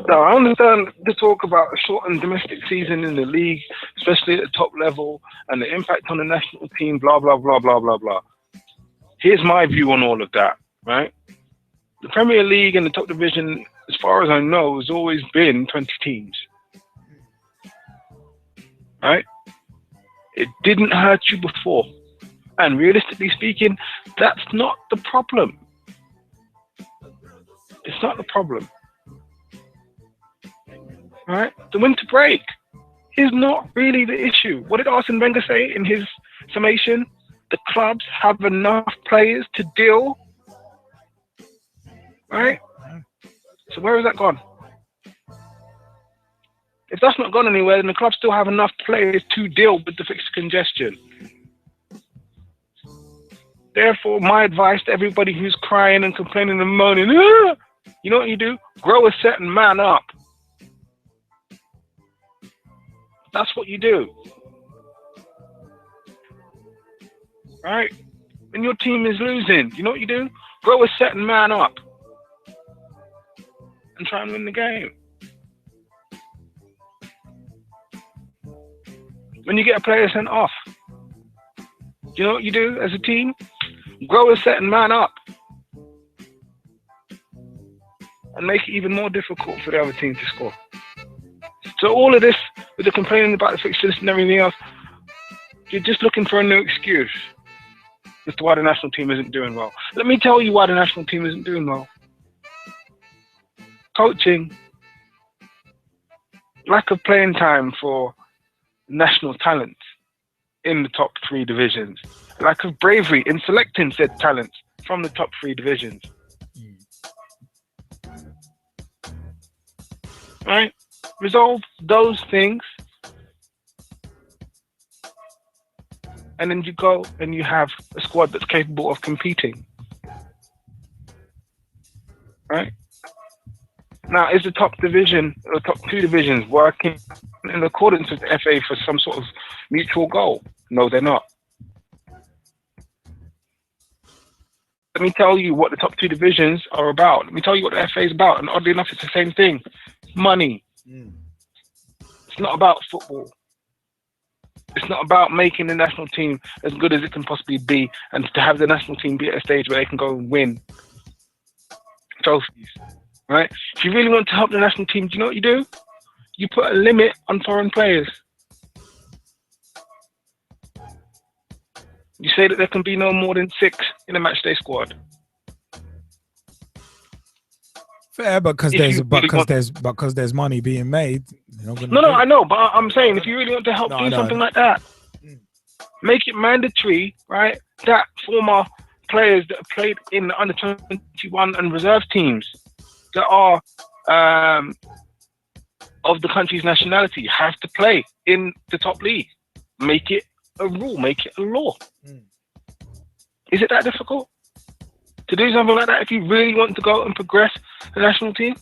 Now, I understand the talk about a shortened domestic season in the league, especially at the top level, and the impact on the national team, blah, blah, blah, blah, blah, blah. Here's my view on all of that, right? The Premier League and the top division, as far as I know, has always been 20 teams, right? It didn't hurt you before. And realistically speaking, that's not the problem. It's not the problem. Right? The winter break is not really the issue. What did Arsene Wenger say in his summation? The clubs have enough players to deal. Right? So where has that gone? If that's not gone anywhere, then the clubs still have enough players to deal with the fixture congestion. Therefore, my advice to everybody who's crying and complaining and moaning, you know what you do? Grow a certain man up. That's what you do. Right? When your team is losing, you know what you do? Grow a certain man up. And try and win the game. When you get a player sent off, you know what you do as a team? Grow a certain man up. And make it even more difficult for the other team to score. So all of this, with the complaining about the fixture list and everything else, you're just looking for a new excuse as to why the national team isn't doing well. Let me tell you why the national team isn't doing well. Coaching, lack of playing time for national talent in the top 3 divisions, lack of bravery in selecting said talents from the top 3 divisions. Right? Resolve those things, and then you go and you have a squad that's capable of competing. Right? Now, is the top division, or top 2 divisions, working in accordance with the FA for some sort of mutual goal? No, they're not. Let me tell you what the top 2 divisions are about. Let me tell you what the FA is about. And oddly enough, it's the same thing. Money. It's not about football. It's not about making the national team as good as it can possibly be and to have the national team be at a stage where they can go and win trophies. Right? If you really want to help the national team, do you know what you do? You put a limit on foreign players. You say that there can be no more than 6 in a matchday squad. Fair, because there's money being made. No, I know, but I'm saying if you really want to help do something like that, make it mandatory, right? That former players that have played in the under 21 and reserve teams that are of the country's nationality have to play in the top league. Make it a rule, make it a law. Is it that difficult to do something like that if you really want to go and progress the national team?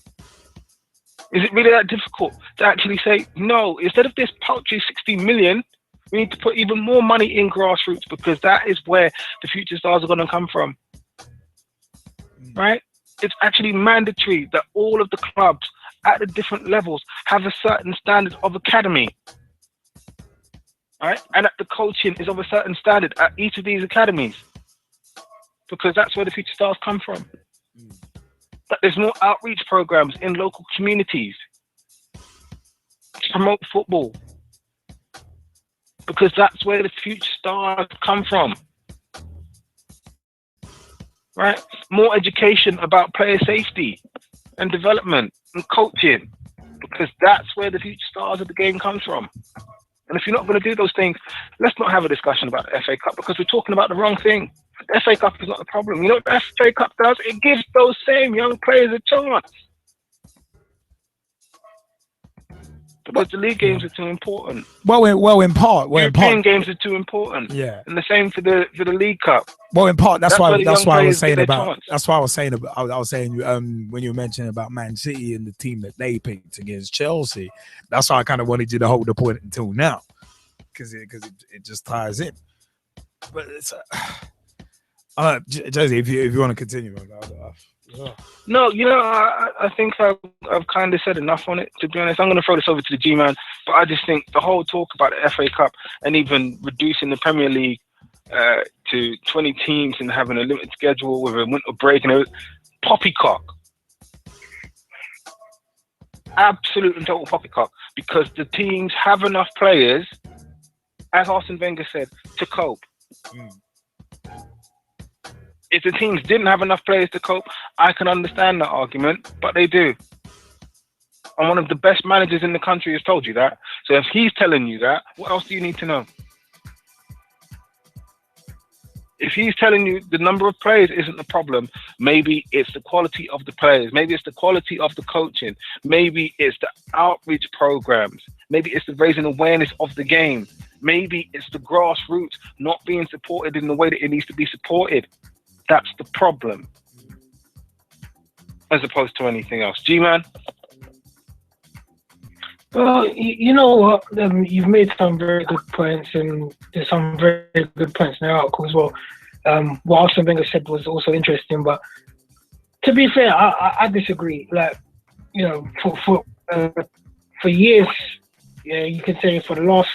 Is it really that difficult to actually say, no, instead of this paltry 60 million, we need to put even more money in grassroots because that is where the future stars are going to come from. Right? It's actually mandatory that all of the clubs at the different levels have a certain standard of academy. Right? And that the coaching is of a certain standard at each of these academies. Because that's where the future stars come from. That there's more outreach programs in local communities to promote football. Because that's where the future stars come from. Right? More education about player safety and development and coaching. Because that's where the future stars of the game comes from. And if you're not going to do those things, let's not have a discussion about the FA Cup because we're talking about the wrong thing. The FA Cup is not the problem. You know what the FA Cup does? It gives those same young players a chance. because the league games are too important. Well, in part. European games are too important. Yeah. And the same for the League Cup. Well, in part, that's why I was saying about. Chance. That's why I was saying about. I was saying when you were mentioning about Man City and the team that they picked against Chelsea. That's why I kind of wanted you to hold the point until now, because it just ties in. But it's Josie, if you want to continue. No, I think I've kind of said enough on it, to be honest. I'm going to throw this over to the G-Man, but I just think the whole talk about the FA Cup and even reducing the Premier League to 20 teams and having a limited schedule with a winter break and poppycock. Absolute and total poppycock, because the teams have enough players, as Arsene Wenger said, to cope. If the teams didn't have enough players to cope, I can understand that argument, but they do. And one of the best managers in the country has told you that. So if he's telling you that, what else do you need to know? If he's telling you the number of players isn't the problem, maybe it's the quality of the players. Maybe it's the quality of the coaching. Maybe it's the outreach programs. Maybe it's the raising awareness of the game. Maybe it's the grassroots not being supported in the way that it needs to be supported. That's the problem, as opposed to anything else. G-Man? Well, you know what? You've made some very good points, and there's some very good points in the article as well. What Arsene Wenger said was also interesting, but to be fair, I disagree. Like, for years, you can say for the last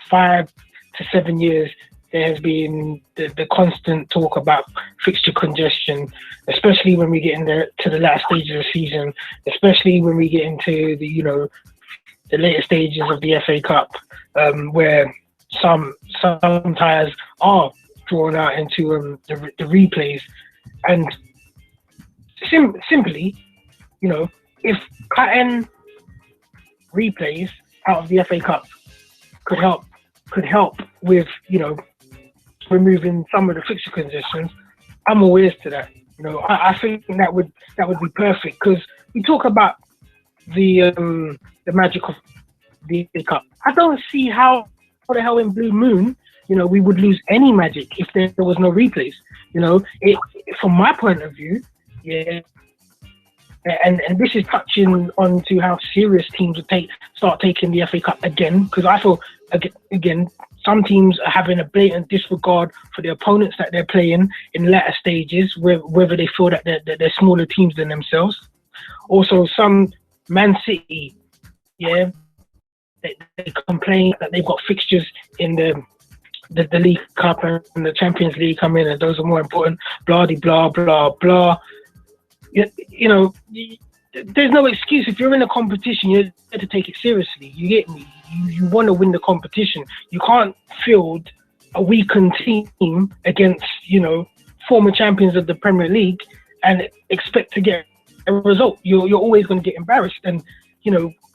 5 to 7 years, there has been the constant talk about fixture congestion, especially when we get to the last stages of the season, especially when we get into the later stages of the FA Cup, where some ties are drawn out into the replays. And simply, if cutting replays out of the FA Cup could help with, removing some of the fixture congestions, I'm all ears to that. I think that would be perfect, because we talk about the magic of the FA Cup. I don't see how the hell in Blue Moon, we would lose any magic if there was no replays. From my point of view, yeah. And this is touching on to how serious teams would start taking the FA Cup again, because I feel again some teams are having a blatant disregard for the opponents that they're playing in latter stages, whether they feel that they're smaller teams than themselves. Also, some Man City, they complain that they've got fixtures in the League Cup and the Champions League come in, and those are more important. Blah blah blah blah. There's no excuse. If you're in a competition, you have to take it seriously. You get me? You want to win the competition. You can't field a weakened team against, former champions of the Premier League and expect to get a result. You're always going to get embarrassed. And,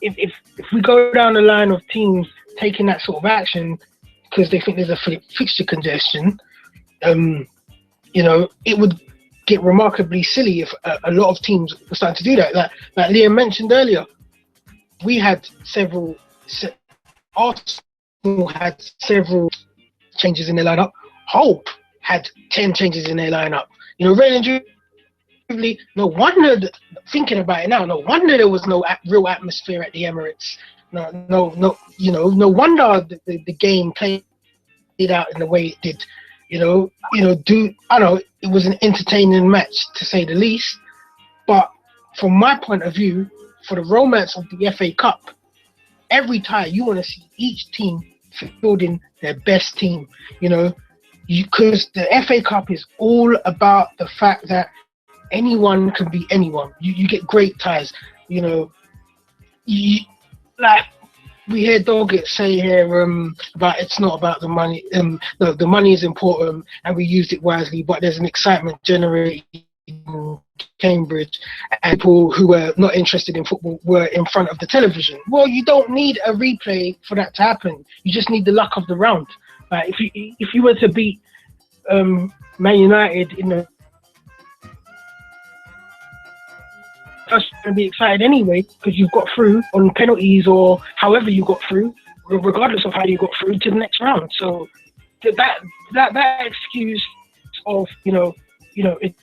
if we go down the line of teams taking that sort of action because they think there's a fixture congestion, it would get remarkably silly if a lot of teams were starting to do that. Like Liam mentioned earlier, we had Arsenal had several changes in their lineup. Hope had 10 changes in their lineup. Relatively, no wonder, thinking about it now, no wonder there was no real atmosphere at the Emirates. No wonder the game played out in the way it did. It was an entertaining match, to say the least. But from my point of view, for the romance of the FA Cup, every time you want to see each team fielding their best team, because the FA Cup is all about the fact that anyone can beat anyone. You get great ties, like we hear Doggett say here about it's not about the money. No, the money is important and we used it wisely, but there's an excitement generated in Cambridge, and people who were not interested in football were in front of the television. Well, you don't need a replay for that to happen. You just need the luck of the round. If you were to beat Man United in the person going to be excited anyway because you've got through on penalties or however you got through, regardless of how you got through to the next round. So that excuse of it's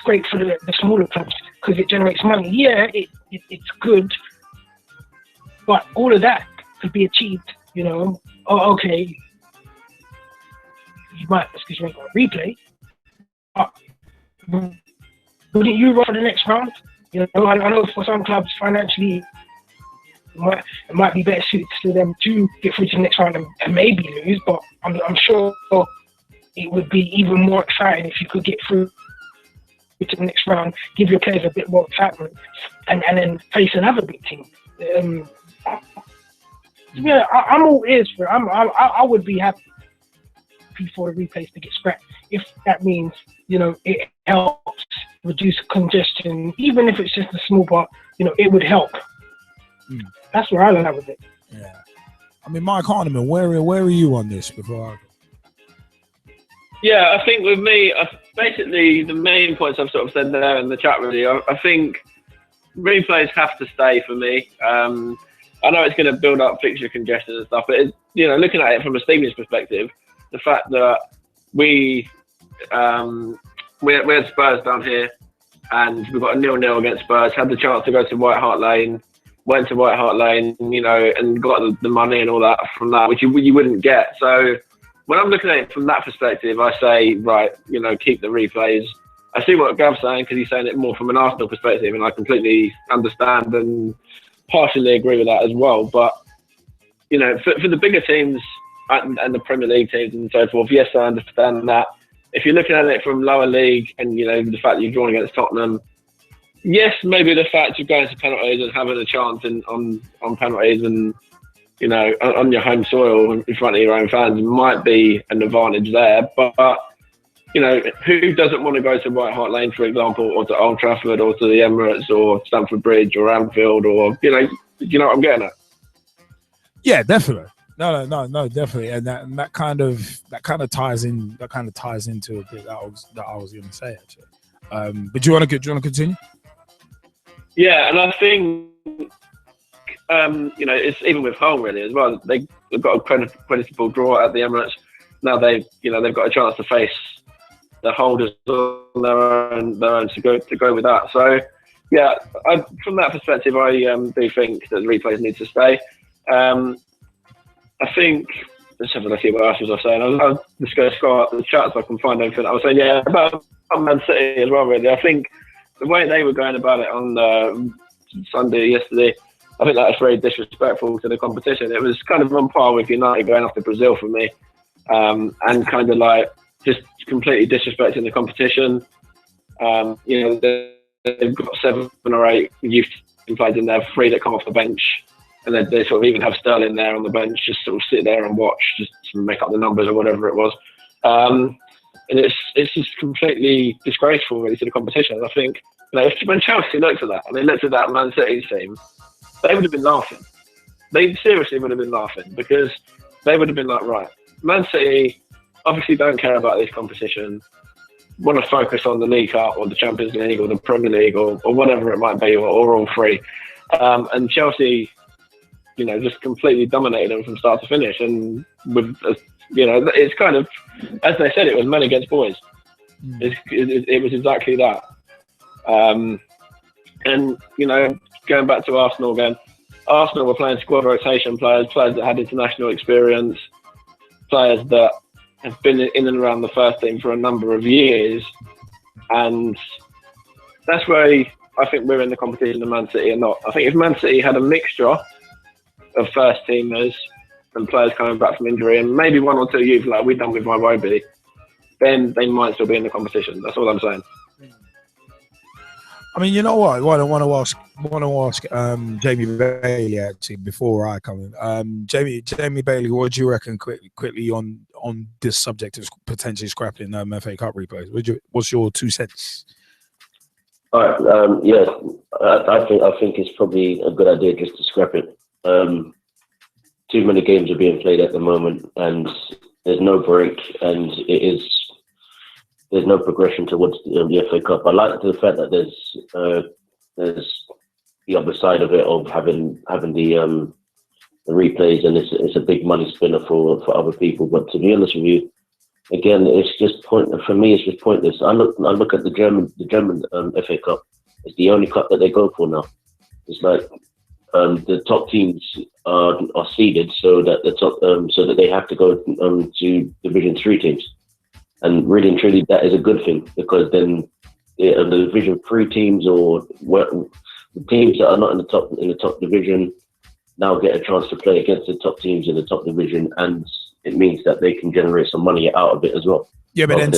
great for the smaller clubs because it generates money. Yeah, it's good, but all of that could be achieved. Oh, okay. You might replay, but wouldn't you run for the next round? I know for some clubs financially, it might be better suited to them to get through to the next round and maybe lose, but I'm sure it would be even more exciting if you could get through to the next round, give your players a bit more excitement, and then face another big team. Yeah, I'm all ears for it. I would be happy for the replays to get scrapped if that means it helps reduce congestion, even if it's just a small part. It would help. That's where I land with it. Yeah, I mean, Mike Harniman, where are you on this before? Yeah, I think with me, basically the main points I've sort of said there in the chat really. I think replays have to stay for me. I know it's going to build up fixture congestion and stuff, but looking at it from a stadium's perspective, the fact that we had Spurs down here and we got a 0-0 against Spurs, had the chance to go to White Hart Lane, went to White Hart Lane, and got the money and all that from that, which you wouldn't get. So when I'm looking at it from that perspective, I say, right, keep the replays. I see what Gav's saying because he's saying it more from an Arsenal perspective, and I completely understand and partially agree with that as well. But for the bigger teams and the Premier League teams and so forth, yes, I understand that. If you're looking at it from lower league and the fact that you're drawn against Tottenham, yes, maybe the fact you're going to penalties and having a chance on penalties and on your home soil in front of your own fans might be an advantage there. But who doesn't want to go to White Hart Lane, for example, or to Old Trafford, or to the Emirates, or Stamford Bridge, or Anfield, or you know what I'm getting at? Yeah, definitely. No, definitely, and that kind of ties in. That kind of ties into a bit that I was going to say actually. But do you want to continue? Yeah, and I think it's even with Hull really as well. They've got a creditable draw at the Emirates. Now they've got a chance to face the holders on their own to go with that. So yeah, from that perspective, I do think that the replays need to stay. I think let's have a look at what else was I saying. I'll just go scroll up the chat so I can find everything. I was saying about Man City as well. Really, I think the way they were going about it on Sunday yesterday, I think that was very disrespectful to the competition. It was kind of on par with United going off to Brazil for me, and kind of like just completely disrespecting the competition. They've got 7 or 8 youth players in there, 3 that come off the bench, and they sort of even have Sterling there on the bench, just sort of sit there and watch, just to make up the numbers or whatever it was. And it's just completely disgraceful really to the competition. I think when Chelsea looked at that and they looked at that Man City team, they would have been laughing. They seriously would have been laughing because they would have been like, right, Man City obviously don't care about this competition, want to focus on the League Cup or the Champions League or the Premier League or whatever it might be, or all 3. And Chelsea, just completely dominated them from start to finish. And with, it's kind of, as they said, it was men against boys. It was exactly that. And going back to Arsenal again, Arsenal were playing squad rotation players that had international experience, players that have been in and around the first team for a number of years, and that's where I think we're in the competition of Man City or not. I think if Man City had a mixture of first teamers and players coming back from injury, and maybe 1 or 2 youth like we've done with Iwobi, then they might still be in the competition. That's all I'm saying. I mean, you know what? I want to ask Jaymie Bailey actually before I come in. Jaymie Bailey, what do you reckon quickly on this subject of potentially scrapping FA Cup replays? What's your 2 cents? All right. Yeah, I think it's probably a good idea just to scrap it. Too many games are being played at the moment, and there's no break, and there's no progression towards the FA Cup. I like the fact that there's there's the other side of it of having the replays, and it's a big money spinner for other people. But to be honest with you, again, it's just pointless. For me, it's just pointless. I look at the German FA Cup. It's the only cup that they go for now. It's like the top teams are seeded so that so that they have to go to Division 3 teams, and really and truly that is a good thing, because then the Division 3 teams or the teams that are not in the top division now get a chance to play against the top teams in the top division, and it means that they can generate some money out of it as well. Yeah, but then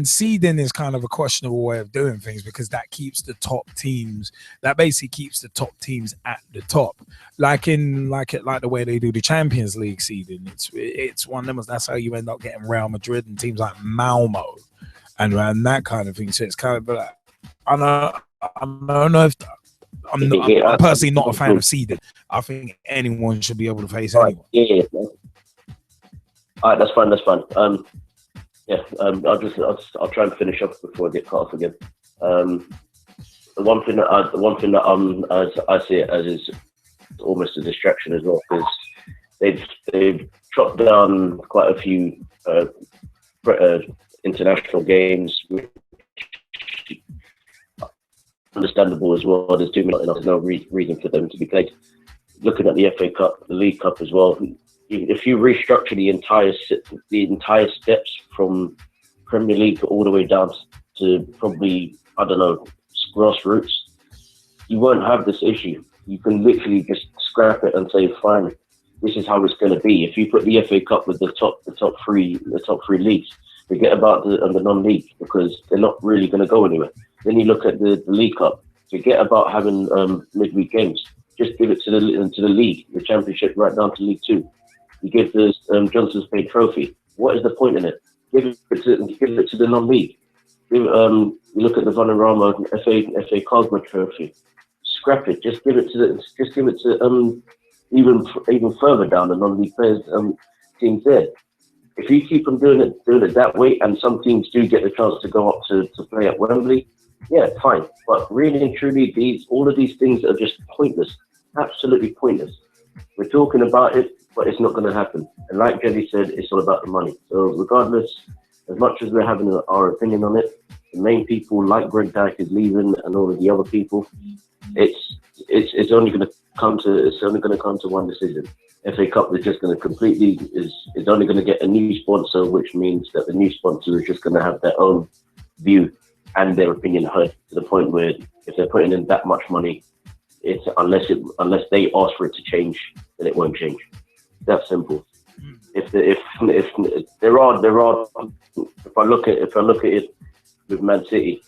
seeding is kind of a questionable way of doing things, because that keeps the top teams. That basically keeps the top teams at the top, like the way they do the Champions League seeding. It's one of them. That's how you end up getting Real Madrid and teams like Malmo and that kind of thing. So it's kind of like, I don't know if I'm personally not a fan of seeding. I think anyone should be able to face anyone. Yeah. All right, that's fine. I'll try and finish up before I get cut off again. The one thing that I see it as is almost a distraction as well, because they've chopped down quite a few international games, which understandable as well. There's no reason for them to be played. Looking at the FA Cup, the League Cup as well. If you restructure the entire steps from Premier League all the way down to probably, I don't know, grassroots, you won't have this issue. You can literally just scrap it and say, fine, this is how it's going to be. If you put the FA Cup with the top three leagues, forget about the non-league, because they're not really going to go anywhere. Then you look at the League Cup, forget about having midweek games. Just give it to the league, the Championship, right down to League 2. You give the Johnson Spade Trophy. What is the point in it? Give it to the non-league. You look at the Vanarama FA Cosmo Trophy. Scrap it. Just give it to even further down the non-league players teams there. If you keep on doing it that way, and some teams do get the chance to go up to play at Wembley, yeah, fine. But really and truly, all of these things are just pointless. Absolutely pointless. We're talking about it, but it's not going to happen. And like Jelly said, it's all about the money. So regardless, as much as we're having our opinion on it, the main people like Greg Dyke is leaving, and all of the other people, it's only going to come to one decision. FA Cup is just going to is only going to get a new sponsor, which means that the new sponsor is just going to have their own view and their opinion heard, to the point where if they're putting in that much money, it's unless they ask for it to change, then it won't change. That's simple. If I look at it with Man City,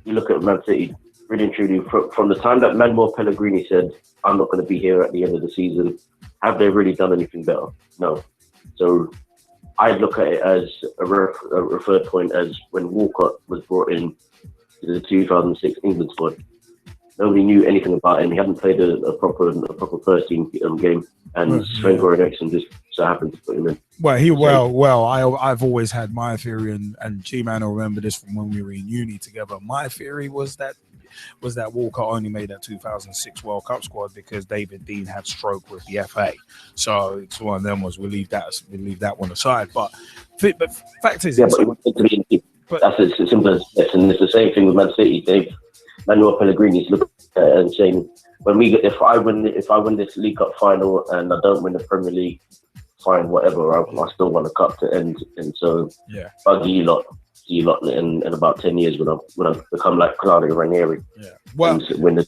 you look at Man City, really and truly, from the time that Manuel Pellegrini said, I'm not going to be here at the end of the season, have they really done anything better? No. So I look at it as a referred point as when Walcott was brought in to the 2006 England squad. Nobody knew anything about him. He hadn't played a proper first team game, and Sven-Goran Eriksson just so happened to put him in. I've always had my theory, and G-Man will remember this from when we were in uni together. My theory was that Walcott only made that 2006 World Cup squad because David Dein had stroke with the FA. So it's one of them was we'll leave that one aside. But fact is, that's as simple as this, and it's the same thing with Man City. Manuel Pellegrini's looking at it and saying, if I win this League Cup final and I don't win the Premier League, fine, whatever. I still want a cup to end, and so I'll see you lot in about 10 years when I become like Claudio Ranieri. Yeah. Well, win the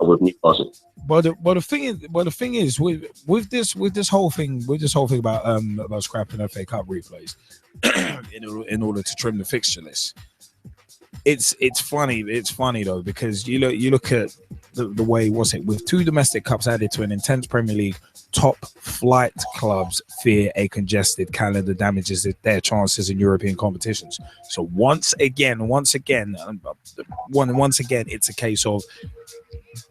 with Newcastle. But the thing is with this whole thing about scrapping FA Cup replays in order to trim the fixture list. It's funny though, because you look at the way with 2 domestic cups added to an intense Premier League, top flight clubs fear a congested calendar damages their chances in European competitions. So once again, it's a case of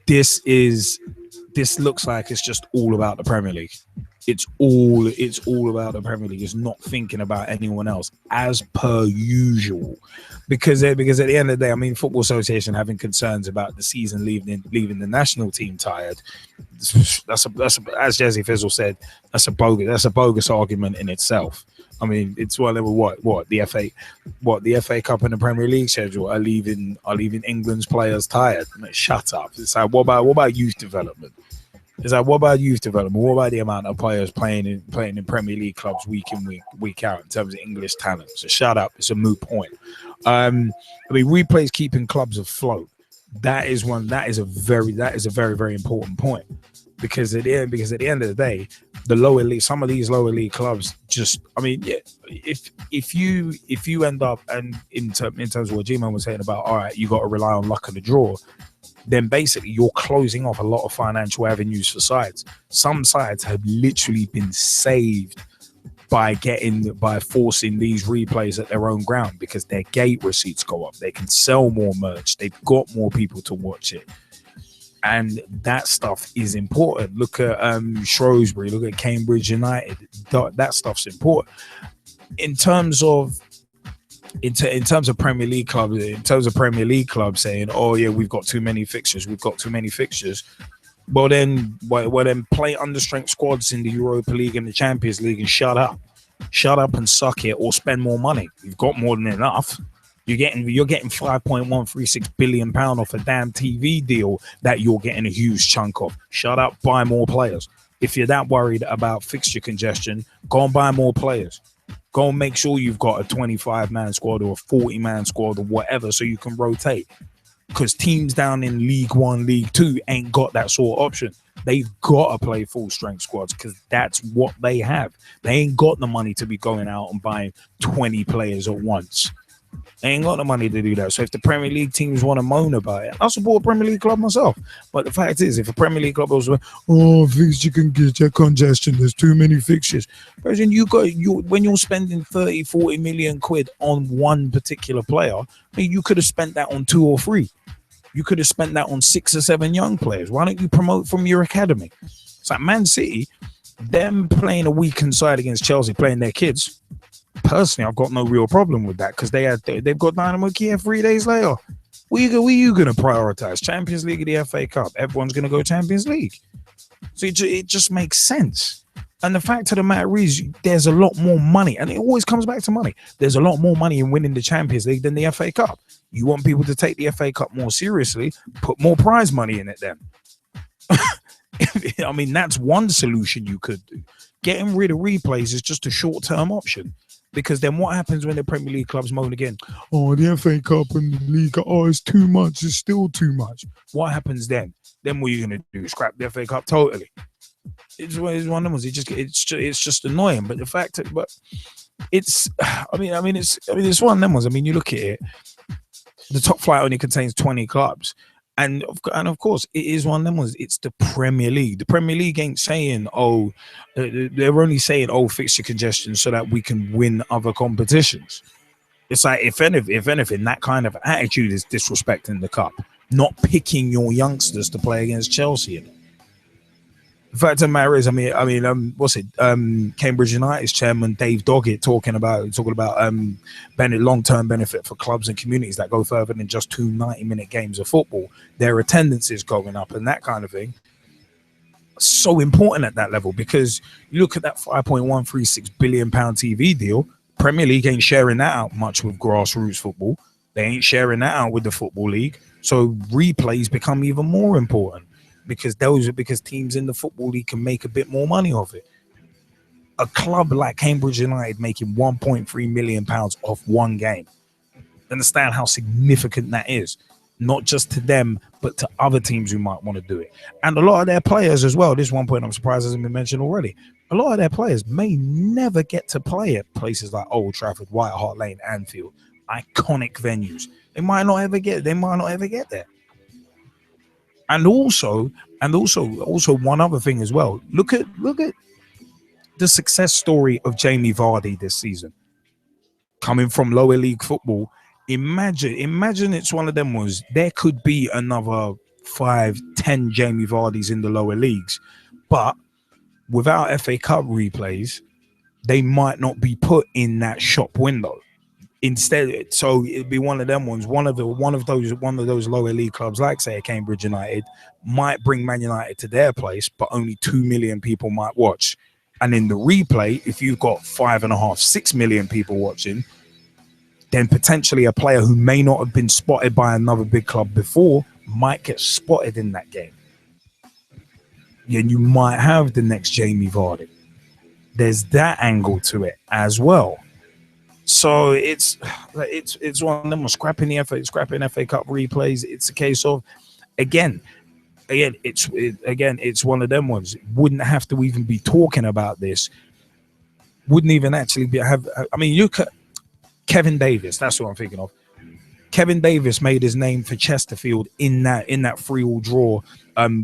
this looks like it's just all about the Premier League. It's all about the Premier League. It's not thinking about anyone else as per usual, because at the end of the day, I mean, Football Association having concerns about the season leaving the national team tired. That's as Jesse Fizzle said, that's a bogus argument in itself. I mean, it's what the FA Cup and the Premier League schedule are leaving England's players tired. Shut up. It's like, what about youth development? It's like, what about youth development? What about the amount of players playing in Premier League clubs week in, week out in terms of English talent? So shut up. It's a moot point. I mean, replays keeping clubs afloat. That is a very, very important point. Because at the end of the day, the lower league, some of these lower league clubs just, I mean, yeah, if you end up, and in terms of what G-Man was saying about, all right, you got to rely on luck of the draw, then basically you're closing off a lot of financial avenues for sides. Some sides have literally been saved by forcing these replays at their own ground, because their gate receipts go up. They can sell more merch. They've got more people to watch it. And that stuff is important. Look at Shrewsbury, look at Cambridge United. That stuff's important. In terms of Premier League clubs, saying, "Oh yeah, we've got too many fixtures. Well then play understrength squads in the Europa League and the Champions League and shut up and suck it, or spend more money. You've got more than enough. You're getting £5.136 billion off a damn TV deal that you're getting a huge chunk of. Shut up, buy more players. If you're that worried about fixture congestion, go and buy more players. Go and make sure you've got a 25-man squad or a 40-man squad or whatever, so you can rotate. Because teams down in League 1, League 2 ain't got that sort of option. They've got to play full-strength squads because that's what they have. They ain't got the money to be going out and buying 20 players at once. They ain't got the money to do that. So if the Premier League teams want to moan about it, I'll support a Premier League club myself. But the fact is, if a Premier League club was, fixture congestion, there's too many fixtures. When you're spending 30, 40 million quid on one particular player, I mean, you could have spent that on 2 or 3. You could have spent that on 6 or 7 young players. Why don't you promote from your academy? It's like Man City, them playing a weekend side against Chelsea, playing their kids. Personally, I've got no real problem with that because they've got Dynamo Kiev 3 days later. What are you going to prioritize? Champions League or the FA Cup? Everyone's going to go Champions League. So it just makes sense. And the fact of the matter is, there's a lot more money, and it always comes back to money. There's a lot more money in winning the Champions League than the FA Cup. You want people to take the FA Cup more seriously, put more prize money in it then. I mean, that's one solution you could do. Getting rid of replays is just a short-term option. Because then what happens when the Premier League clubs moan again? Oh, the FA Cup and the League, it's too much. It's still too much. What happens then? Then what are you going to do? Scrap the FA Cup totally? It's one of them ones. It's just annoying. But the fact that, it's one of them ones. I mean, you look at it. The top flight only contains 20 clubs. And of course, it is one of them ones. It's the Premier League. The Premier League ain't saying, they're only saying, fixture congestion so that we can win other competitions. It's like, if anything, that kind of attitude is disrespecting the cup, not picking your youngsters to play against Chelsea in it. The fact of the matter is, Cambridge United's chairman Dave Doggett talking about long-term benefit for clubs and communities that go further than just 2 90-minute games of football. Their attendance is going up and that kind of thing. So important at that level, because you look at that £5.136 billion TV deal. Premier League ain't sharing that out much with grassroots football. They ain't sharing that out with the Football League. So replays become even more important. Because teams in the Football League can make a bit more money off it. A club like Cambridge United making £1.3 million off one game. Understand how significant that is. Not just to them, but to other teams who might want to do it. And a lot of their players as well. This one point I'm surprised hasn't been mentioned already. A lot of their players may never get to play at places like Old Trafford, White Hart Lane, Anfield. Iconic venues. They might not ever get there. And also one other thing as well. Look at the success story of Jamie Vardy this season. Coming from lower league football, imagine it's one of them was there could be another 5-10 Jamie Vardys in the lower leagues, but without FA Cup replays, they might not be put in that shop window. Instead, so it'd be one of them ones. One of those lower league clubs, like say Cambridge United, might bring Man United to their place, but only 2 million people might watch. And in the replay, if you've got 5.5, 6 million people watching, then potentially a player who may not have been spotted by another big club before might get spotted in that game. And you might have the next Jamie Vardy. There's that angle to it as well. So it's one of them. Scrapping FA Cup replays. It's a case of again, it's one of them ones. Wouldn't have to even be talking about this. Wouldn't even actually have. I mean, you could. Kevin Davis. That's what I'm thinking of. Kevin Davis made his name for Chesterfield in that 3-3 draw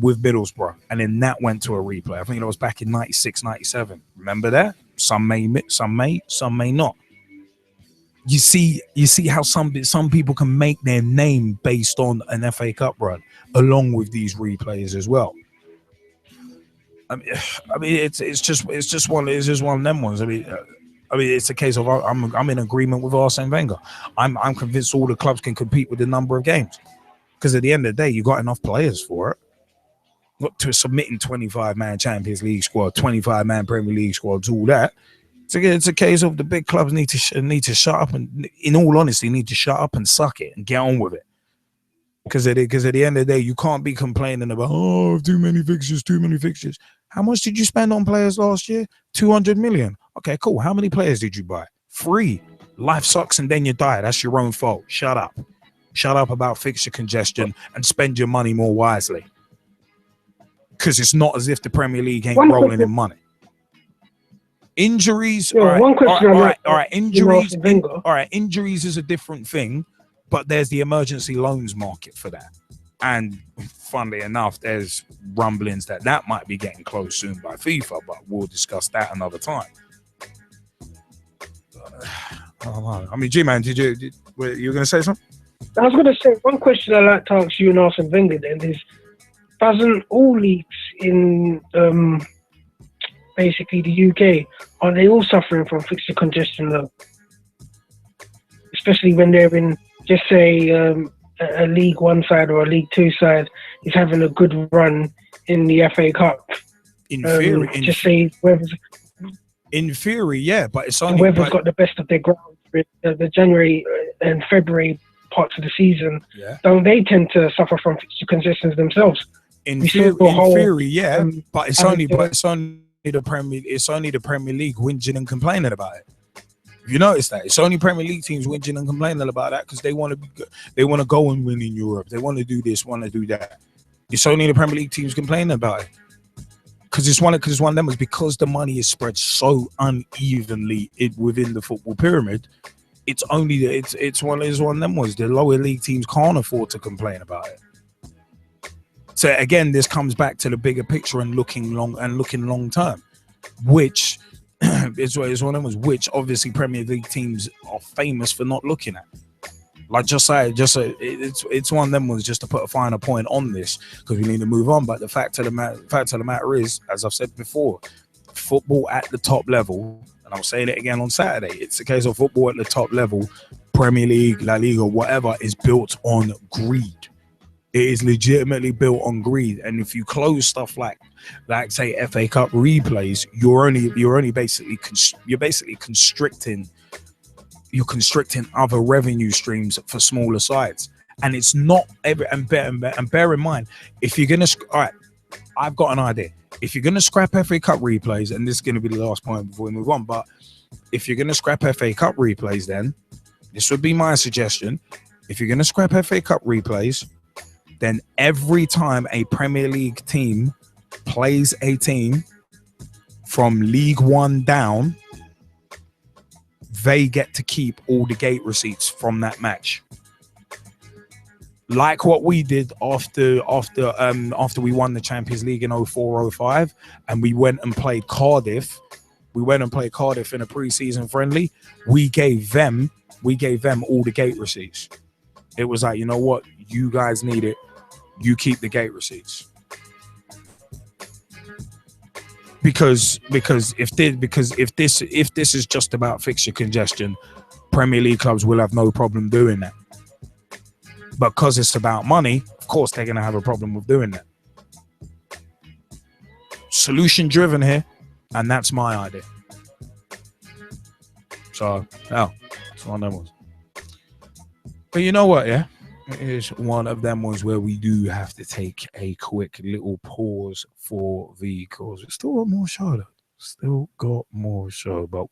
with Middlesbrough, and then that went to a replay. I think it was back in 96, 97. Remember that? Some may, some may not. You see how some people can make their name based on an FA Cup run, along with these replays as well. I mean, it's just one of them ones. I mean, it's a case of I'm in agreement with Arsene Wenger. I'm convinced all the clubs can compete with the number of games, because at the end of the day, you got enough players for it. Not to submitting 25-man Champions League squad, 25-man Premier League squads, all that. It's a case of the big clubs need to shut up and, in all honesty, need to shut up and suck it and get on with it. Because at the end of the day, you can't be complaining about too many fixtures. How much did you spend on players last year? 200 million. Okay, cool. How many players did you buy? 3. Life sucks and then you die. That's your own fault. Shut up. Shut up about fixture congestion and spend your money more wisely. Because it's not as if the Premier League ain't rolling in money. Injuries, all right. Injuries is a different thing, but there's the emergency loans market for that. And funnily enough, there's rumblings that might be getting closed soon by FIFA, but we'll discuss that another time. I mean, G-Man, you were going to say something? I was going to say, one question I'd like to ask you and Arsene Wenger then is, doesn't all leagues in basically the UK, are they all suffering from fixture congestion though? Especially when they're in, just say, a League One side or a League Two side is having a good run in the FA Cup. In theory, yeah, but it's only whoever's got the best of their ground. The January and February parts of the season, don't they tend to suffer from fixture congestion themselves? In theory, yeah, but it's only the Premier League whinging and complaining about it. You notice that it's only Premier League teams whinging and complaining about that because they want to go and win in Europe. They want to do this, want to do that. It's only the Premier League teams complaining about it because it's one of them. Is because the money is spread so unevenly within the football pyramid. It's one of them ones. The lower league teams can't afford to complain about it. So again, this comes back to the bigger picture and looking long term, which is one of them ones which obviously Premier League teams are famous for not looking at. Like it's one of them ones just to put a finer point on this because we need to move on. But the fact of the matter is, as I've said before, football at the top level, and I'll say it again on Saturday, it's a case of football at the top level, Premier League, La Liga, whatever, is built on greed. It is legitimately built on greed, and if you close stuff like say FA Cup replays, you're basically constricting other revenue streams for smaller sides, and it's not every. And bear in mind, if you're gonna, all right, I've got an idea. If you're gonna scrap FA Cup replays, and this is gonna be the last point before we move on, but if you're gonna scrap FA Cup replays, then this would be my suggestion. If you're gonna scrap FA Cup replays, then every time a Premier League team plays a team from League One down, they get to keep all the gate receipts from that match. Like what we did after we won the Champions League in 04-05, and we went and played Cardiff. We went and played Cardiff in a pre-season friendly. We gave them all the gate receipts. It was like, you know what? You guys need it. You keep the gate receipts. Because if this is just about fixture congestion, Premier League clubs will have no problem doing that. Because it's about money, of course they're going to have a problem with doing that. Solution driven here, and that's my idea. So, it's one of them ones. But you know what, yeah? It is one of them ones where we do have to take a quick little pause for the cause. We still got more show, though. Still got more show, but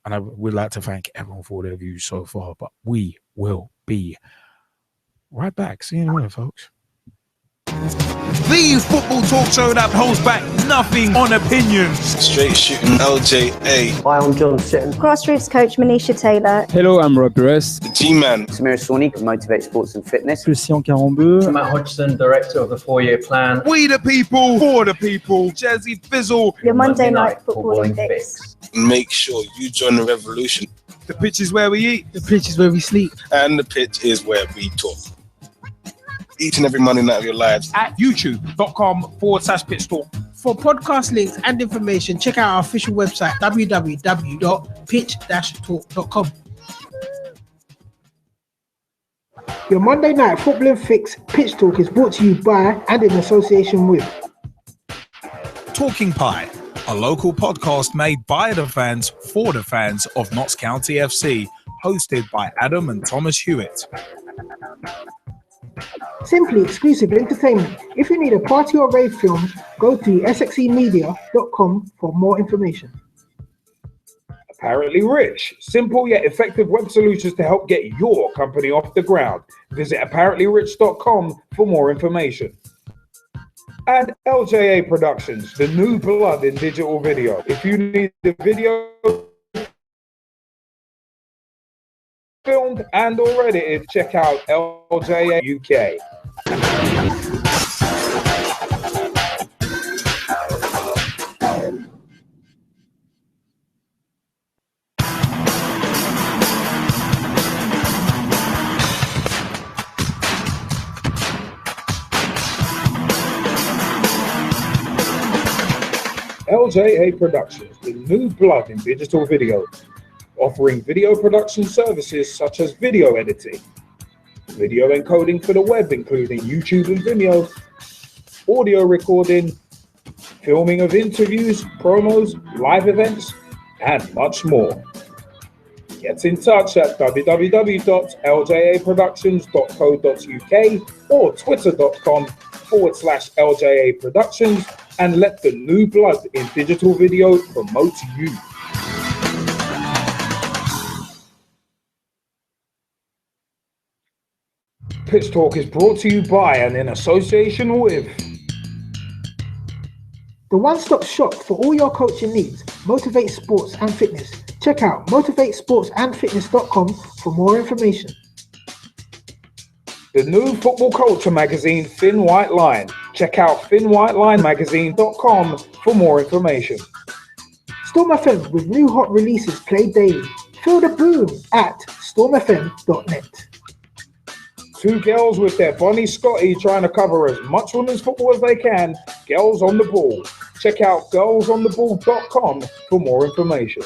I would like to thank everyone for their views so far, but we will be right back. See you in a minute, folks. The football talk show that holds back nothing on opinions. Straight shooting LJA. Hi, I'm John Sitton. Grassroots coach Manisha Taylor. Hello, I'm Rob Perez. G-Man. Samira Sawhney, Motivate Sports and Fitness. Christian Carambeu. Matt Hodgson, Director of the 4-year plan. We the people, for the people. Jazzy Fizzle. Your Monday night footballing fix. Make sure you join the revolution. The pitch is where we eat. The pitch is where we sleep. And the pitch is where we talk. Each and every Monday night of your lives. At youtube.com/pitch talk. For podcast links and information, check out our official website, www.pitch-talk.com. Your Monday night footballing fix, Pitch Talk, is brought to you by and in association with Talking Pie, a local podcast made by the fans for the fans of Notts County FC, hosted by Adam and Thomas Hewitt. Simply Exclusive Entertainment. If you need a party or rave film, go to sxemedia.com for more information. Apparently Rich, simple yet effective web solutions to help get your company off the ground. Visit apparentlyrich.com for more information. And LJA Productions, the new blood in digital video. If you need the video filmed and or edited, check out LJA UK. LJA Productions, the new blood in digital video, offering video production services such as video editing, video encoding for the web, including YouTube and Vimeo, audio recording, filming of interviews, promos, live events, and much more. Get in touch at www.ljaproductions.co.uk or twitter.com/LJA Productions and let the new blood in digital video promote you. Pitch Talk is brought to you by and in association with the one-stop shop for all your coaching needs, Motivate Sports and Fitness. Check out motivatesportsandfitness.com for more information. The new football culture magazine, Thin White Line. Check out thinwhitelinemagazine.com for more information. Storm FM with new hot releases played daily. Feel the boom at stormfm.net. Two girls with their Bonnie Scotty trying to cover as much women's football as they can. Girls on the Ball. Check out girlsontheball.com for more information.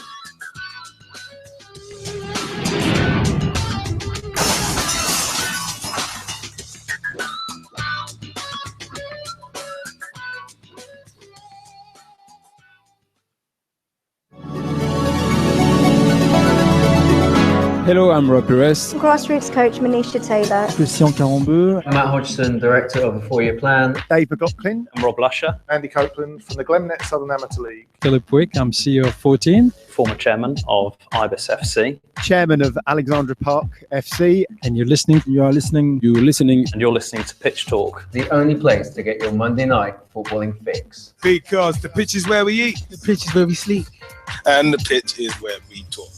Hello, I'm Rob Perez. Grassroots coach Manisha Taylor. Christian Carambeu. Matt Hodgson, Director of the 4-year plan. Dave McLaughlin. I'm Rob Lusher. Andy Copeland from the Glennet Southern Amateur League. Philip Wick, I'm CEO of 14. Former chairman of Ibis FC. Chairman of Alexandra Park FC. And you're listening to Pitch Talk. The only place to get your Monday night footballing fix. Because the pitch is where we eat. The pitch is where we sleep. And the pitch is where we talk.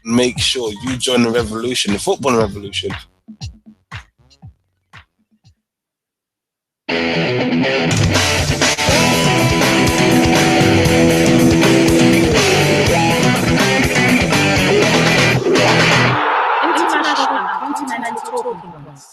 Make sure you join the revolution, the football revolution. International and continental talking points.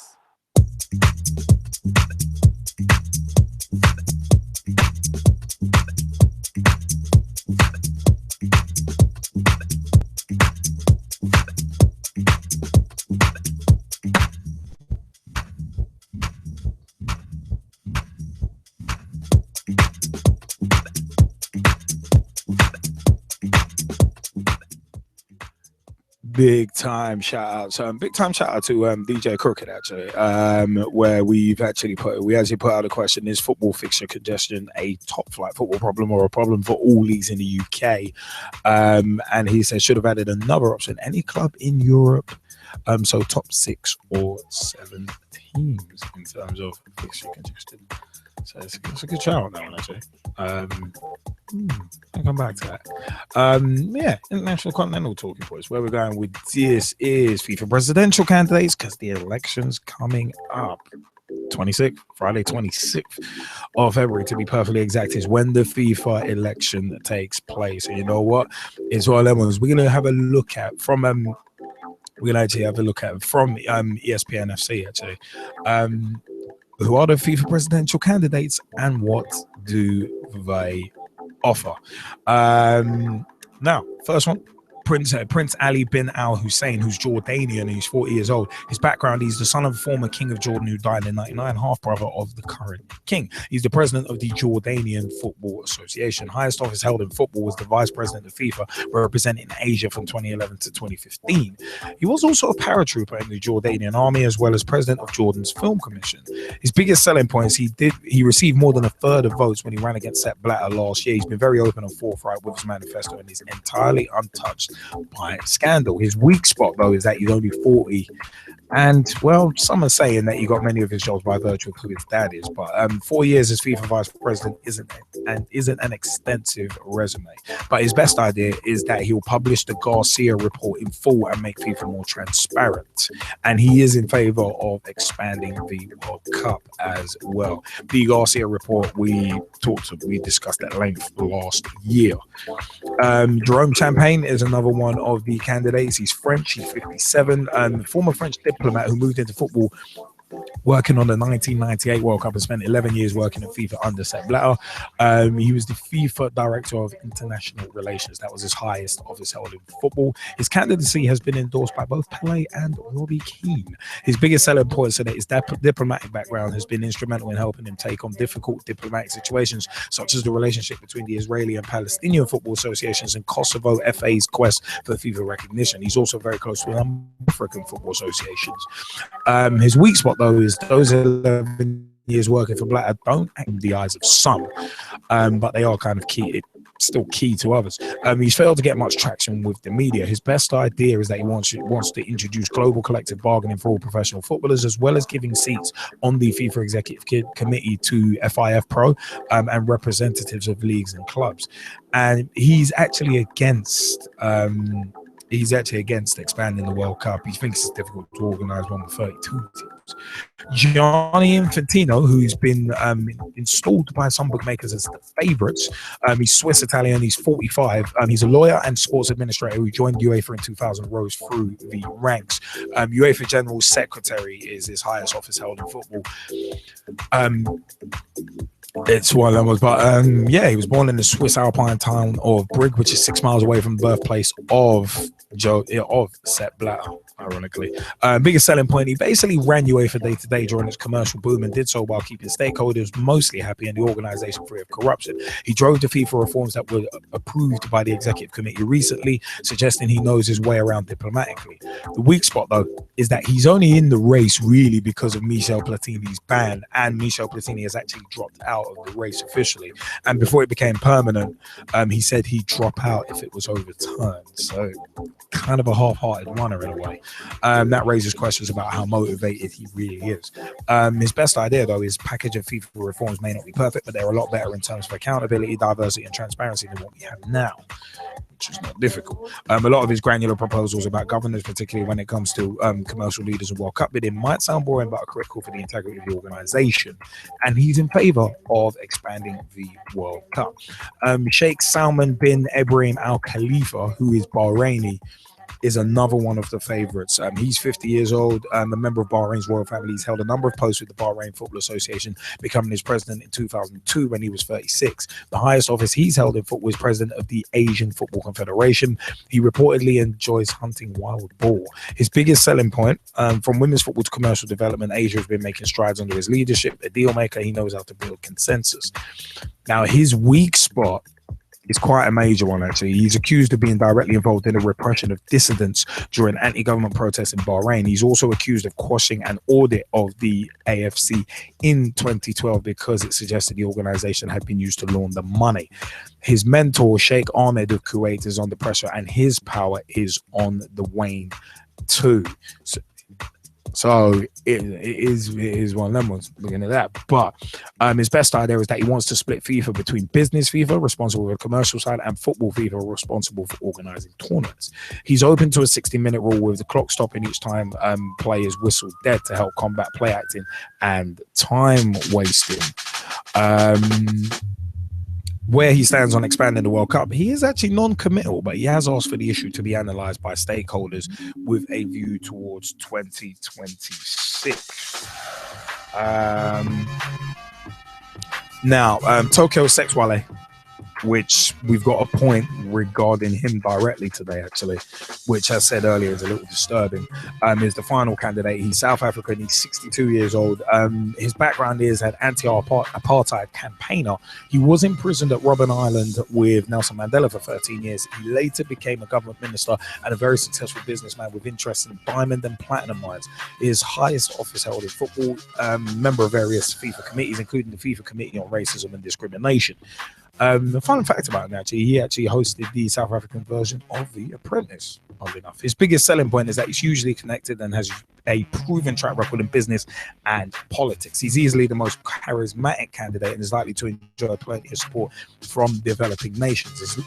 big time shout out. So big time shout out to DJ Crooked actually, where we actually put out a question: is football fixture congestion a top flight football problem or a problem for all leagues in the UK? And he said should have added another option: any club in Europe. So top 6 or 7 teams in terms of fixture congestion. So it's a good shout on that one actually. I'll come back to that. International Continental Talking Points. Where we're going with this is FIFA presidential candidates because the election's coming up. 26th, Friday 26th of February to be perfectly exact, is when the FIFA election takes place. And you know what? It's all lemons. We're gonna have a look at from ESPN FC actually. Who are the FIFA presidential candidates and what do they offer? Now, first one, Prince Ali bin Al Hussein, who's Jordanian and he's 40 years old. His background, he's the son of a former king of Jordan who died in 1999, half-brother of the current king. He's the president of the Jordanian Football Association. Highest office held in football was the vice president of FIFA, representing Asia from 2011 to 2015. He was also a paratrooper in the Jordanian army, as well as president of Jordan's Film Commission. His biggest selling points, he received more than a third of votes when he ran against Sepp Blatter last year. He's been very open and forthright with his manifesto and is entirely untouched by scandal. His weak spot, though, is that he's only 40. And, well, some are saying that he got many of his jobs by virtue of who his dad is. But 4 years as FIFA vice president isn't an extensive resume. But his best idea is that he'll publish the Garcia report in full and make FIFA more transparent. And he is in favor of expanding the World Cup as well. The Garcia report, we discussed at length last year. Jerome Champagne is another one of the candidates. He's French, he's 57, former French diplomat who moved into football working on the 1998 World Cup and spent 11 years working at FIFA under Sepp Blatter. He was the FIFA Director of International Relations. That was his highest office held in football. His candidacy has been endorsed by both Pelé and Robbie Keane. His biggest selling point is that his diplomatic background has been instrumental in helping him take on difficult diplomatic situations, such as the relationship between the Israeli and Palestinian football associations and Kosovo FA's quest for FIFA recognition. He's also very close to African football associations. His weak spot, though, is those 11 years working for Blatter don't act in the eyes of some, but they are kind of key. Still key to others. He's failed to get much traction with the media. His best idea is that he wants to introduce global collective bargaining for all professional footballers, as well as giving seats on the FIFA Executive Committee to FIF Pro and representatives of leagues and clubs. And he's actually against expanding the World Cup. He thinks it's difficult to organise one with 32 teams. Gianni Infantino, who's been installed by some bookmakers as the favourites. He's Swiss-Italian, he's 45. He's a lawyer and sports administrator who joined UEFA in 2000, rose through the ranks. UEFA General Secretary is his highest office held in football. It's one of them, but he was born in the Swiss Alpine town of Brig, which is 6 miles away from the birthplace of Sepp Blatter, ironically. Biggest selling point, he basically ran UEFA day to day during its commercial boom and did so while keeping stakeholders mostly happy and the organisation free of corruption. He drove the FIFA reforms that were approved by the executive committee recently, suggesting he knows his way around diplomatically. The weak spot, though, is that he's only in the race really because of Michel Platini's ban, and Michel Platini has actually dropped out of the race officially. And before it became permanent, he said he'd drop out if it was overturned. So kind of a half-hearted runner in a way. That raises questions about how motivated he really is. His best idea, though, is package of FIFA reforms may not be perfect, but they're a lot better in terms of accountability, diversity, and transparency than what we have now, which is not difficult. A lot of his granular proposals about governance, particularly when it comes to commercial leaders and World Cup bidding, might sound boring, but are critical for the integrity of the organisation. And he's in favour of expanding the World Cup. Sheikh Salman bin Ibrahim Al Khalifa, who is Bahraini, is another one of the favourites. He's 50 years old, a member of Bahrain's royal family. He's held a number of posts with the Bahrain Football Association, becoming its president in 2002 when he was 36. The highest office he's held in football is president of the Asian Football Confederation. He reportedly enjoys hunting wild boar. His biggest selling point, from women's football to commercial development, Asia has been making strides under his leadership. A deal maker, he knows how to build consensus. Now, his weak spot It's quite a major one, actually. He's accused of being directly involved in the repression of dissidents during anti-government protests in Bahrain. He's also accused of quashing an audit of the AFC in 2012 because it suggested the organization had been used to launder money. His mentor, Sheikh Ahmed of Kuwait, is under pressure, and his power is on the wane too. So it is one of them ones looking at that. But his best idea is that he wants to split FIFA between business FIFA, responsible for the commercial side, and football FIFA, responsible for organizing tournaments. He's open to a 60-minute rule with the clock stopping each time players whistle dead to help combat play acting and time wasting. Where he stands on expanding the World Cup, he is actually non-committal, but he has asked for the issue to be analysed by stakeholders with a view towards 2026. Now, Tokyo Sexwale, which we've got a point regarding him directly today, actually, which I said earlier is a little disturbing, is the final candidate. He's South African. He's 62 years old. His background is an anti-apartheid campaigner. He was imprisoned at Robben Island with Nelson Mandela for 13 years. He later became a government minister and a very successful businessman with interests in diamond and platinum mines. His highest office held in football, member of various FIFA committees, including the FIFA Committee on Racism and Discrimination. The fun fact about him, actually, he actually hosted the South African version of The Apprentice, oddly enough. His biggest selling point is that he's hugely connected and has a proven track record in business and politics. He's easily the most charismatic candidate and is likely to enjoy plenty of support from developing nations.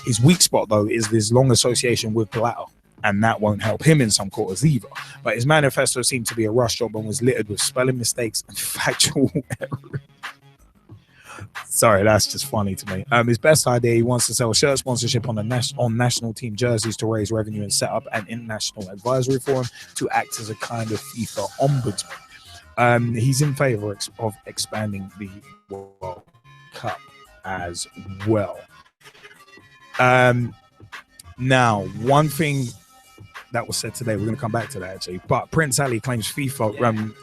His weak spot, though, is his long association with Blatter, and that won't help him in some quarters either. But his manifesto seemed to be a rush job and was littered with spelling mistakes and factual errors. Sorry, that's just funny to me. His best idea, he wants to sell shirt sponsorship on national team jerseys to raise revenue and set up an international advisory forum to act as a kind of FIFA ombudsman. He's in favor of expanding the World Cup as well. Now, one thing that was said today, we're going to come back to that actually, but Prince Ali claims FIFA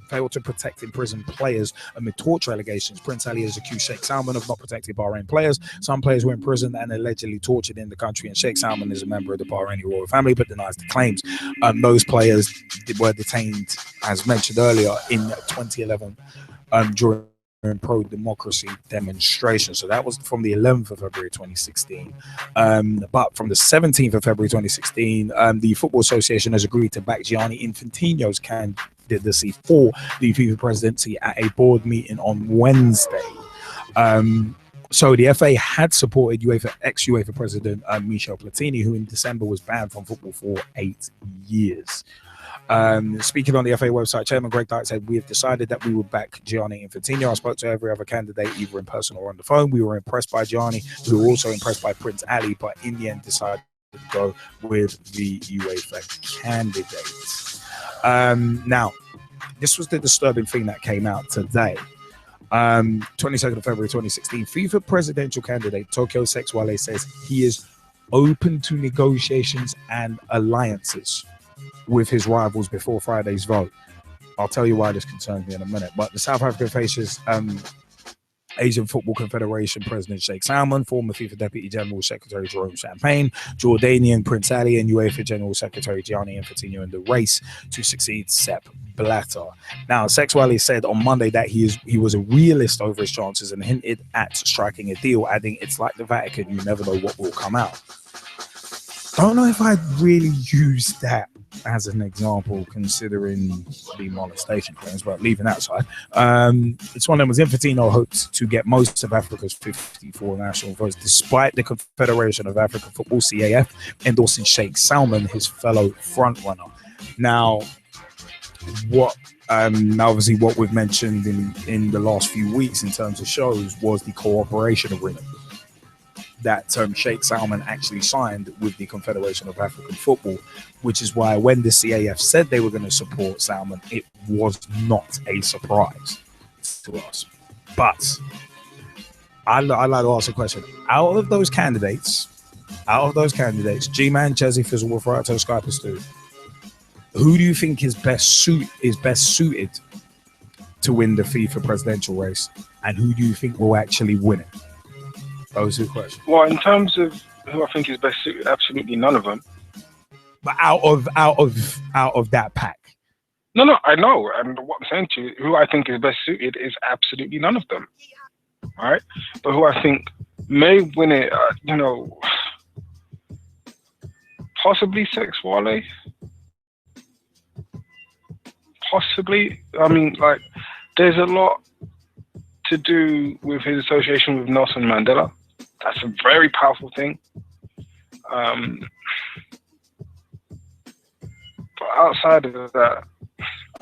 failed to protect imprisoned players amid torture allegations. Prince Ali has accused Sheikh Salman of not protecting Bahrain players. Some players were imprisoned and allegedly tortured in the country, and Sheikh Salman is a member of the Bahraini royal family but denies the claims. Those players were detained, as mentioned earlier, in 2011 during pro-democracy demonstration. So that was from the 11th of February 2016. But from the 17th of February 2016, the Football Association has agreed to back Gianni Infantino's candidacy for the FIFA presidency at a board meeting on Wednesday. So the FA had supported ex-UEFA president Michel Platini, who in December was banned from football for 8 years. Speaking on the FA website, Chairman Greg Dyke said, "We have decided that we would back Gianni Infantino. I spoke to every other candidate, either in person or on the phone. We were impressed by Gianni. We were also impressed by Prince Ali, but in the end decided to go with the UEFA candidate." Now, this was the disturbing thing that came out today. 22nd of February 2016, FIFA presidential candidate Tokyo Sexwale says he is open to negotiations and alliances with his rivals before Friday's vote. I'll tell you why this concerns me in a minute. But the South African faces Asian Football Confederation President Sheikh Salman, former FIFA Deputy General Secretary Jerome Champagne, Jordanian Prince Ali, and UEFA General Secretary Gianni Infantino in the race to succeed Sepp Blatter. Now, Sexwale said on Monday that he was a realist over his chances and hinted at striking a deal, adding, "It's like the Vatican, you never know what will come out." Don't know if I'd really use that as an example, considering the molestation claims, but leaving that aside, it's one of them. Was Infantino hoped to get most of Africa's 54 national votes, despite the Confederation of African Football (CAF) endorsing Sheikh Salman, his fellow frontrunner. Now, obviously, what we've mentioned in the last few weeks in terms of shows was the cooperation agreement that Sheikh Salman actually signed with the Confederation of African Football, which is why when the CAF said they were going to support Salman, it was not a surprise to us. But I'd like to ask a question. Out of those candidates, G-Man, Chelsea Fizzle, Wolfrato, Skype Stu, who do you think is best suited to win the FIFA presidential race, and who do you think will actually win it? Those two questions. Well, in terms of who I think is best suited, absolutely none of them. But out of that pack. No, I know. And what I'm saying to you, who I think is best suited is absolutely none of them. All right? But who I think may win it, possibly Sex Wale. Possibly. I mean, like, there's a lot to do with his association with Nelson Mandela. That's a very powerful thing. But outside of that,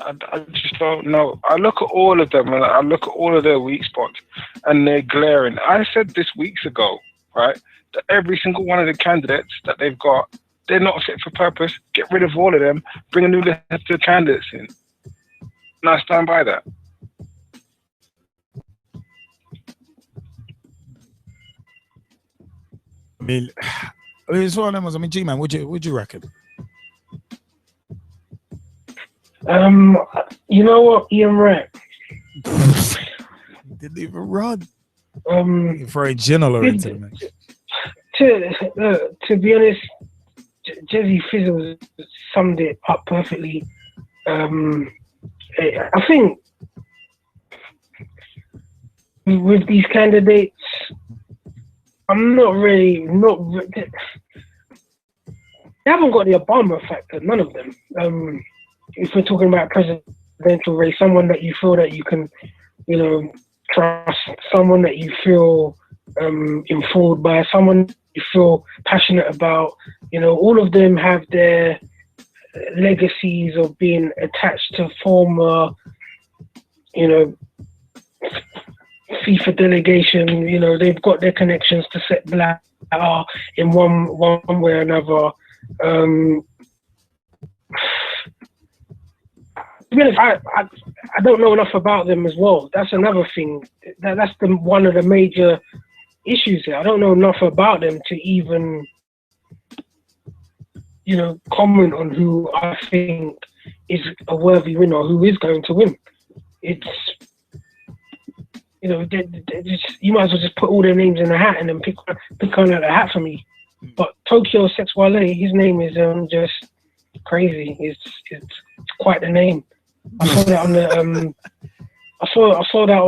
I just don't know. I look at all of them and I look at all of their weak spots and they're glaring. I said this weeks ago, right, that every single one of the candidates that they've got, they're not fit for purpose. Get rid of all of them, bring a new list of candidates in. And I stand by that. I mean, it's one of them ones. I mean, G-Man, would you reckon? You know what, Ian Wright? Didn't even run. You're throwing Ginola into the mix. To be honest, Jesse Fizzle summed it up perfectly. I think with these candidates, I'm not really. They haven't got the Obama factor, none of them. If we're talking about presidential race, someone that you feel that you can, trust, someone that you feel informed by, someone you feel passionate about, all of them have their legacies of being attached to former, FIFA delegation. They've got their connections to Sepp Blatter in one way or another. To be honest, I don't know enough about them as well. That's another thing. That's one of the major issues here. I don't know enough about them to even, comment on who I think is a worthy winner, who is going to win. It's, you might as well just put all their names in a hat and then pick one out of the hat for me. But Tokyo Sex Wale, his name is just crazy. It's quite the name. I saw that on the I saw that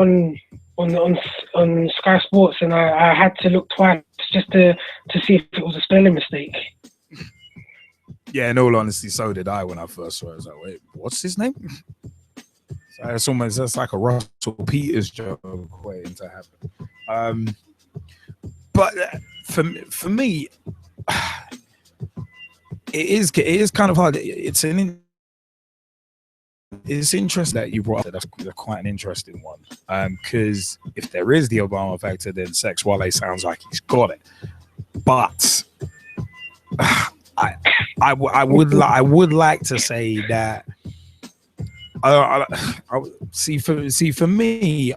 on Sky Sports, and I had to look twice just to see if it was a spelling mistake. Yeah, in all honesty, so did I when I first saw it. I was like, wait, what's his name? So that's like a Russell Peters joke waiting to happen. But for me, it is kind of hard. It's interesting that you brought up. That's quite an interesting one. Because if there is the Obama factor, then Sex Wale sounds like he's got it. But I would like to say that. For me,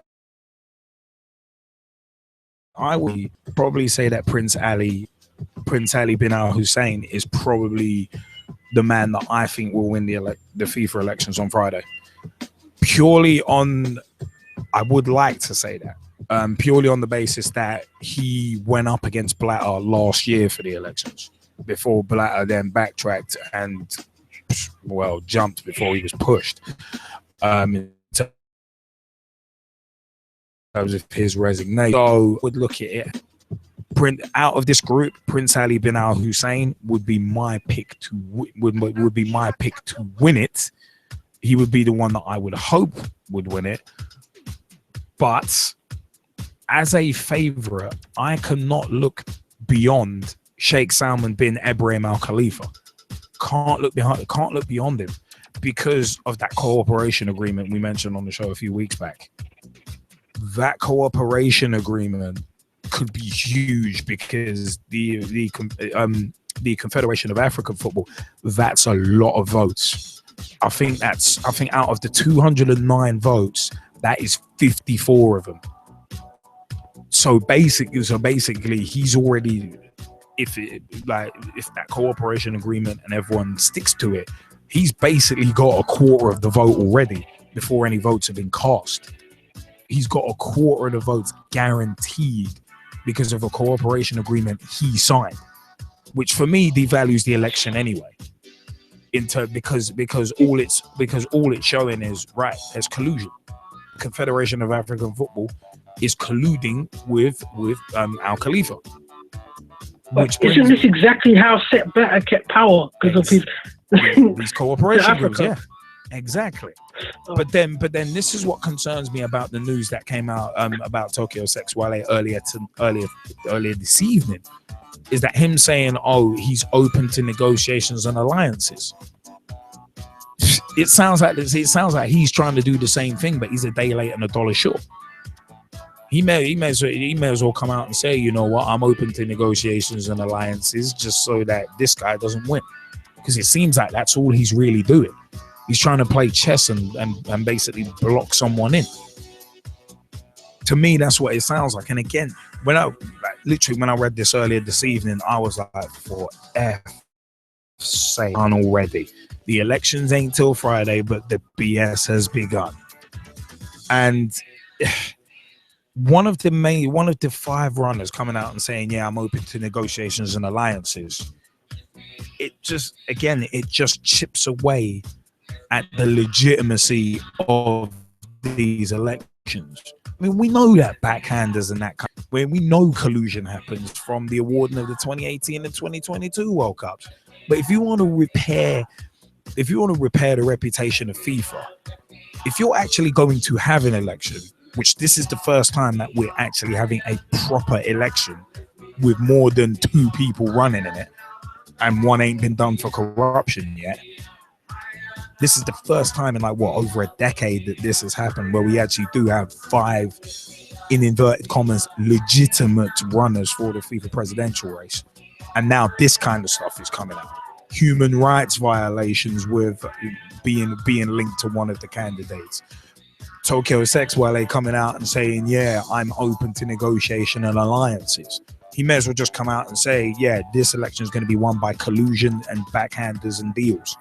I would probably say that Prince Ali bin Al Hussein is probably the man that I think will win the FIFA elections on Friday. I would like to say that purely on the basis that he went up against Blatter last year for the elections before Blatter then backtracked and jumped before he was pushed. In terms of his resignation, so would look at it. Out of this group, Prince Ali bin Al Hussein would be my pick to would be my pick to win it. He would be the one that I would hope would win it. But as a favorite, I cannot look beyond Sheikh Salman bin Ibrahim Al Khalifa. Can't look beyond him because of that cooperation agreement we mentioned on the show a few weeks back. That cooperation agreement could be huge because the Confederation of African Football, that's a lot of votes. I think out of the 209 votes, that is 54 of them. So basically, he's already, if that cooperation agreement and everyone sticks to it, he's basically got a quarter of the vote already before any votes have been cast. He's got a quarter of the votes guaranteed because of a cooperation agreement he signed, which for me devalues the election anyway. Because all it's showing is right, there's collusion. Confederation of African Football is colluding with Al Khalifa. But isn't this exactly how Sepp Blatter kept power because of his these cooperation groups? Yeah, exactly. But then this is what concerns me about the news that came out about Tokyo Sexwale earlier this evening, is that him saying, oh, he's open to negotiations and alliances. It sounds like he's trying to do the same thing, but he's a day late and a dollar short. He may as well come out and say, you know what, I'm open to negotiations and alliances just so that this guy doesn't win. Because it seems like that's all he's really doing. He's trying to play chess and basically block someone in. To me, that's what it sounds like. And again, when I read this earlier this evening, I was like, for F's sake, already. The elections ain't till Friday, but the BS has begun. And one of the 5 runners coming out and saying, yeah, I'm open to negotiations and alliances, it just chips away at the legitimacy of these elections. I mean, we know that backhanders and that kind of, we know collusion happens from the awarding of the 2018 and 2022 World Cups. But if you want to repair the reputation of FIFA, if you're actually going to have an election, which this is the first time that we're actually having a proper election with more than 2 people running in it, and one ain't been done for corruption yet. This is the first time in over a decade that this has happened, where we actually do have 5, in inverted commas, legitimate runners for the FIFA presidential race. And now this kind of stuff is coming out. Human rights violations with being linked to one of the candidates. Tokyo Sexwale coming out and saying, yeah, I'm open to negotiation and alliances. He may as well just come out and say, yeah, this election is going to be won by collusion and backhanders and deals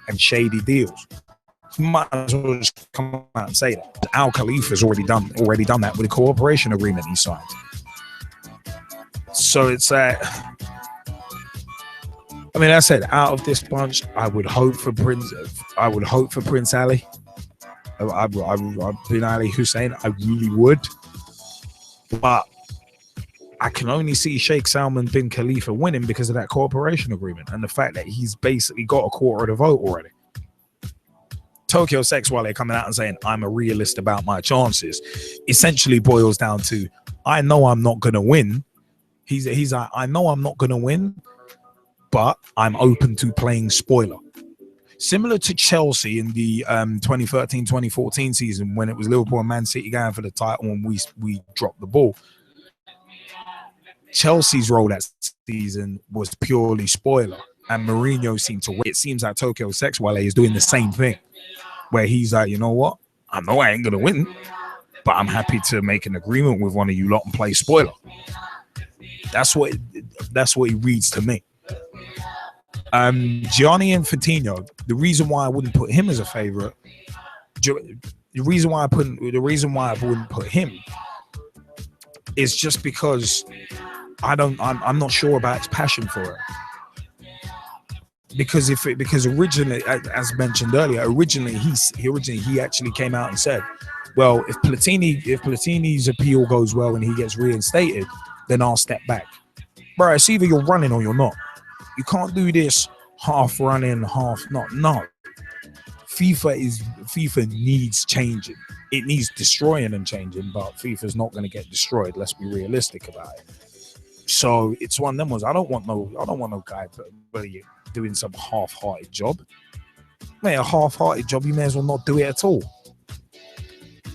and shady deals. He might as well just come out and say that. Al Khalifa's already done that with a cooperation agreement he signed. So it's I mean, I said, out of this bunch, I would hope for Prince Ali. Bin Ali Hussein, I really would. But I can only see Sheikh Salman bin Khalifa winning because of that cooperation agreement and the fact that he's basically got a quarter of the vote already. Tokyo Sexwale coming out and saying, I'm a realist about my chances, essentially boils down to, I know I'm not going to win. He's like, I know I'm not going to win, but I'm open to playing spoiler. Similar to Chelsea in the 2013-2014 season, when it was Liverpool and Man City going for the title and we dropped the ball. Chelsea's role that season was purely spoiler, and Mourinho seemed to win. It seems like Tokyo Sexwale is doing the same thing, where he's like, you know what? I know I ain't going to win, but I'm happy to make an agreement with one of you lot and play spoiler. That's what he reads to me. Gianni Infantino, the reason why I wouldn't put him as a favorite, the reason why I wouldn't put him is just because I'm not sure about his passion for it. Because originally, as mentioned earlier, he actually came out and said, well, if Platini's appeal goes well and he gets reinstated, then I'll step back. Bro, it's either you're running or you're not. You can't do this half running, half not. No. FIFA needs changing. It needs destroying and changing, but FIFA's not going to get destroyed. Let's be realistic about it. So it's one of them ones. I don't want no guy really doing some half-hearted job. Mate, a half-hearted job, you may as well not do it at all.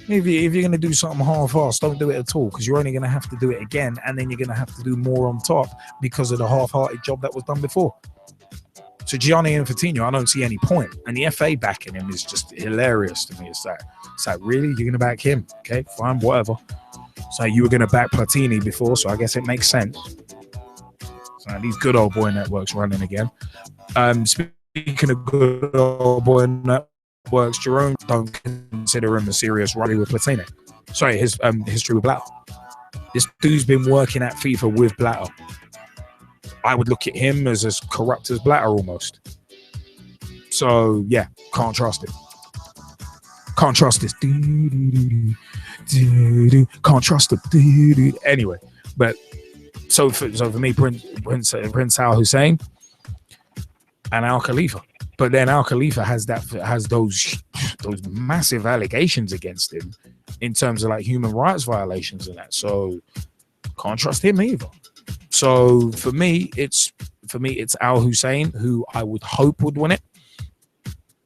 If you're going to do something half-assed, don't do it at all, because you're only going to have to do it again, and then you're going to have to do more on top because of the half-hearted job that was done before. So Gianni Infantino, I don't see any point. And the FA backing him is just hilarious to me. It's like, really? You're going to back him? Okay, fine, whatever. So you were going to back Platini before, so I guess it makes sense. So these good old boy networks running again. Speaking of good old boy networks, Jerome don't consider him a serious rivalry with Platini. Sorry, his history with Blau. This dude's been working at FIFA with Blatter. I would look at him as corrupt as Blatter almost. So yeah, can't trust it. Can't trust this. Can't trust it. Anyway, but so for me, Prince Al Hussein and Al Khalifa. But then Al Khalifa has those massive allegations against him in terms of like human rights violations and that. So can't trust him either. So for me, it's Al Hussein, who I would hope would win it.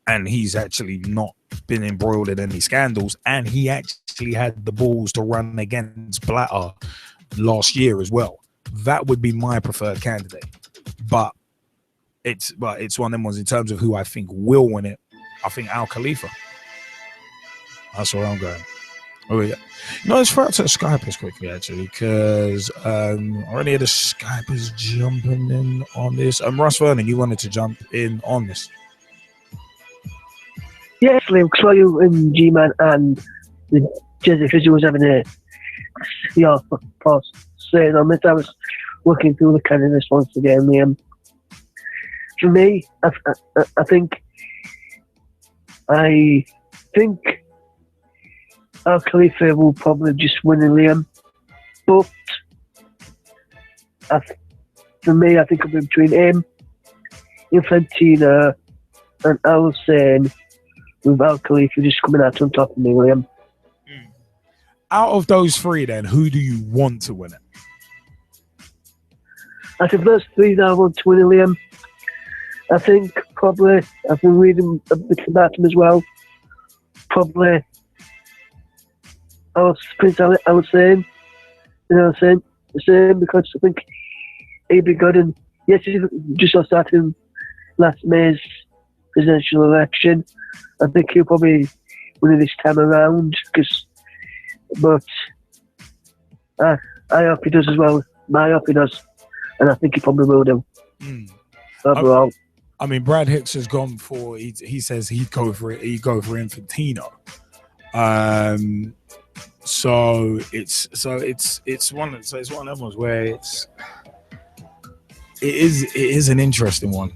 And he's actually not been embroiled in any scandals. And he actually had the balls to run against Blatter last year as well. That would be my preferred candidate. But it's one of them ones in terms of who I think will win it. I think Al Khalifa. That's where I'm going. Oh yeah. Let's throw out to the Skypers quickly actually, because already had the Skypers jumping in on this. Russ Vernon, you wanted to jump in on this. Yes, Liam, because while you and G-Man and the Jersey Fizzy was having a past saying on this, I was working through the candidates once again, Liam. For me, I think Al Khalifa will probably just win in Liam, but for me, I think it'll be between him, Infantino, and Al Hussein, with Al Khalifa just coming out on top of me, Liam. Out of those three, then, who do you want to win it? I think those three that I want to win it, Liam. I think probably, I've been reading a bit about him as well. Probably, I was saying, the same, because I think he'd be good. And yes, he just started last May's presidential election. I think he'll probably win it this time around. But I hope he does as well. I hope he does, and I think he probably will do. Overall. I mean, Brad Hicks has gone for. He says he'd go for it. He'd go for Infantino. So it's one of them ones where it is an interesting one.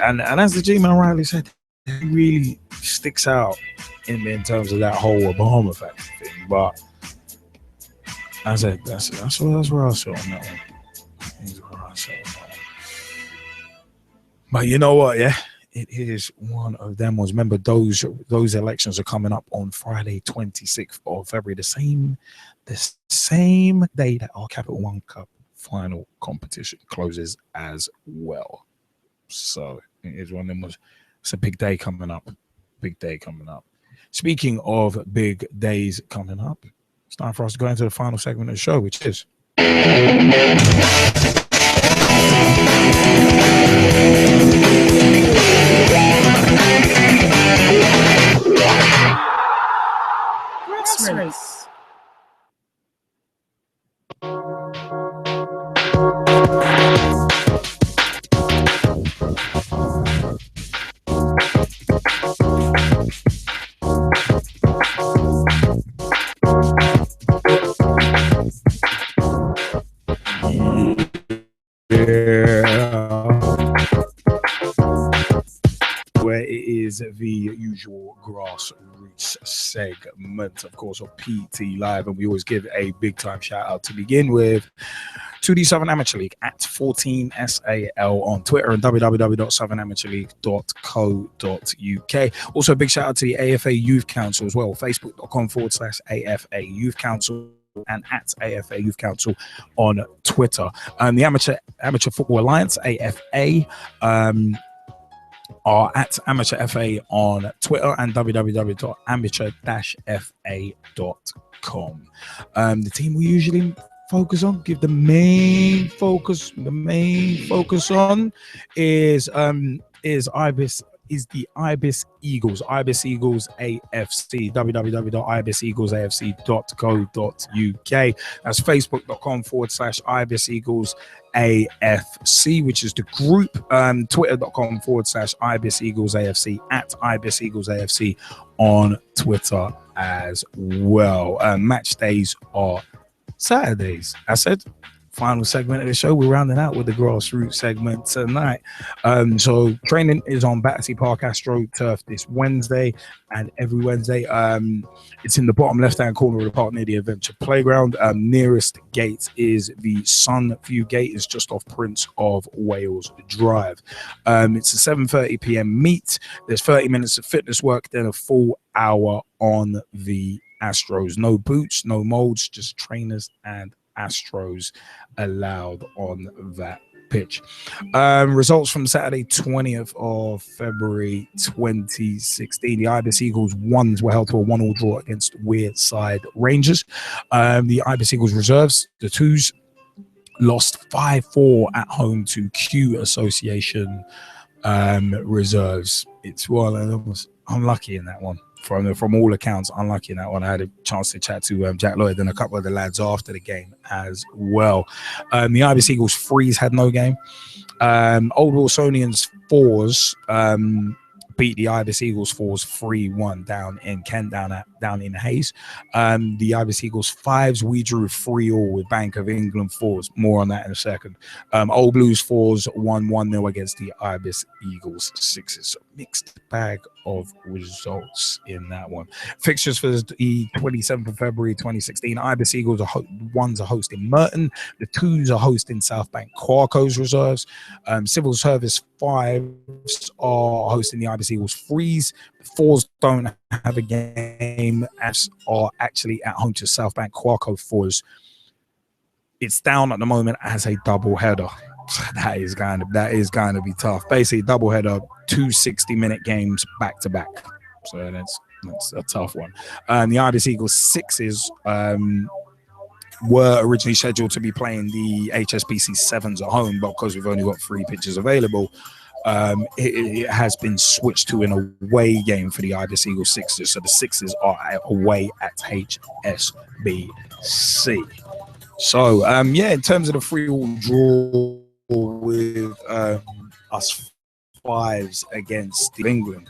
And as the G-Man rightly said, it really sticks out in terms of that whole Obama factor thing. But I said that's where I saw on that one. But you know what? Yeah, it is one of them ones. Remember, those elections are coming up on Friday, 26th of February, the same day that our Capital One Cup final competition closes as well. So it is one of them ones. It's a big day coming up. Big day coming up. Speaking of big days coming up, it's time for us to go into the final segment of the show, which is Groceries. where it is the usual grassroots segment, of course, of PT Live, and we always give a big time shout out to begin with to the Southern Amateur League at 14SAL on Twitter and www.southernamateurleague.co.uk. Also, a big shout out to the AFA Youth Council as well, facebook.com/AFA Youth Council and at AFA Youth Council on Twitter. The Amateur Football Alliance, AFA, are at Amateur FA on Twitter and www.amateur-fa.com. The team we usually focus on, give the main focus on is the Ibis Eagles AFC, www.ibiseaglesafc.co.uk. That's facebook.com/Ibis Eagles AFC, which is the group. Twitter.com/Ibis Eagles AFC, at Ibis Eagles AFC on Twitter as well. Match days are Saturdays. I said final segment of the show. We're rounding out with the grassroots segment tonight. So training is on Battersea Park Astro Turf this Wednesday, and every Wednesday it's in the bottom left hand corner of the park near the Adventure Playground. Nearest gate is the Sunview Gate. It's just off Prince of Wales Drive. It's a 7:30 p.m. meet. There's 30 minutes of fitness work, then a full hour on the Astros. No boots, no molds, just trainers and Astros allowed on that pitch. Results from Saturday 20th of February 2016. The Ibis Eagles ones were held to a 1-1 draw against Wearside Rangers. The Ibis Eagles reserves, the twos, lost 5-4 at home to Q Association reserves. It's well, I was unlucky in that one. From all accounts, unlucky in that one. I had a chance to chat to Jack Lloyd and a couple of the lads after the game as well. The Ibis Eagles Freeze had no game. Old Wilsonians Fours beat the Ibis Eagles Fours 3-1 down in Kent, down in Hayes. The Ibis Eagles Fives, we drew 3-3 with Bank of England Fours. More on that in a second. Old Blues Fours 1-1-0 against the Ibis Eagles Sixes. So mixed bag of results in that one. Fixtures for the 27th of February 2016. Ibis Eagles ones are hosting Merton. The twos are hosting South Bank Quarko's reserves. Civil Service Fives are hosting the Ibis Eagles Freeze. The Fours don't have a game, as are actually at home to South Bank Quarko Fours. It's down at the moment as a double header. That is going to be tough. Basically, double header, 2 60-minute games back to back. So that's a tough one. The Ibis Eagles Sixes were originally scheduled to be playing the HSBC Sevens at home, but because we've only got 3 pitches available, it has been switched to an away game for the Ibis Eagles Sixes. So the Sixes are away at HSBC. So in terms of the 3-3 draw with us Fives against England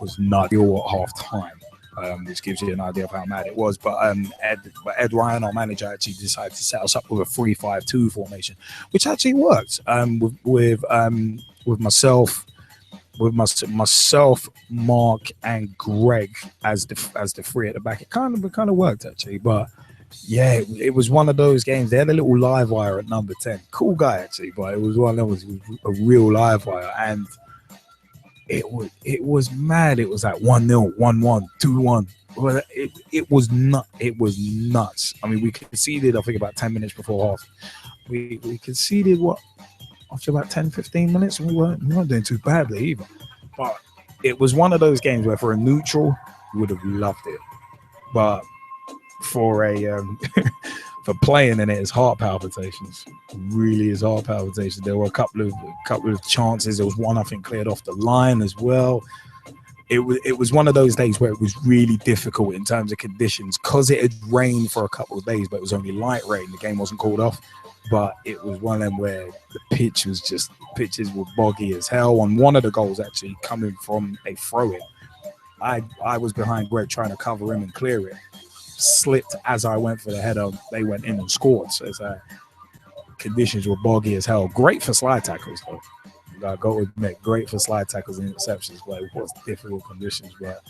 was not at half time, which gives you an idea of how mad it was. But Ed Ryan, our manager, actually decided to set us up with a 3-5-2 formation, which actually worked. With myself, Mark, and Greg as the 3 at the back. It kind of worked actually, but. Yeah, it was one of those games. They had a little live wire at number 10. Cool guy, actually, but it was one that was a real live wire. And it was mad. It was like 1-0, 1-1, 2-1. Well, it was nuts. I mean, we conceded, I think, about 10 minutes before half. We conceded, after about 10, 15 minutes? And we weren't doing too badly either. But it was one of those games where for a neutral, you would have loved it. But for for playing in it, it's heart palpitations. It really is heart palpitations. There were a couple of chances. There was one I think cleared off the line as well. It was one of those days where it was really difficult in terms of conditions because it had rained for a couple of days, but it was only light rain. The game wasn't called off, but it was one of them where the pitches were boggy as hell. On one of the goals actually coming from a throw-in, I was behind Greg trying to cover him and clear it. Slipped as I went for the header. They went in and scored. So it's conditions were boggy as hell. Great for slide tackles though. I got to admit, great for slide tackles and interceptions, but it was difficult conditions. But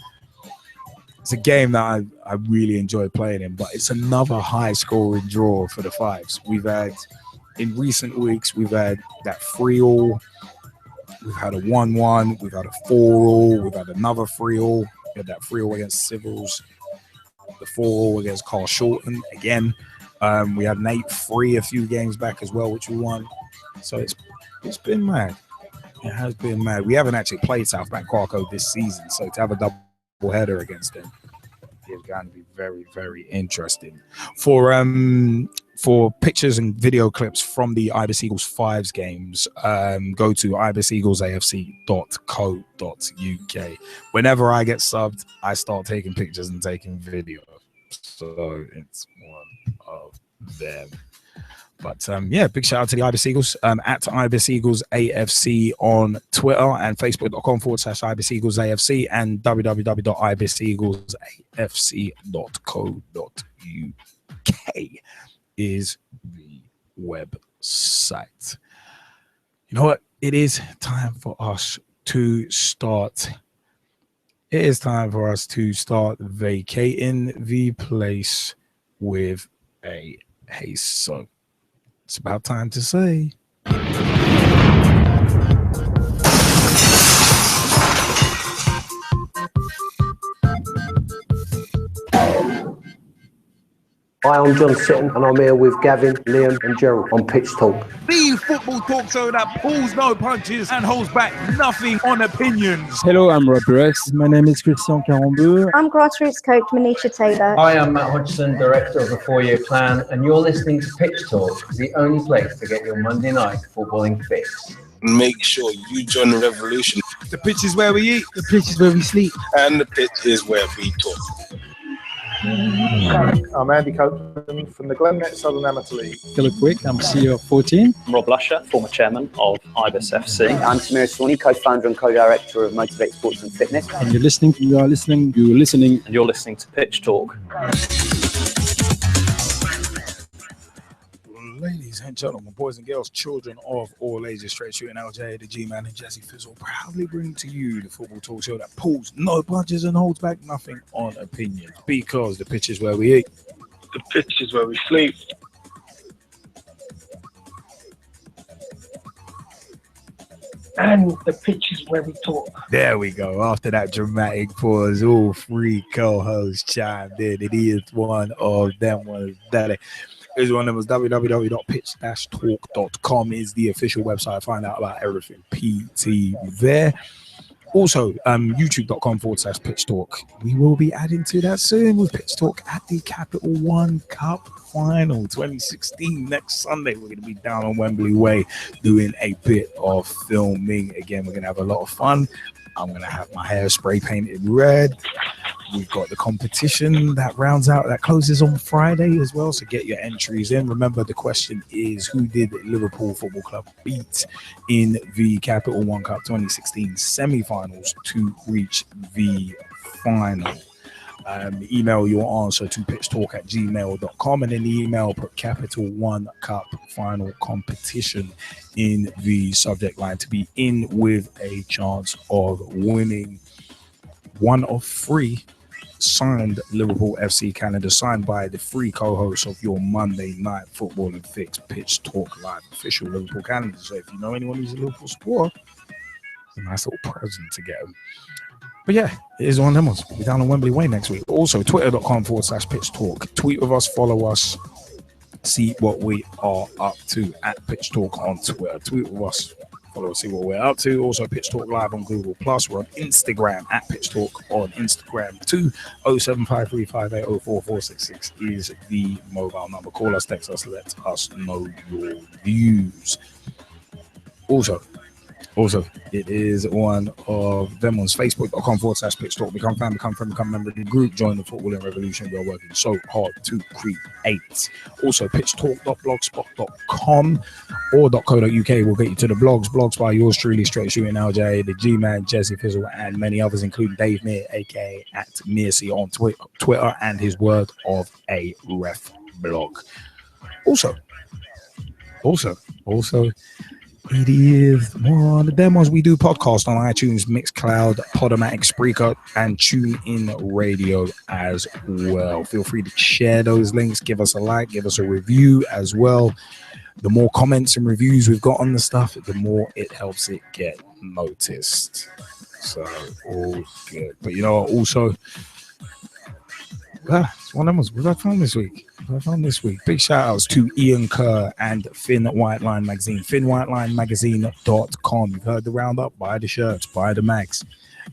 it's a game that I really enjoyed playing in. But it's another high scoring draw for the Fives. We've had in recent weeks we've had that 3-3. We've had a 1-1. We've had a 4-4. We've had another 3-3. We had that 3-3 against Civils. The 4-4 against Carl Shorten again. We had an 8-3 a few games back as well, which we won. So it's been mad. It has been mad. We haven't actually played South Bank Quarko this season, so to have a double header against them is going to be very, very interesting. For pictures and video clips from the Ibis Eagles Fives games, go to ibiseaglesafc.co.uk. Whenever I get subbed, I start taking pictures and taking video. So it's one of them. But big shout out to the Ibis Eagles, at Ibis Eagles AFC on Twitter and Facebook.com/Ibis Eagles AFC and www.ibiseaglesafc.co.uk. is the website. You know what? It is time for us to start. It is time for us to start vacating the place with a haste. So it's about time to say. Hi, I'm John Sitton and I'm here with Gavin, Liam and Gerald on Pitch Talk. The football talk show that pulls no punches and holds back nothing on opinions. Hello, I'm Russ Vernon. My name is Christian Carambeu. I'm grassroots coach Manisha Taylor. Hi, I'm Matt Hodgson, director of the 4-year plan, and you're listening to Pitch Talk, the only place to get your Monday night footballing fix. Make sure you join the revolution. The pitch is where we eat. The pitch is where we sleep. And the pitch is where we talk. I'm Andy Copeland from the Glennet Southern Amateur League. Philip Wick, I'm CEO of 14. I'm Rob Lusher, former chairman of Ibis FC. I'm Samira Swanee, co-founder and co-director of Motivate Sports and Fitness. And you're listening to Pitch Talk. Ladies and gentlemen, boys and girls, children of all ages, straight shooting LJ, the G-Man and Jesse Fizzle proudly bring to you the football talk show that pulls no punches and holds back nothing on opinions, because the pitch is where we eat. The pitch is where we sleep. And the pitch is where we talk. There we go. After that dramatic pause, all three co-hosts chimed in. It is one of them. Is one of them was www.pitch-talk.com is the official website. Find out about everything PT there. Also, youtube.com/Pitch Talk. We will be adding to that soon with Pitch Talk at the Capital One Cup Final 2016 next Sunday. We're going to be down on Wembley Way doing a bit of filming. Again, we're going to have a lot of fun. I'm going to have my hair spray painted red. We've got the competition that closes on Friday as well. So get your entries in. Remember, the question is, who did Liverpool Football Club beat in the Capital One Cup 2016 semi-finals to reach the final? Email your answer to pitchtalk@gmail.com, and in the email put Capital One Cup Final Competition in the subject line to be in with a chance of winning one of 3 signed Liverpool FC calendar, signed by the 3 co-hosts of your Monday Night Football and Fix Pitch Talk Live official Liverpool calendar. So if you know anyone who's a Liverpool supporter, it's a nice little present to get them. But yeah, it is one of them ones. We're down on Wembley Way next week. Also, twitter.com/Pitch Talk. Tweet with us, follow us, see what we are up to at Pitch Talk on Twitter. Tweet with us, follow us, see what we're up to. Also, Pitch Talk Live on Google+. We're on Instagram at Pitch Talk on Instagram too. 07535804466 is the mobile number. Call us, text us, let us know your views. Also, it is one of them ones. Facebook.com/Pitch Talk. Become fan, become friend, become member of the group. Join the footballing revolution. We are working so hard to create. Also, pitchtalk.blogspot.com or .co.uk will get you to the blogs. Blogs by yours truly, straight shooting LJ, the G-Man, Jesse Fizzle, and many others, including Dave Mear, aka at Mearsey on Twitter, and his Word of a Ref blog. Also, it is one of them ones. We do podcast on iTunes, Mixcloud, Podomatic, Spreaker, and TuneIn Radio as well. Feel free to share those links. Give us a like, give us a review as well. The more comments and reviews we've got on the stuff, the more it helps it get noticed. So, all good. But you know, also, it's one of them ones. We've had fun this week. Big shout outs to Ian Kerr and Finn Whiteline Magazine. FinnWhitelineMagazine.com. You've heard the roundup. Buy the shirts, buy the mags.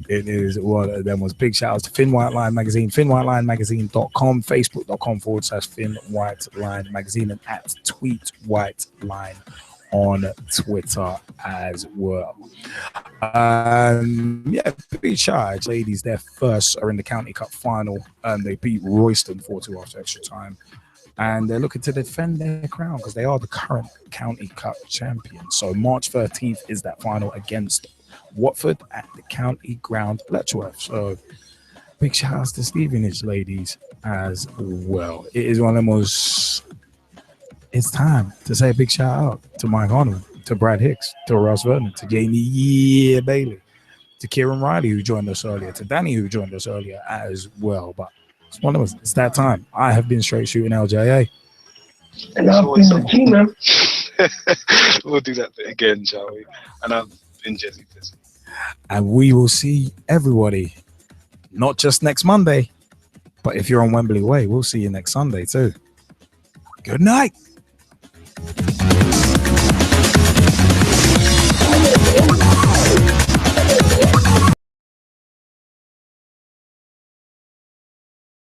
It is one of them was. Big shout outs to Finn Whiteline Magazine. FinnWhitelineMagazine.com. Facebook.com/Finn Whiteline Magazine, and at Tweet Whiteline on Twitter as well. Big charge. Ladies, their first are in the County Cup final. They beat Royston 4-2 after extra time. And they're looking to defend their crown because they are the current County Cup champions. So March 13th is that final against Watford at the County Ground, Letchworth. So big shout outs to Stevenage, ladies, as well. It is one of the most it's time to say a big shout out to Mike Harniman, to Brad Hicks, to Russ Vernon, to Jaymie Bailey, to Kieran Riley, who joined us earlier, to Danny, who joined us earlier as well. But it's one of us. It's that time. I have been straight shooting LJA. And I've been the team, man. We'll do that bit again, shall we? And I've been Jesse Fisk. And we will see everybody, not just next Monday, but if you're on Wembley Way, we'll see you next Sunday too. Good night.